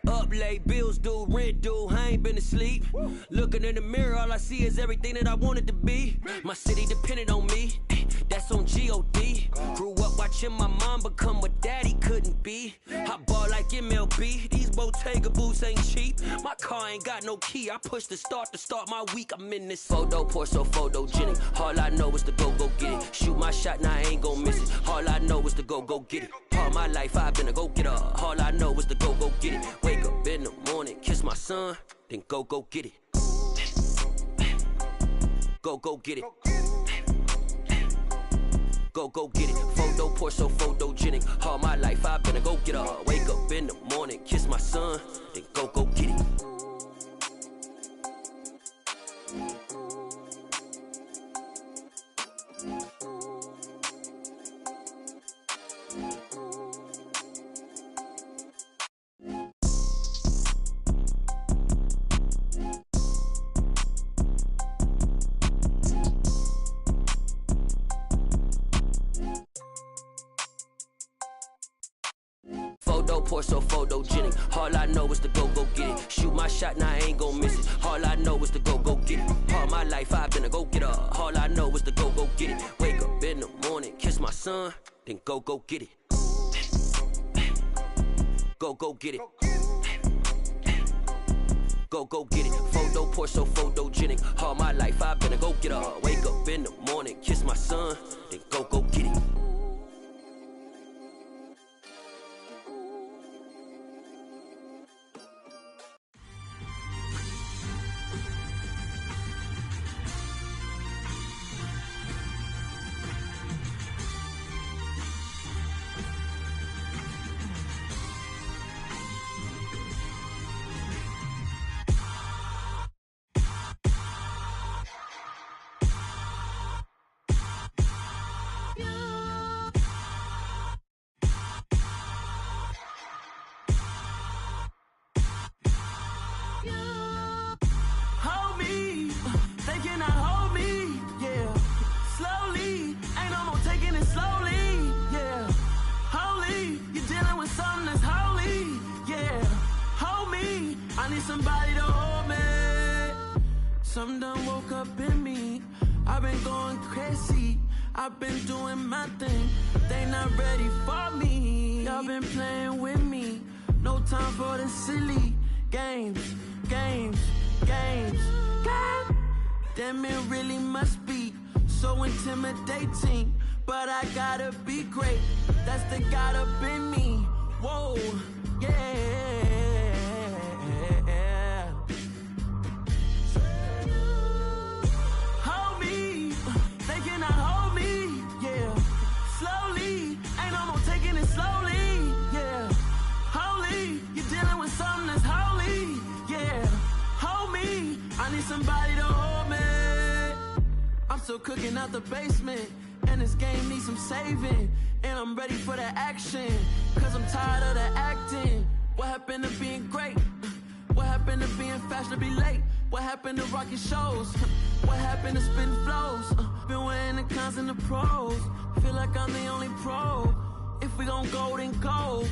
Up late, bills due, rent due, I ain't been asleep. Looking in the mirror, all I see is everything that I wanted to be. My city depended on me, that's on G.O.D. Grew up watching watching my mom become what daddy couldn't be. I ball like MLB, these Bottega boots ain't cheap. My car ain't got no key, I push the start to start my week. I'm in this photo, pour so photogenic. All I know is to go get it. Shoot my shot, now I ain't gon' miss it. All I know is to go get it. All my life I've been a go-getter. All I know is to go get it. Wake up in the morning, kiss my son, then go get it. Go get it. Go get it. Photo, pour so photogenic. All my life I've been a go-getter. Wake up in the morning, kiss my son, then go get it. Pour so photogenic. All I know is to go get it. Shoot my shot, now I ain't gon' miss it. All I know is to go get it. All my life I've been a go-getter. All I know is to go get it. Wake up in the morning, kiss my son, then go get it. Go get it. Go get it. Photo, pour so photogenic. All my life I've been a go-getter. Wake up in the morning, kiss my son, then go get it. Something done woke up in me. I've been going crazy. I've been doing my thing. They not ready for me. Y'all been playing with me. No time for the silly games. God damn, it really must be so intimidating. But I gotta be great. That's the God up in me. Whoa, yeah. Somebody to hold me. I'm still cooking out the basement, and this game needs some saving. And I'm ready for the action, cause I'm tired of the acting. What happened to being great? What happened to being fashionably late? What happened to rocking shows? What happened to spitting flows? Been wearing the cons and the pros. Feel like I'm the only pro. If we gon' go, then go.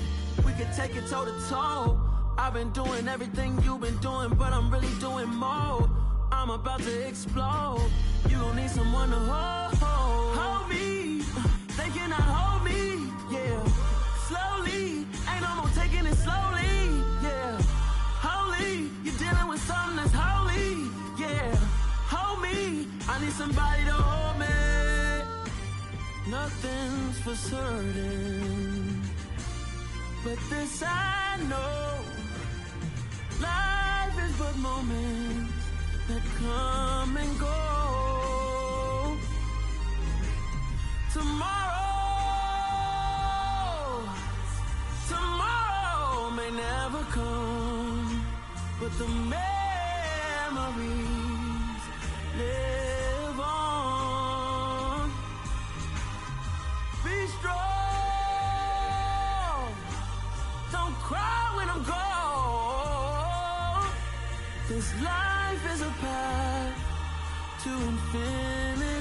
We can take it toe to toe. I've been doing everything you've been doing, but I'm really doing more. I'm about to explode. You gon' need someone to hold me. They cannot hold me, yeah. Slowly, ain't no more taking it slowly, yeah. Holy, you're dealing with something that's holy, yeah. Hold me, I need somebody to hold me. Nothing's for certain, but this I know. Life is but moments that come and go. Tomorrow may never come, but the memories live on. Be strong, don't cry when I'm gone. This life is a path to infinity.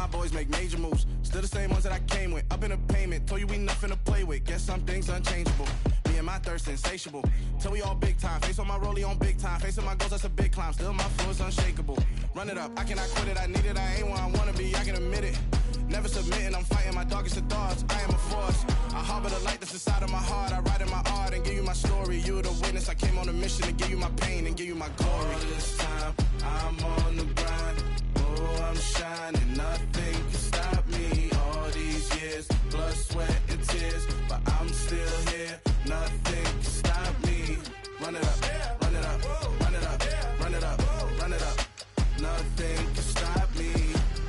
my boys make major moves. Still the same ones that I came with. Up in a payment, told you we nothing to play with. Guess some things unchangeable. Me and my thirst insatiable. Till we all big time. Face on my rollie on big time. Face on my goals, that's a big climb. Still my flow is unshakable. Run it up, I cannot quit it. I need it, I ain't where I wanna be, I can admit it. Never submitting, I'm fighting my darkest of thoughts. I am a force. I harbor the light that's inside of my heart. I write in my art and give you my story. You the witness. I came on a mission to give you my pain and give you my glory. All this time, I'm on the grind. Oh, I'm shining. Nothing can stop me. All these years, blood, sweat, and tears, but I'm still here. Nothing can stop me. Run it up, run it up, run it up, run it up, run it up. Nothing can stop me.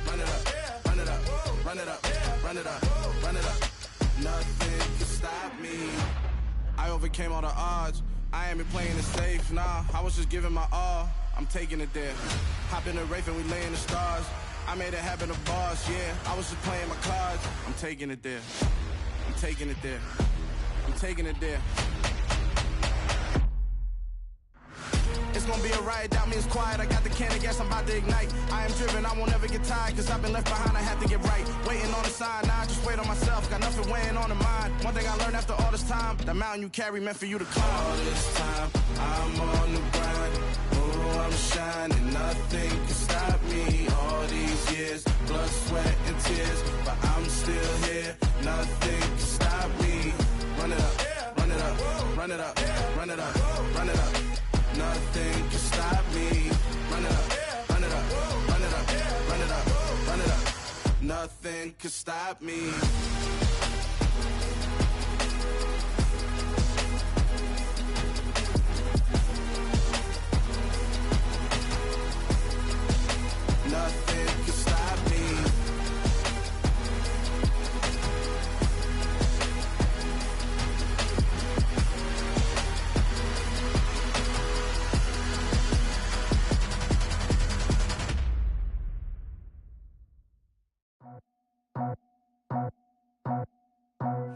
Run it up, run it up, run it up, run it up, run it up. Nothing can stop me. I overcame all the odds. I ain't been playing it safe, nah. I was just giving my all. I'm taking it there. Hop in the Wraith and we lay in the stars. I made it happen to boss, yeah. I was just playing my cards. I'm taking it there. I'm taking it there. I'm taking it there. It's gonna be a riot, doubt me it's quiet. I got the can of gas, I'm about to ignite. I am driven, I won't ever get tired, cause I've been left behind, I have to get right. Waiting on the sign, now I just wait on myself. Got nothing weighing on the mind. One thing I learned after all this time, the mountain you carry meant for you to climb. All this time, I'm on the grind. Oh, I'm shining, nothing can stop me. All these years, blood, sweat, and tears, but I'm still here. Nothing can stop me. Run it up, run it up, run it up, run it up, run it up. Nothing can stop me. Run it up, run it up, run it up, run it up, run it up. Nothing can stop me. Nothing can stop me.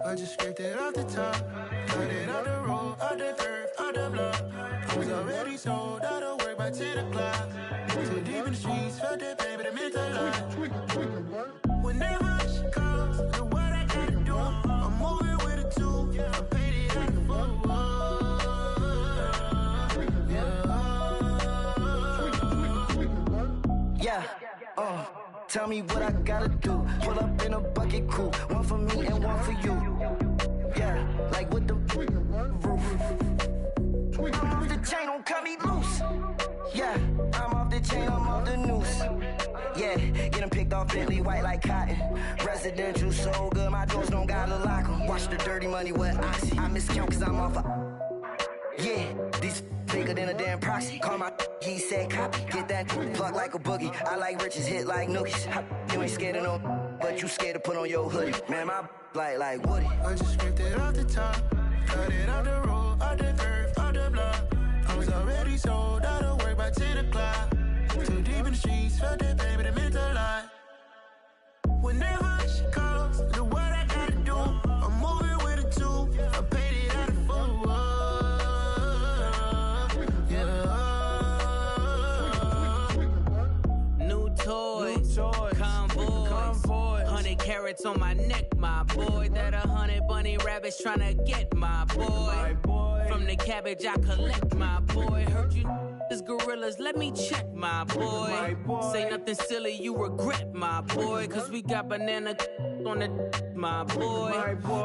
I just scraped it off the top, got it out the road, out the turf, out the block. I was already sold, out of work by 10 o'clock. Too deep in the streets, felt that pain, but it meant a lot. Whenever she calls, do what I gotta do. I'm moving with a two, I paid it out the foot. Yeah, tell me what I gotta do. Pull up in a bucket crew, one for me and one for you. Yeah, like with the roof. I'm off the chain, don't cut me loose. Yeah, I'm off the chain, I'm off the noose. Yeah, getting picked off Bentley white like cotton. Residential so good, my doors don't gotta lock 'em. Watch the dirty money with oxy. I miscount cause I'm off yeah, these bigger than a damn proxy. Call my he said copy. Get that plug like a boogie. I like riches, hit like nookies. You ain't scared of no, but you scared to put on your hoodie. Man, my like Woody. I just scraped it off the top, got it out the road, out the turf, out the block. I was already sold, out of work by 10 o'clock. Too deep in the streets, felt that pain, but it meant a lot. Whenever she calls, do what I gotta do. I'm moving with a two, I paid it out of full. New toys, convoy, 100 carats on my neck, my boy. That 100 bunny rabbits tryna get my boy. From the cabbage I collect, my boy. Heard you is gorillas, let me check, my boy. Say nothing silly, you regret, my boy. Cause we got banana on the my boy.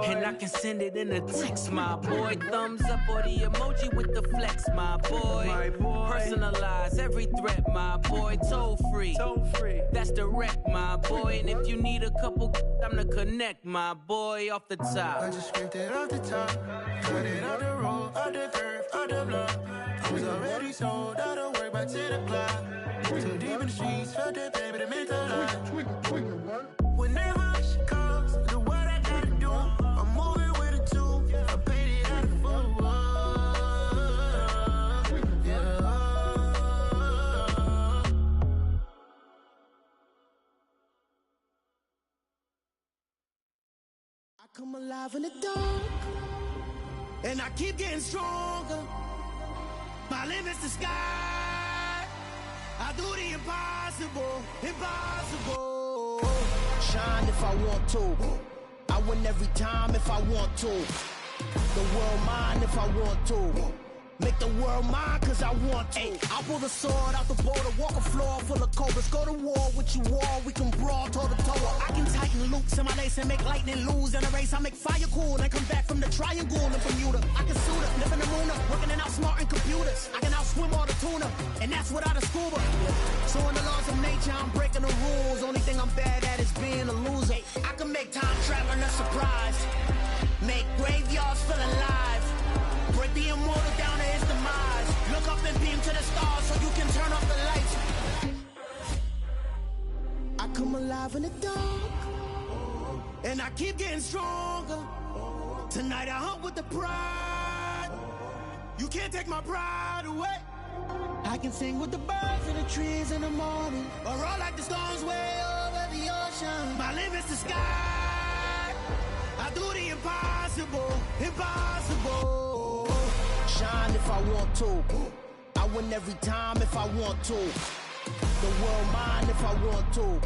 And I can send it in a text, my boy. Thumbs up or the emoji with the flex, my boy. Personalize every threat, my boy. Toll free, that's direct, my boy. And if you need a couple, I'm the connect, my boy. Off the top, I just scraped it off the top, got it out the road, out the turf, out the block. I was already sold, out of work by 10 o'clock. Too deep in the streets, felt that pain, but it meant a lot. Whenever she calls, do what I gotta do. I'm moving with a two, I paid it out of full. I come alive in the dark, and I keep getting stronger. My limit's the sky. I do the impossible, impossible. Shine if I want to. I win every time if I want to. The world mine if I want to. Make the world mine cause I want to. I'll pull the sword out the border, walk a floor full of cobras. Go to war with you all, we can brawl toe to toe. I can tighten loops in my lace and make lightning lose in a race. I make fire cool and come back from the triangle in Bermuda. I can suit up, live in the moon up, working and outsmarting computers. I can outswim all the tuna, and that's without a scuba. So in the laws of nature, I'm breaking the rules. Only thing I'm bad at is being a loser. I can make time traveling a surprise. Make graveyards feel alive. Break the immortal down to his demise. Look up and beam to the stars so you can turn off the lights. I come alive in the dark, and I keep getting stronger. Tonight I hunt with the pride. You can't take my pride away. I can sing with the birds and the trees in the morning, or roll like the storms way over the ocean. My limit's the sky. I do the impossible, impossible. Shine if I want to. I win every time if I want to. The world mine if I want to.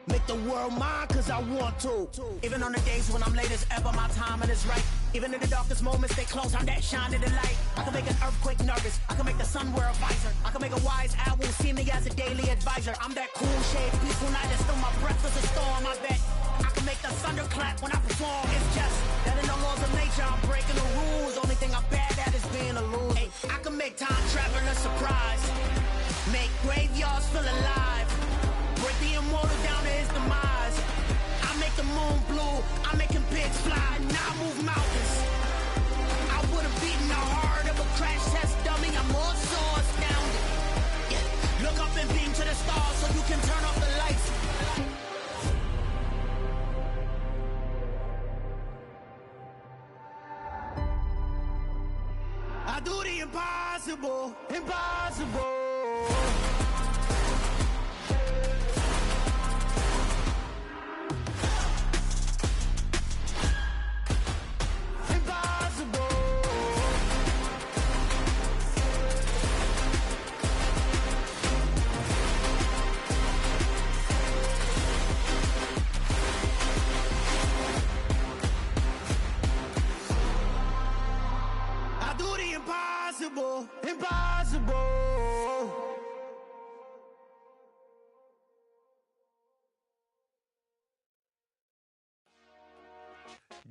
Make the world mine cause I want to. Even on the days when I'm late as ever, my timing is right. Even in the darkest moments, stay close, I'm that shining the light. I can make an earthquake nervous, I can make the sun wear a visor. I can make a wise owl see me as a daily advisor. I'm that cool shade, peaceful night, and still my breath is a storm. I bet I can make the thunder clap when I perform. It's just that in the laws of nature, I'm breaking the rules. Only thing I'm bad at is being a loser. Hey, I can make time travel a surprise. Make graveyards feel alive. Break the immortal down to his demise. I make the moon blue, I'm making pigs fly. Now I move mountains. I would've beaten the heart of a crash test dummy. I'm more so astounded. Yeah. Look up and beam to the stars so you can turn off the lights. I do the impossible, impossible. Impossible, impossible.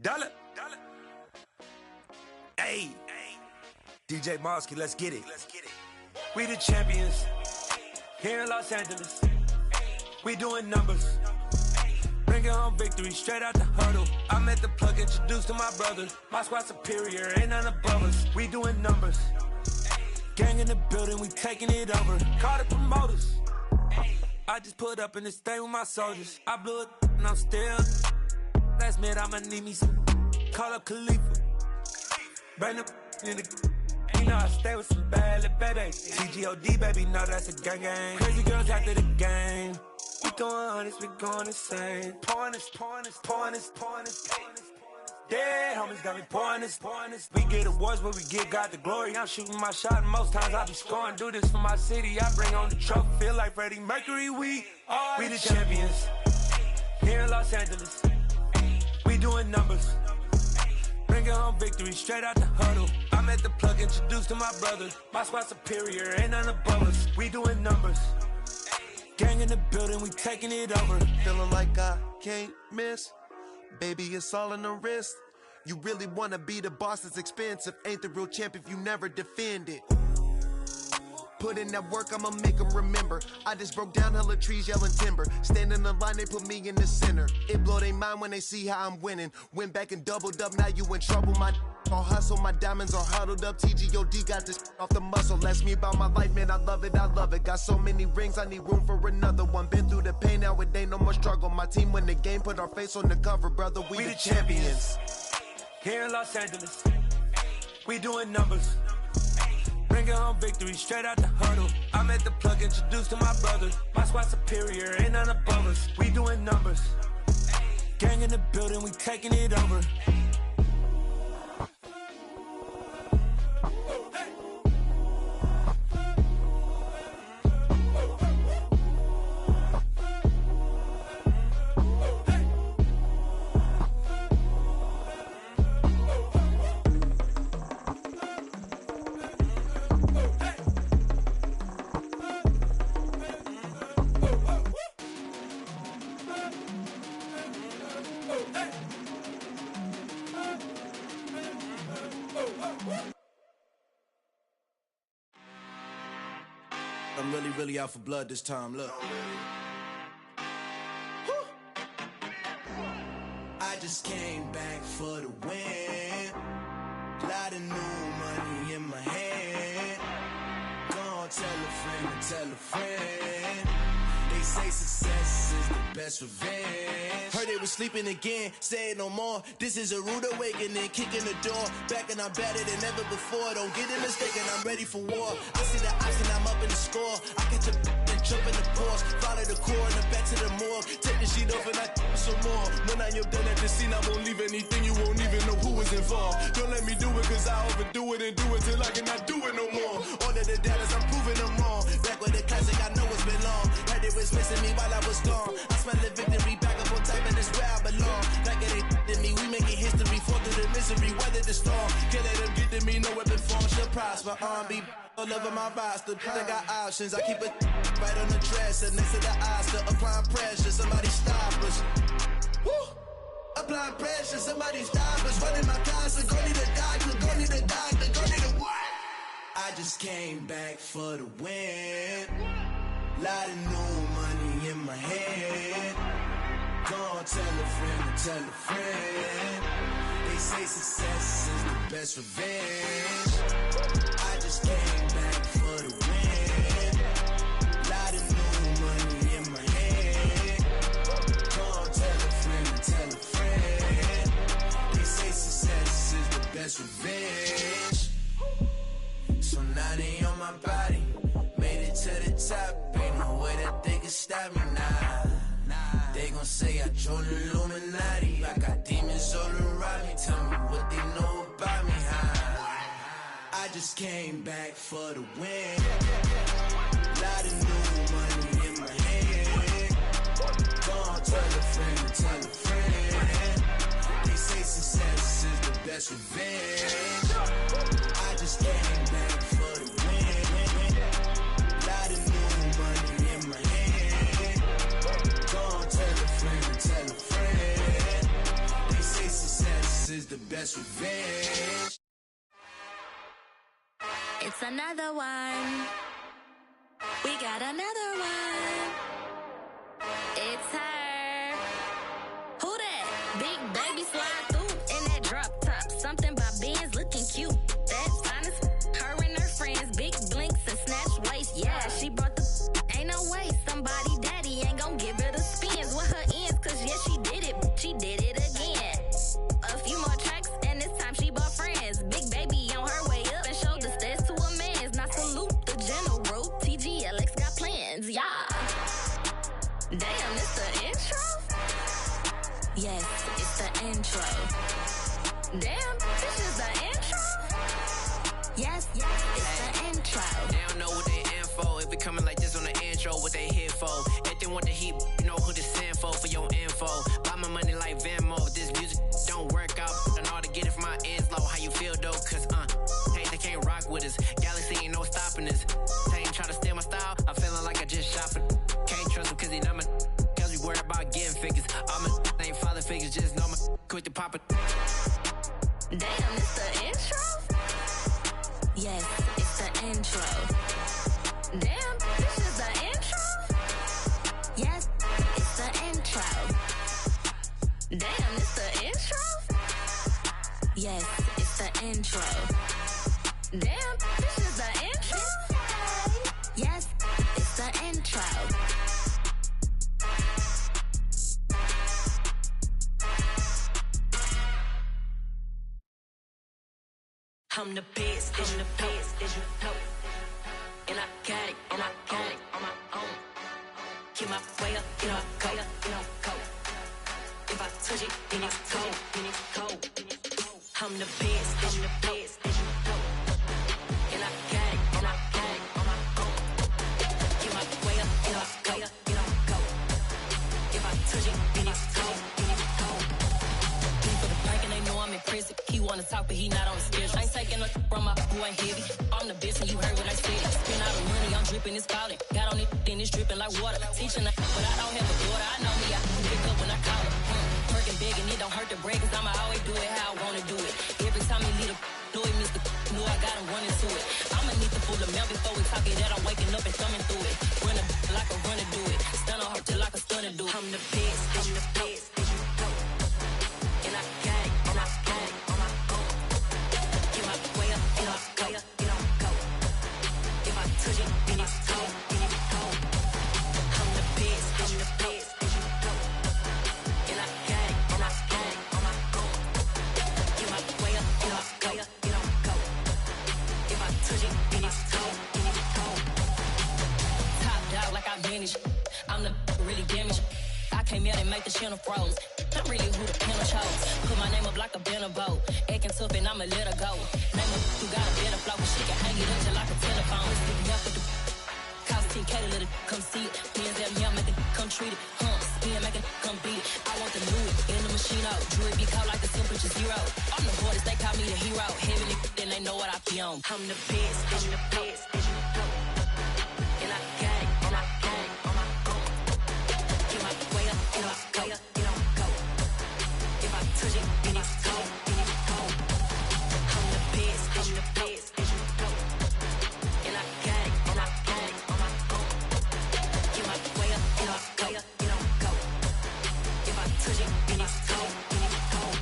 Dollar. Hey, DJ Mosky, let's get it. We the champions here in Los Angeles. We doing numbers. Bringing home victory straight out the huddle. I'm at the plug, introduced to my brother. My squad superior, ain't none above us. We doing numbers. Gang in the building, we taking it over. Call the promoters. I just put up in this thing with my soldiers. I blew it and I'm still. Last minute I'ma need me some. Call up Khalifa. Bring the in the. You know I stay with some bad little baby. TGOD baby, know that's a gang gang. Crazy girls after the game. We going honest, we going insane. Pouring this. Dead homies got me pouring this. We get awards, but we get God the glory. I'm shooting my shot, and most times I be scoring. Do this for my city, I bring on the trophy. Feel like Freddie Mercury, we the champions here in Los Angeles. We doing numbers. Bringing home victory straight out the huddle. I'm at the plug, introduced to my brother. My squad superior, ain't none above us. We doing numbers. Gang in the building, we taking it over. Feeling like I can't miss. Baby, it's all in the wrist. You really wanna be the boss, it's expensive. Ain't the real champ if you never defend it. Put in that work, I'ma make them remember. I just broke down hella trees, yelling timber. Stand in the line, they put me in the center. It blow their mind when they see how I'm winning. Went back and doubled up, now you in trouble. My all hustle, my diamonds are huddled up. TGOD got this off the muscle. Ask me about my life, man, I love it. Got so many rings, I need room for another one. Been through the pain, now it ain't no more struggle. My team win the game, put our face on the cover, brother. We the champions. Here in Los Angeles, we doing numbers. Bringing home victory straight out the huddle. I'm at the plug, introduced to my brother. My squad superior, ain't none above us. We doing numbers. Gang in the building, we taking it over. Hey. I'm really out for blood this time, look. I just came back for the win. Lot of new money in my hand. Gonna tell a friend. They say success is the best revenge. Heard they was sleeping again, say it no more. This is a rude awakening, kicking the door. Back and I'm better than ever before. Don't get it mistaken, I'm ready for war. I see the option, I'm up in the score. I catch a and jump in the pause. Follow the core and the back to the morgue. Take the sheet off and I some more. When I am done at the scene, I won't leave anything. You won't even know who was involved. Don't let me do it, cause I overdo it and do it till I cannot do it no more. All of the doubters, I'm proving them wrong. Back with the classic, I know it's been long. Heard it was missing me while I was gone. I smell the victory back up on top, and it's where I belong. Like it ain't to me, we making history. Fall through the misery, weather the storm. Can't let them get to me, no weapon form shall prosper. Be all over my roster, I got options. I keep it right on the dresser, next to the Oscar. Applying pressure, somebody stop us. Woo! Applying pressure, somebody stop us. Running my concert, go need a doctor, go need a doctor, go need a what? I just came back for the win. Lot of new money in my hand. Gonna tell a friend. They say success is the best revenge. I just came back for the win. Lot of new money in my hand. Gonna tell a friend. They say success is the best revenge. So now they on my body. Made it to the top. Ain't no way that they can stop me now. They gon' say I joined the Illuminati. I got demons all around me. Tell me what they know about me, huh? I just came back for the win. Lot of new money in my hand. Gonna tell a friend. They say success is the best revenge. I just came back for the win. Lot of new money in my hand. Gonna tell a friend. They say success is the best revenge. It's another one. We got another one. It's her. Who that? Big baby slide through in that drop top. Something about Benz looking cute. That's honest. Her and her friends, big blinks and snatch waist. Yeah, she brought the. Ain't no way somebody daddy ain't gon' give her the spins with her ends. Cause yeah, she did it. She did it again. A few more tracks and this time she bought friends. Big baby on her way up and showed the stairs to a man's. Now salute the general. TGLX got plans. Yeah. Damn, it's the intro? Yes, it's the intro. Damn, this is the intro? Yes, it's the intro. They don't know what they in for. If we coming like this on the intro, what they here for? If they want the heat, you know who to send for your info. Buy my money like Venmo. This music don't work out. And all to get it from my ends low. How you feel though? Cause hey, they can't rock with us. Galaxy ain't no stopping us. They ain't trying to steal my style. I'm feeling like I just shot for. Can't trust him cause he not my. Cause we worried about getting figures. All my ain't father figures. Just know my quit the pop it. Damn, it's the intro? Yes, it's the intro. Damn, this is the intro? Yes, it's the intro. Damn, it's the intro? Yes, it's the intro. Damn, this is the intro? Yes, it's the intro. I'm the best, I'm the best, and I got it, and I got it on my own. Get my way up, get my go, If I touch it, then it's cold, I'm the best, I'm the best, and I got it, and I got it on my own. Get my way up, get my go, If I touch it, then it's cold, People the bank and they know I'm in prison. He wanna talk, but he not on the schedule. I ain't taking no from my boy heavy. I'm the best, and you heard what I said. Spend all the money, I'm dripping, it's falling. Got on it, then it's dripping like water. Teaching her, but I don't have a daughter. I know me, I pick up when I call her. Working big, and it don't hurt to break, cause I'ma always do it how I wanna do it. Every time he lead a know he missed the know I got him running to it. I'ma need to pull the mail before we talk it that I'm waking up and thumbing through it. wanna do. I'm the best, I'm the best. And I gang, and I gang on my own. Get my way up, get off, go, get off, go. If I touch it, then it's cold, then it's cold. I'm the best, I'm the best. And I gang, and I gang on my own. Get my way up, get off, go, get off, go. If I touch it, then it's cold, then it's cold. Top dog like I manage. I'm the really damaged. I came out and make the channel froze. I'm really who the panel chose. Put my name up like a banner boat. Acting tough and I'ma let her go. Name up who got a better flow, but she can hang it up just like a telephone. Let's pick me up with the cost 10K to let it come see it. Me and them young make it come treat it. Spin make it come beat it. I want the Louis in the machine out. Jewelry be caught like the temperature zero. I'm the hardest, they call me the hero. Heavenly, then they know what I be on. I'm the best, I'm the best. And I gang, and I gang on my own. Get my way up, get off, go, get off, go. If I touch it, then it's cold, then it's cold. I'm the best, I'm the best. And I gang, and I gang on my own. Get my way up, get off, go, get off, go. If I touch it, then it's cold, then it's cold.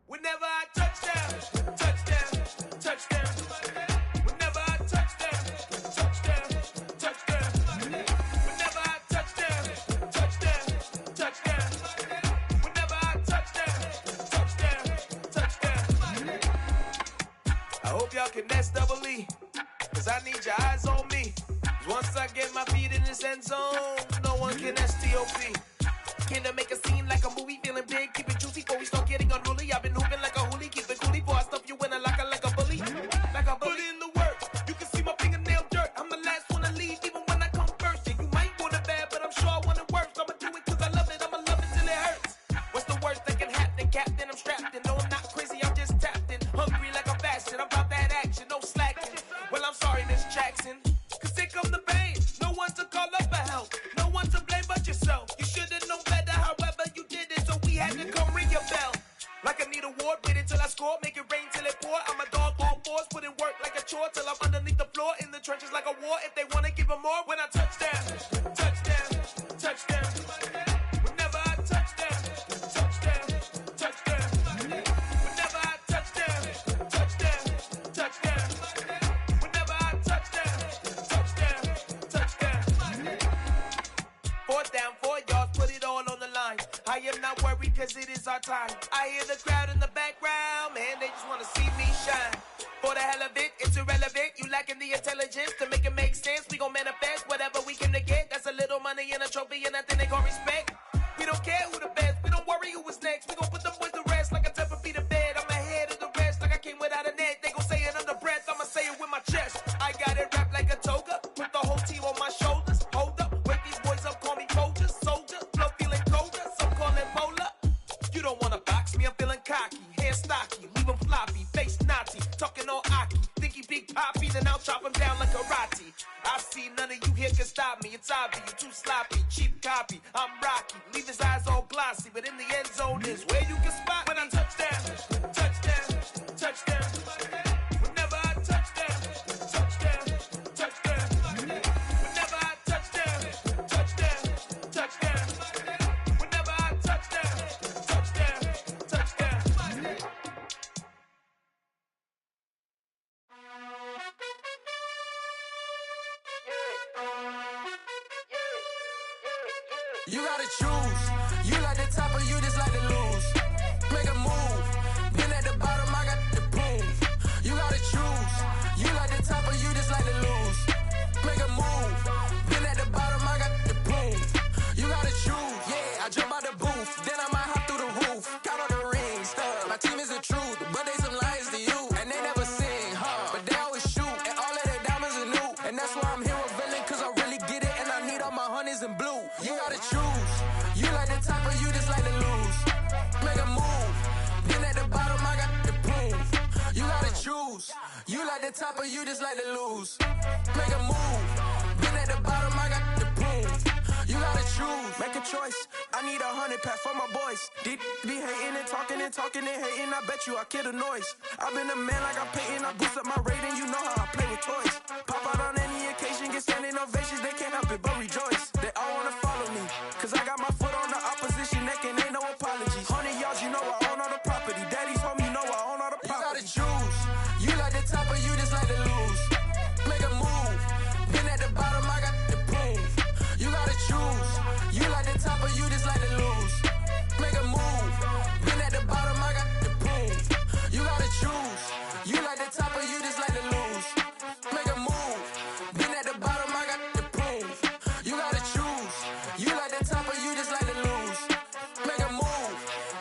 Whenever I touch down, touchdown, touchdown. Whenever I touch down, touchdown, touchdown. Whenever I touch down, touchdown, touchdown. Whenever I touch down, touchdown, touchdown. I hope y'all can nest double E, cause I need your eyes on me. Cause once I get my feet in this end zone, no one can STOP. Can I make a scene like a movie, feeling big, keep it juicy before we start getting unruly. I've been hooping like a hoolie, keep it coolie before I stuff you in a locker like a bully. Like a bully. Put in the work, you can see my fingernail dirt. I'm the last one to leave, even when I come first. Yeah, you might want it bad, but I'm sure I want it worse. I'ma do it cause I love it, I'ma love it till it hurts. What's the worst that can happen, Captain? I'm strapped in, no I'm not crazy, I'm just tapped in. Hungry like I'm fasting, I'm about that action, no slacking. Well, I'm sorry, Miss Jackson, cause here come the pain. No one to call up for help, no one to blame but yourself. You should've known better, however you did it, so we had to come ring your bell. Like I need a ward, wait until I score, make it rain till it pour. I'm a dog on fours, put in work like a chore till I'm underneath the floor, in the trenches like a war. If they wanna give them more, when I touch down, touchdown, touchdown. Whenever I touch down, touchdown, touchdown. Whenever I touch down, touchdown, touchdown. Whenever I touch down, touchdown, touchdown. 4th down, 4 yards, put it all on the line. I am not worried cause it is our time. I hear the crowd in the background, man, they just wanna see me shine. For the hell of it, it's irrelevant. You lacking the intelligence to make it make sense. We gon' manifest whatever we came to get. That's a little money and a trophy and nothing they gon' respect. We don't care who the best, we don't worry who was next. We gon' put them boys to rest like a temper feet of bed. I'm ahead of the rest like I came without a net. They gon' say it under breath, I'ma say it with my chest. I got it wrapped like a toga, put the whole team on my shoulders. Hold up, wake these boys up, call me Folger, soldier. Flow feeling colder, some call it polar. You don't wanna box me, I'm feeling cocky. Hair stocky, leave him floppy, face naughty. Talking all aki, think he big poppy, then I'll chop him down like karate. I see none of you here can stop me. It's obvious, you too sloppy, cheap copy. I'm Rocky, leave his eyes all glossy, but in the end zone is where you can spot when I touch down, touchdown, touchdown. Whenever I touch down, touchdown, touchdown. Whenever I touch down, touchdown, touchdown. Whenever I touch down, touchdown, touchdown. You gotta choose. You like the top or you just like to lose. Make a move. Been at the bottom, I got the proof. You gotta choose. You like the top or you just like to lose. Make a move. Been at the bottom, I got the proof. You gotta choose. Yeah, I jump out the booth. Then I might hop through the roof. Count on the rings. My team is the truth, but they some liars to you. And they never sing, but they always shoot. And all of their diamonds are new. And that's why I'm here with Villain, cause I really get it. And I need all my honeys in blue. You gotta choose. You like the top or you just like to lose. Make a move. Been at the bottom, I got the proof. You gotta choose. You like the top or you just like to lose. Make a move. Been at the bottom, I got the proof. You gotta choose. Make a choice. I I need 100 packs for my boys. These be hating and talking and talking and hating. I bet you I kill the noise. I've been a man like I'm painting. I boost up my rating. You know how I play with toys. Pop out on any occasion, get standing ovations. They can't help it but rejoice. They all wanna follow me, cause I got my foot on the opposition neck and ain't no apologies. 100 yards, you know I own all the property. Daddy's home, you know I own all the property. You gotta choose. You like the top or you just like to lose. Make a move. Been at the bottom, I got the proof. You gotta choose. You like the top or you just like to lose. Make a move. Been at the bottom, I got the proof. You gotta choose. You like the top or you just like to lose. Make a move. Been at the bottom, I got the proof. You gotta choose. You like the top or you just like to lose. Make a move.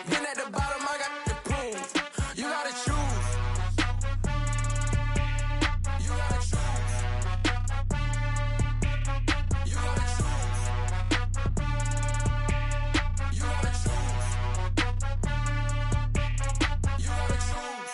Been at the bottom, I got the proof. You gotta choose. You gotta choose. You gotta choose. You gotta choose. You gotta choose.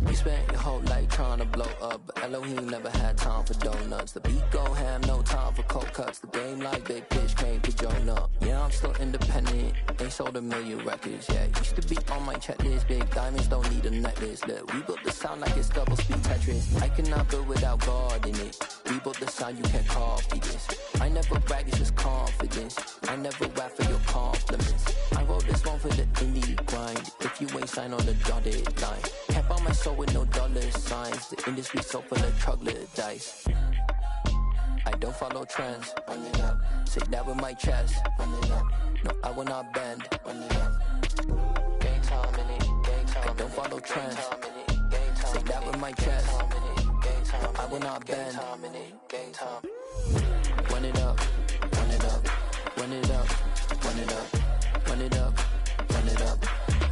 You spent your whole life trying to blow up, but Elohim never had time for donuts. The beat go ham, no time for cold cuts. The game like Big Pitch came to join up. Yeah, I'm still independent, ain't sold a million records yet. Used to be on my checklist, big diamonds don't need a necklace. Look, we built the sound like it's double speed Tetris. I cannot build without God in it. We built the sound, you can't copy this. I never brag, it's just confidence. I never rap for your compliments. I wrote this one for the indie grind. If you ain't signed on the dotted line, can't buy my soul with no dollar signs. The industry so full of troglodytes. I don't follow trends. Run it up. Say that with my chest. Run it up. No, I will not bend. Run it up. Gang time in it. Gang time. I don't follow trends. Say that with my chest. No, I will not bend. Gang time. Run it up. Run it up. Run it up. Run it up. Run it up. Run it up.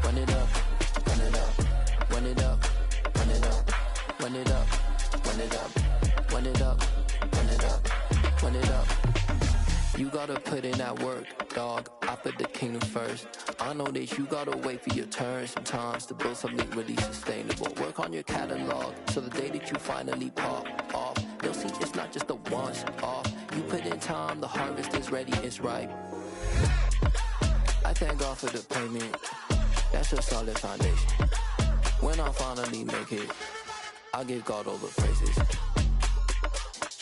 Run it up. Run it up. Run it up. Run it up. Run it up. Run it up. Run it up. Run it up. Run it up. You gotta put in that work, dog. I put the kingdom first. I know that you gotta wait for your turn sometimes to build something really sustainable. Work on your catalog so the day that you finally pop off, they'll see it's not just a once off. You put in time, the harvest is ready, it's ripe. I thank God for the payment. That's a solid foundation. When I finally make it, I give God all the praises.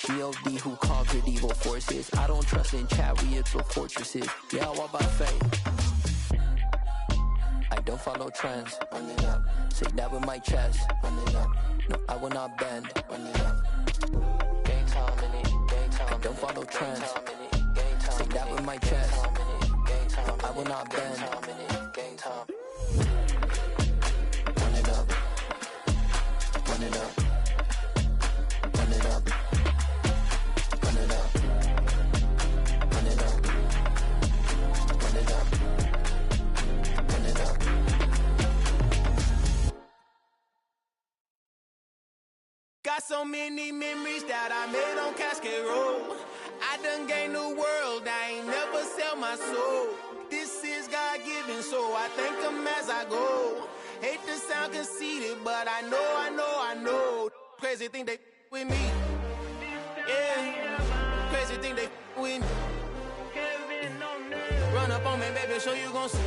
G.O.D. who conquered evil forces. I don't trust in chariots or fortresses. Yeah, I walk by faith. I don't follow trends. Run it up. Say that with my chest. Run it up. No, I will not bend. Run it up. Gang time in it. Gang time. I don't follow trends. Say that with my chest. No, I will not bend. Gang time. Run it up. Run it up. Run it up. Run it up. Run it up. Run it up. Run it up. Got so many memories that I made on Cascade Road. I done gained the world, I ain't never sell my soul. This is God-given, so I thank him as I go. Hate to sound conceited, but I know. Crazy thing they with me. Yeah, crazy thing they with me. Run up on me, baby, so you gon' see.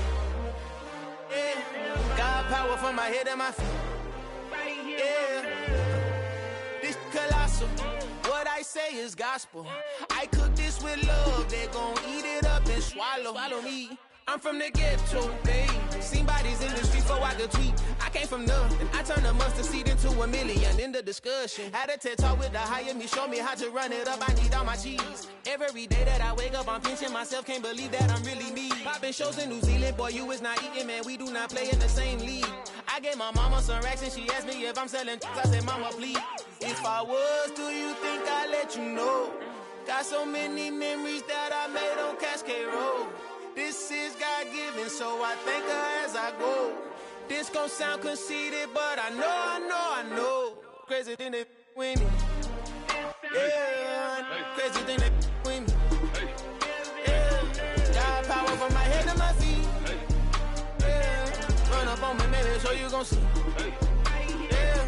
Yeah, God power from my head and my feet. Yeah, this colossal. What I say is gospel. I cook this with love. They gon' eat it up and swallow me. I'm from the ghetto, babe. Seen bodies in the streets before I could tweet. I came from nothing. I turned a mustard seed into a million in the discussion. Had a TED talk with the higher me, show me how to run it up. I need all my cheese. Every day that I wake up, I'm pinching myself. Can't believe that I'm really me. Popping shows in New Zealand, boy, you is not eating, man. We do not play in the same league. I gave my mama some racks and she asked me if I'm selling. I said, mama, please. If I was, do you think I'd let you know? Got so many memories that I made on Cascade Road. This is God-given, so I thank her as I go. This gon' sound conceited, but I know. Crazy thing they with me. Yeah, crazy thing they with me. Yeah, got power from my head to my feet. Yeah, run up on me, maybe, so you gon' see. Yeah,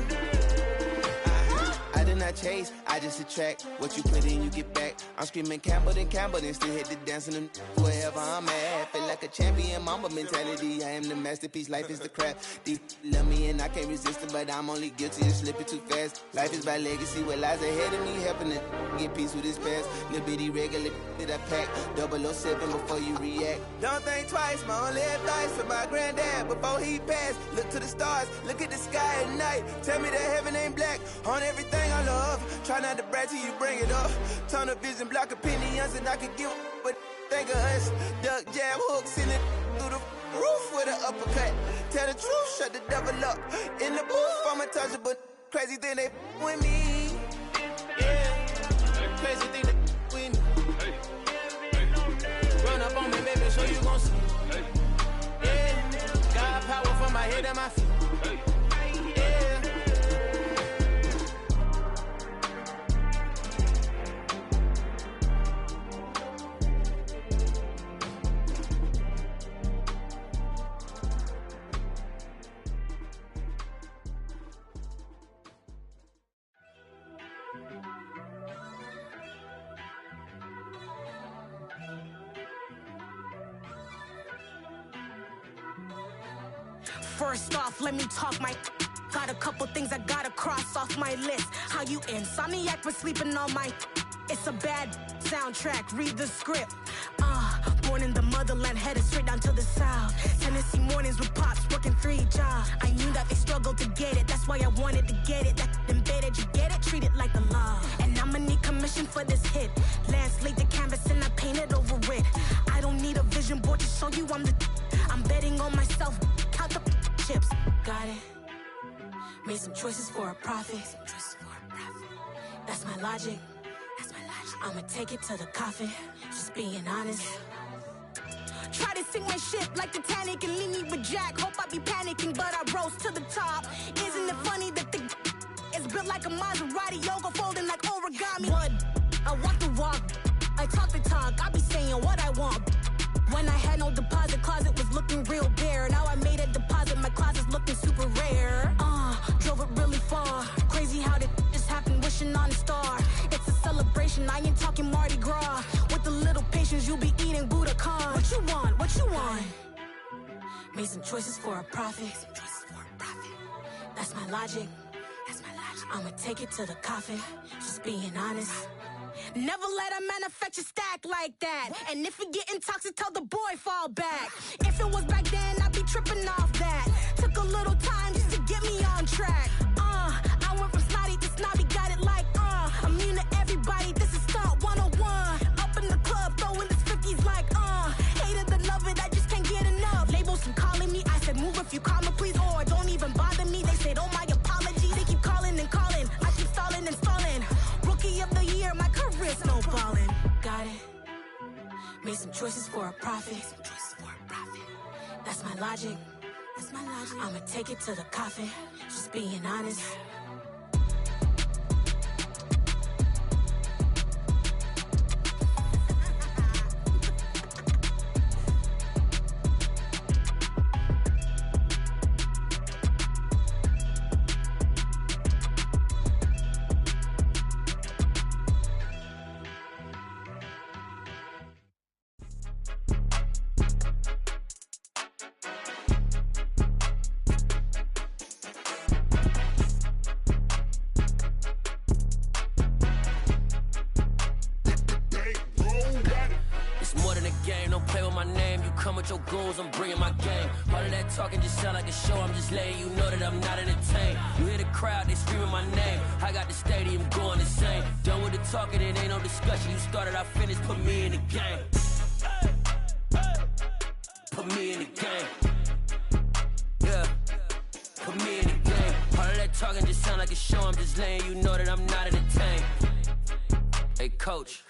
I chase, I just attract. What you put in, you get back. I'm screaming Campbell, then still hit the dance and them wherever I'm at. Feel like a champion, mamba mentality. I am the masterpiece, life is the crap. These love me and I can't resist it, but I'm only guilty of slipping too fast. Life is by legacy, what lies ahead of me, helping to get peace with this past. Little bitty regular that I pack, 007 before you react. Don't think twice, my only advice for my granddad before he passed. Look to the stars, look at the sky at night. Tell me that heaven ain't black on everything I love. Try not to brag till you bring it up. Tunnel vision, block opinions, and I could give but think of us. Duck, jab, hooks in it through the roof with an uppercut. Tell the truth, shut the devil up. In the booth, I'm untouchable. Crazy thing they with me. Yeah, crazy thing they with me. Run up on me, baby, so you gon' see. Yeah, got power from my head and my feet. First off, let me talk my. Got a couple things I gotta cross off my list. How you insomniac for sleeping on my. It's a bad soundtrack, read the script. Born in the motherland, headed straight down to the south. Tennessee mornings with pops, working 3 jobs. I knew that they struggled to get it, that's why I wanted to get it. That embedded, you get it, treat it like the law. And I'ma need commission for this hit. Lance laid the canvas and I painted over it. I don't need a vision board to show you I'm betting on myself, count the chips. Got it. Made some choices for a profit. That's my logic. I'ma take it to the coffin, just being honest. Try to sink my ship like Titanic and leave me with Jack. Hope I be panicking, but I rose to the top. Isn't it funny that the is built like a Maserati, yoga folding like origami? What? I walk the walk, I talk the talk, I be saying what I want. When I had no deposit, closet was looking real bare. Now I made a deposit, my closet's looking super rare. Drove it really far. Crazy how that just happened, wishing on a star. It's a celebration, I ain't talking Mardi Gras. With a little patience, you'll be eating Budokan. What you want? What you want? Made some choices for a profit. That's my logic. I'ma take it to the coffin, just being honest. Never let a manufacture stack like that. And if it getting toxic, tell the boy fall back. If it was back then, I'd be tripping off that. Took a little time just to get me on track. I went from snotty to snobby, got it like immune to everybody, this is stunt 101. Up in the club, throwing the 50s like hate it and love it, I just can't get enough. Labels keep calling me, I said move if you call me please, or don't even bother me. They said oh my apologies, they keep calling and calling. I keep stalling and stalling. Rookie of the year, my career snowballing. Got it. Made some choices for a profit. That's my logic. I'ma take it to the coffin, just being honest. Your goals, I'm bringing my game. All of that talking just sound like a show. I'm just letting you know that I'm not entertained. You hear the crowd, they screaming my name. I got the stadium going insane. Done with the talking, it ain't no discussion. You started, I finished, put me in the game. Put me in the game. Yeah, put me in the game. All of that talking just sound like a show. I'm just letting you know that I'm not entertained. Hey coach,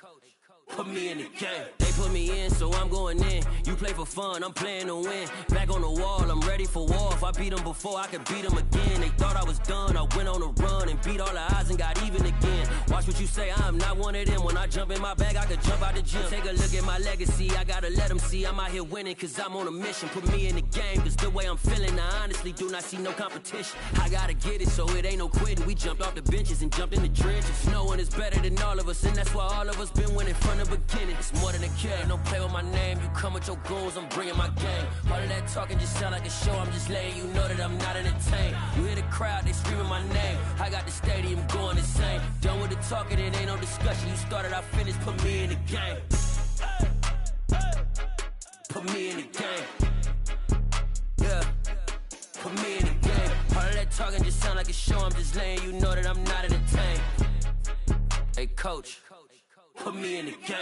put me in the game. They put me in, so I'm going in. You play for fun, I'm playing to win. Back on the wall, I'm ready for war. If I beat them before, I could beat them again. They thought I was done, I went on a run and beat all the odds and got even again. Watch what you say, I'm not one of them. When I jump in my bag, I could jump out the gym. Take a look at my legacy, I gotta let them see I'm out here winning, cause I'm on a mission. Put me in the game, cause the way I'm feeling, I honestly do not see no competition. I gotta get it, so it ain't no quitting. We jumped off the benches and jumped in the trenches. No one is better than all of us, and that's why all of us been winning from the beginning. It's more than a game, don't play with my name. You come with your goons, I'm bringing my game. All of that talking just sound like a show, I'm just letting you know that I'm not entertained. You hear the crowd, they screaming my name. I got the stadium going insane. Done with the talking, it ain't no discussion. You started, I finished, put me in the game. Put me in the game. Yeah, put me in the game. All of that talking just sound like a show, I'm just letting you know that I'm not entertained. Hey coach, put me in the game.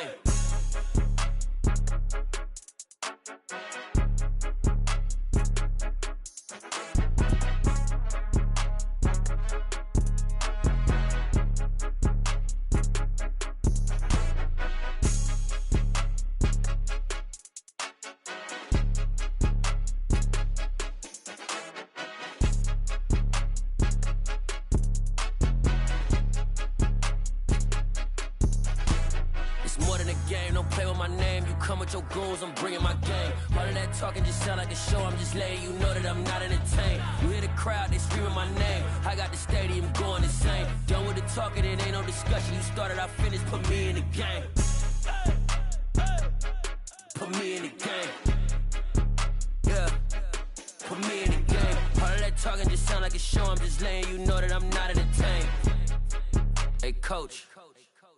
Your goons, I'm bringing my game. All of that talking just sound like a show, I'm just letting you know that I'm not entertained. You hear the crowd, they screaming my name. I got the stadium going insane. Done with the talking, it ain't no discussion. You started, I finished, put me in the game. Put me in the game. Yeah, put me in the game. All of that talking just sound like a show, I'm just letting you know that I'm not entertained. Hey coach,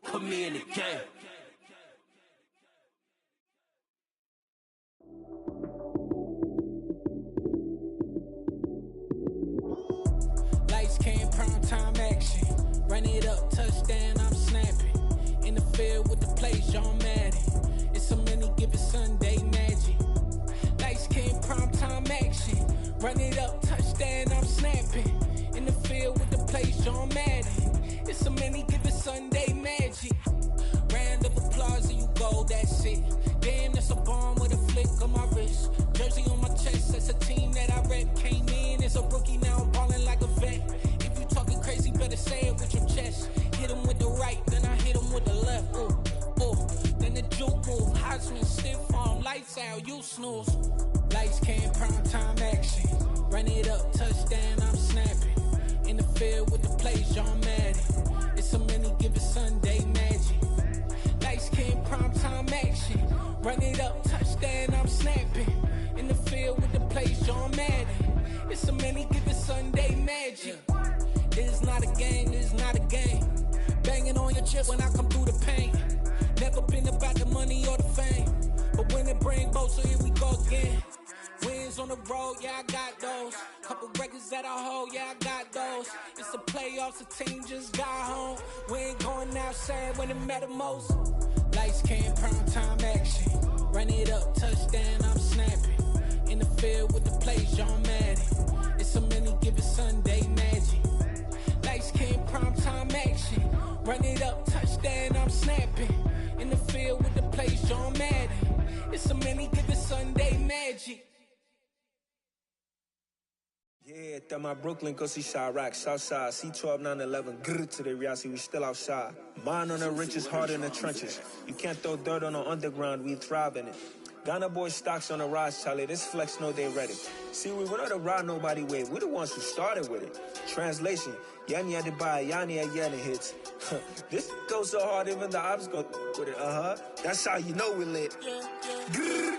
put me in the game. Time action, run it up, touchdown, I'm snapping. In the field with the plays, John Madden. It's so many given Sunday magic. Lights came prime time action, run it up, touchdown, I'm snapping. In the field with the plays, John Madden. It's so many given Sunday magic. Round of applause and you go, that's it. Damn, that's a bomb with a flick on my wrist. Jersey on my chest, that's a team that I rep. Came in as a rookie, now I'm balling like a vet. Talking crazy, better say it with your chest. Hit him with the right, then I hit him with the left. Ooh, ooh. Then the juke move, Heisman, stiff arm, lights out, you snooze. Lights came, prime time action. Run it up, touchdown, I'm snapping. In the field with the plays, John Madden. It's so many given Sunday magic. Lights came, prime time action. Run it up, touchdown, I'm snapping. In the field with the plays, John Madden. It's so many given Sunday magic. This is not a game, this is not a game. Banging on your chest when I come through the pain. Never been about the money or the fame. But when it bring both, so here we go again. Wins on the road, yeah, I got those. Couple records that I hold, yeah, I got those. It's the playoffs, the team just got home. We ain't going outside when it matter most. Lights came, prime time action. Run it up, touchdown, I'm snapping. In the field with the plays, John Madden. It's so many given Sunday magic. Lights came, prime time action. Run it up, touchdown, I'm snapping. In the field with the plays, John Madden. It's so many given Sunday magic. Yeah, that my Brooklyn, go see Chirac, Southside, C12, 911, grrr to the reality, we still outside. Mine on the riches, hard in the trenches. You can't throw dirt on the underground, we thrive in it. Ghana boys stocks on the rise, Charlie. This flex know they ready. See, we not the ride nobody with. We the ones who started with it. Translation: Yani had to buy, Yani had Yanni hits. This goes so hard, even the ops go with it. That's how you know we lit. Grrr.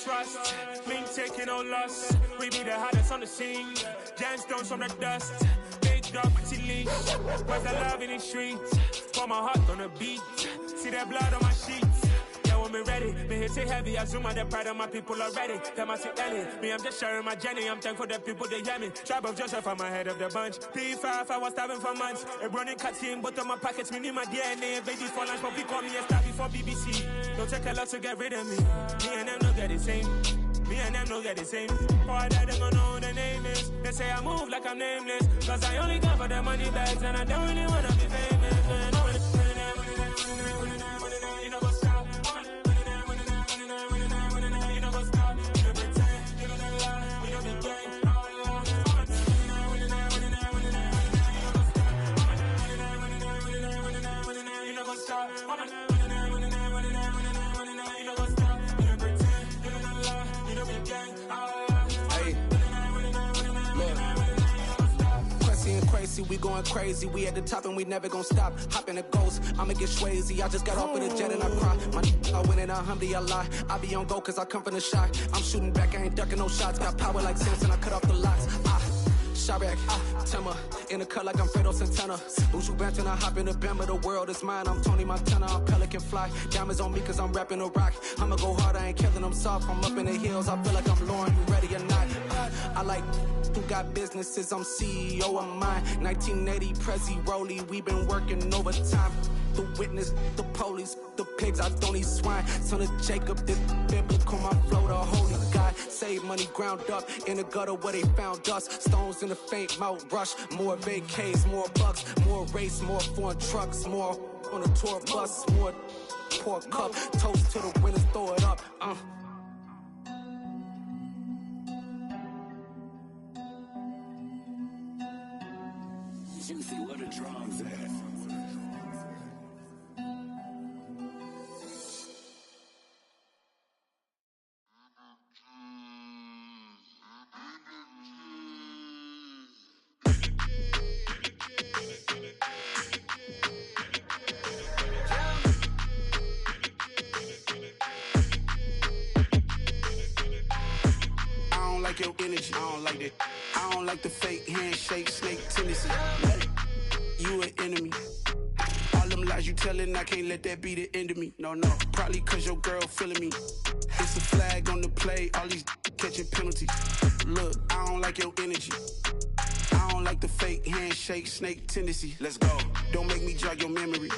Trust, been taking no loss. We be the hottest on the scene. Gemstones from the dust. Big dog, pretty leash. Where's the love in the streets? Pour my heart on the beat. See that blood on my sheets. Yeah, when me ready, me hit it heavy. I zoom on the pride of my people already. Them I see Ellie. Me, I'm just sharing my journey. I'm thankful that people they hear me. Tribe of Joseph, I'm ahead of the bunch. P5, I was starving for months. A running cut in, but on my pockets, me need my DNA. Babies for lunch, but we call me a star before BBC. Don't take a lot to get rid of me. Me and them don't get the same. Me and them don't get the same. Boy, that they gon' know who the name is. They say I move like I'm nameless. Cause I only come for the money bags. And I don't really wanna be famous, man. You know what's up? You know what's up? You pretend. You know that lie. You know the game. You know what's up? We going crazy, we at the top and we never gonna stop. Hop in a ghost, I'ma get Swayze. I just got off with a jet and I cry. I win in a Humvee, I lie. I be on go cause I come from the shot. I'm shooting back, I ain't ducking no shots. Got power like Samson, I cut off the locks. Shabak, Timmer, in the cut like I'm Fredo Santana. Buju Banton, I hop in the Bama, the world is mine. I'm Tony Montana, I'm Pelican Fly. Diamonds on me cause I'm rapping a rock. I'ma go hard, I ain't killing them soft. I'm up in the hills, I feel like I'm Lauren, you ready or not? I like who got businesses, I'm CEO of mine. 1980 Prezi Rolly, we been working overtime. The witness, the police, the pigs, I don't eat swine. Son of Jacob, this biblical, my flow, the holy God. Save money ground up in the gutter where they found us. Stones in the faint mouth rush. More vacays, more bucks, more race, more foreign trucks, more on a tour bus, more pour cup. Toast to the winners, throw it up. Juicy, where the drums at? Your energy, I don't like that. I don't like the fake handshake, snake tendency. You an enemy. All them lies you telling, I can't let that be the end of me. No, probably cause your girl feeling me. It's a flag on the play, all these catching penalties. Look, I don't like your energy. I don't like the fake handshake, snake tendency. Let's go. Don't make me jog your memory.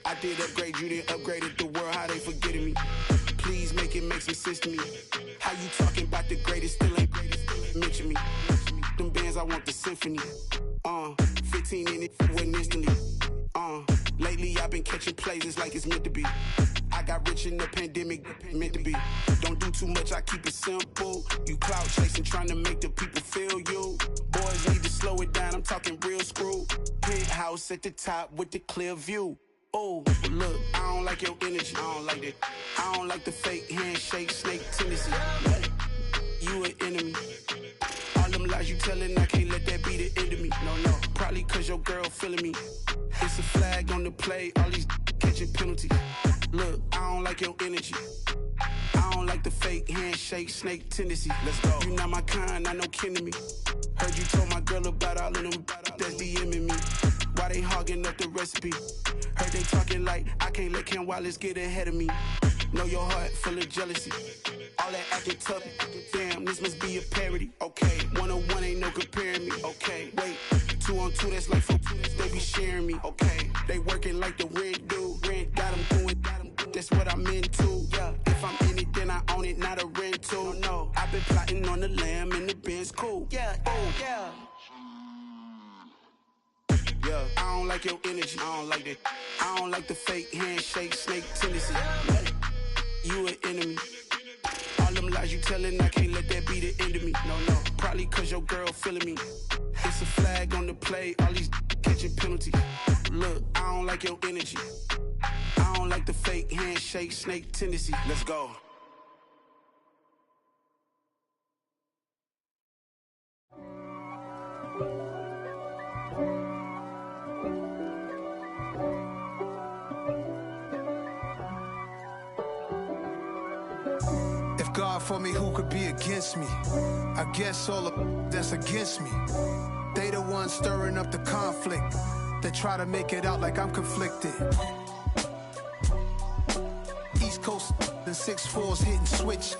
I did upgrade you, then upgraded the world, how they forgetting me. Please make it make some sense to me. How you talking about the greatest, still ain't greatest, mention me. Them bands, I want the symphony. 15 in it, wasn't instantly. Lately I've been catching plays, it's like it's meant to be. I got rich in the pandemic, meant to be. Don't do too much, I keep it simple. You clout chasing, trying to make the people feel you. Boys need to slow it down, I'm talking real screw. Penthouse at the top with the clear view. Oh, look, I don't like your energy, I don't like that. I don't like the fake handshake, snake tendency. You an enemy. All them lies you telling, I can't let that be the end of me. No, probably cause your girl feeling me. It's a flag on the play, all these catching penalties. Look, I don't like your energy. I don't like the fake handshake, snake tendency. Let's go. You not my kind, not no kin to me. Heard you told my girl about all of them that's DMing me. Why they hogging up the recipe? Heard they talking like I can't let Ken Wallace get ahead of me. Know your heart full of jealousy. All that acting tough. Damn, this must be a parody. Okay, 101 ain't no comparing me. Okay, wait, 2 on 2 that's like 4. They be sharing me. Okay, they working like the rent do. Rent got them doing. That's what I'm into. Yeah, if I'm in it, then I own it, not a rental. No, I've been plotting on the lamb and the Benz cool. Yeah, oh yeah. Yeah, I don't like your energy, I don't like that. I don't like the fake handshake, snake tendency. You an enemy. All them lies you telling, I can't let that be the end of me. No, probably cause your girl feeling me. It's a flag on the play, all these catching penalties. Look, I don't like your energy. I don't like the fake handshake, snake tendency. Let's go. God for me, who could be against me? I guess all of that's against me. They the ones stirring up the conflict. They try to make it out like I'm conflicted. East Coast, the 6'4s hitting switch.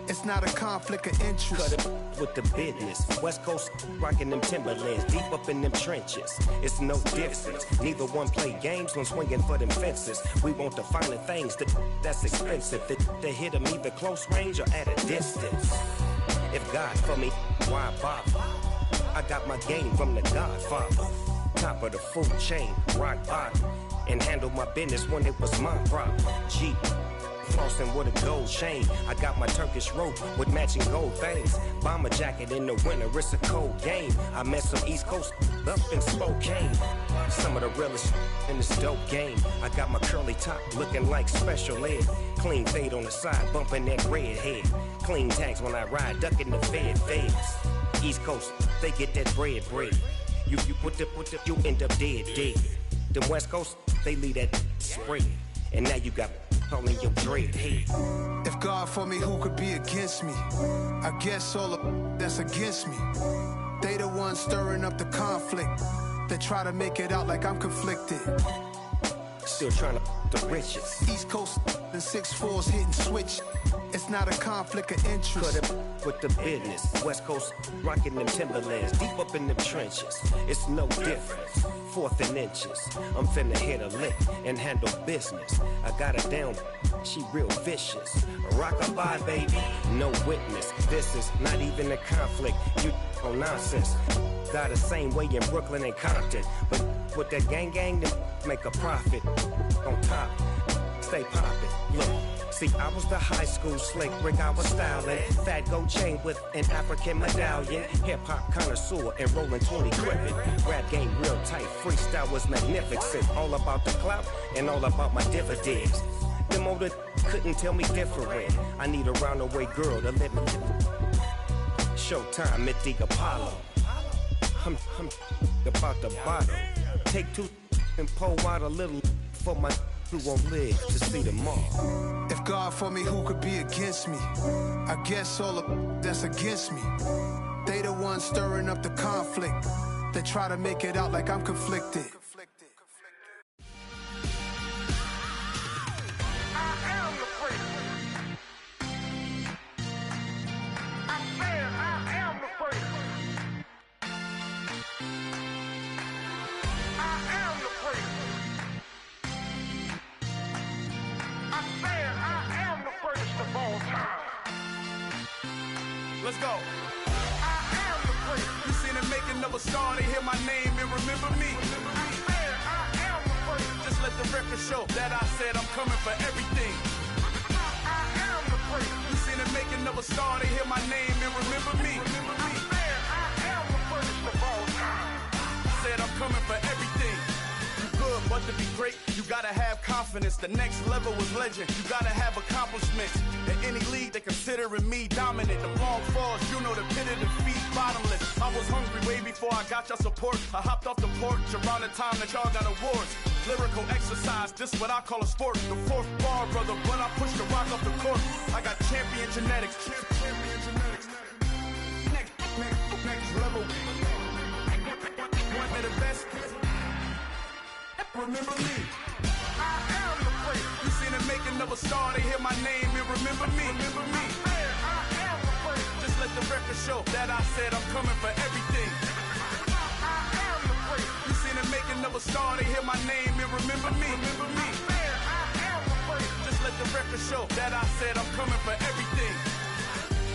It's not a conflict of interest. Cut it with the business. West Coast rocking them Timberlands, deep up in them trenches. It's no difference. Neither one play games when swinging for them fences. We want the finer things that's expensive. They hit them either close range or at a distance. If God for me, why bother? I got my game from the Godfather. Top of the food chain, rock bottom. And handle my business when it was my problem. Jeep. Flossing with a gold chain. I got my Turkish rope with matching gold things. Bomber jacket in the winter, it's a cold game. I met some East Coast up in Spokane. Some of the realest in this dope game. I got my curly top looking like special ed. Clean fade on the side, bumping that red head. Clean tags when I ride, ducking the feds. East Coast, they get that bread. You put the, you end up dead. The West Coast, they leave that spread. And now you got calling your dread head. If God for me, who could be against me? I guess all of that's against me. They the ones stirring up the conflict. They try to make it out like I'm conflicted. Still trying to the riches. East Coast, the 6'4s hitting switch. It's not a conflict of interest. Cut it with the business. West Coast rocking them Timberlands, deep up in them trenches. It's no difference. 4th and inches. I'm finna hit a lick and handle business. I got her down, she real vicious. Rock-a-bye, baby, no witness. This is not even a conflict. You on nonsense. Got the same way in Brooklyn and Compton. But with that gang, then make a profit. On top, stay poppin'. Look. See, I was the high school slick Rick, I was styling. Fat gold chain with an African medallion. Hip-hop connoisseur and rolling 20 crippin'. Rap game real tight, freestyle was magnificent. All about the clout and all about my dividends. Them older couldn't tell me different. I need a round-the-way girl to let me. Showtime at the Apollo. I'm about the bottom. Take 2 and pour out a little for my who won't live to see tomorrow. If God for me, who could be against me? I guess all of that's against me. They the ones stirring up the conflict. They try to make it out like I'm conflicted. Let's go. I am the first. You seen the making of a star, they hear my name and remember me. I am the first. Just let the record show that I said I'm coming for everything. I am the first. You seen the making of a star, they hear my name and remember me. I am the first of all time. Said I'm coming for everything. Good, but to be great, you gotta have confidence. The next level was legend. You gotta have accomplishments. In any league, they considering me dominant. The long falls, you know the pit of defeat, bottomless. I was hungry way before I got your support. I hopped off the porch around the time that y'all got awards. Lyrical exercise, this what I call a sport. The 4th bar, brother, when I push the rock off the court. I got champion genetics. Champion genetics. Next level. One of the best. Remember me. I am the first. You seen the making of a star, they hear my name and remember me. Remember me. I am the first. Just let the record show that I said I'm coming for everything. I am the first. You seen the making of a star, they hear my name and remember me. Remember me. I am the first. Just let the record show that I said I'm coming for everything.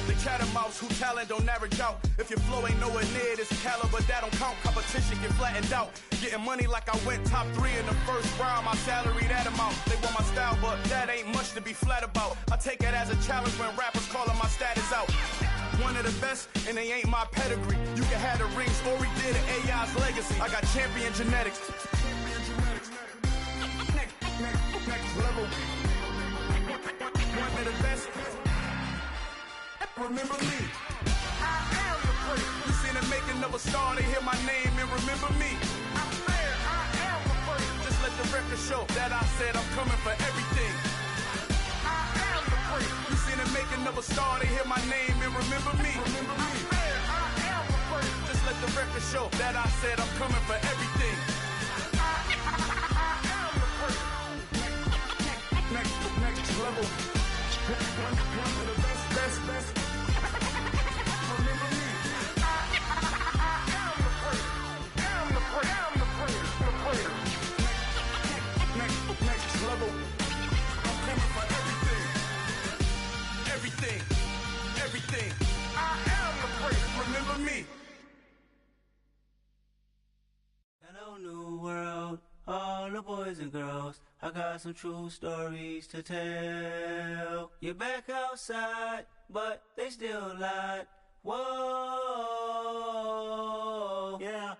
The chattermouths who talent don't average out. If your flow ain't nowhere near this caliber, that don't count. Competition get flattened out. Getting money like I went top 3 in the first round. My salary that amount. They want my style, but that ain't much to be flat about. I take it as a challenge when rappers calling my status out. One of the best, and they ain't my pedigree. You can have the rings, or we did it, AI's legacy. I got champion genetics. Next level. One of the best. Remember me. I am the first. You seen the making of a star, they hear my name and remember me. I am the first. Just let the record show that I said I'm coming for everything. I am the first. You seen the making of a star, they hear my name and remember me. Remember me. I am the first. Just let the record show that I said I'm coming for everything. I the boys and girls, I got some true stories to tell. You're back outside, but they still lied. Whoa, yeah.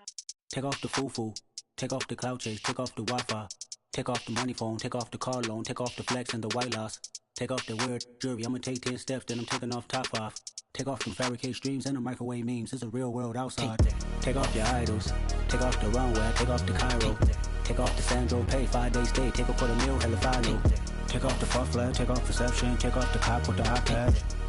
Take off the foo-foo, take off the cloud chase, take off the Wi-Fi. Take off the money phone, take off the car loan, take off the flex and the white loss. Take off the weird jewelry, I'ma take 10 steps, then I'm taking off top off. Take off them fabricate streams and the microwave memes, it's a real world outside. Take off your idols, take off the runway, take off the Cairo. Take off the Sandro Pay, 5-day stay, take off for the meal, hella final. Take off the fuck flag, take off reception, take off the cop with the iPad.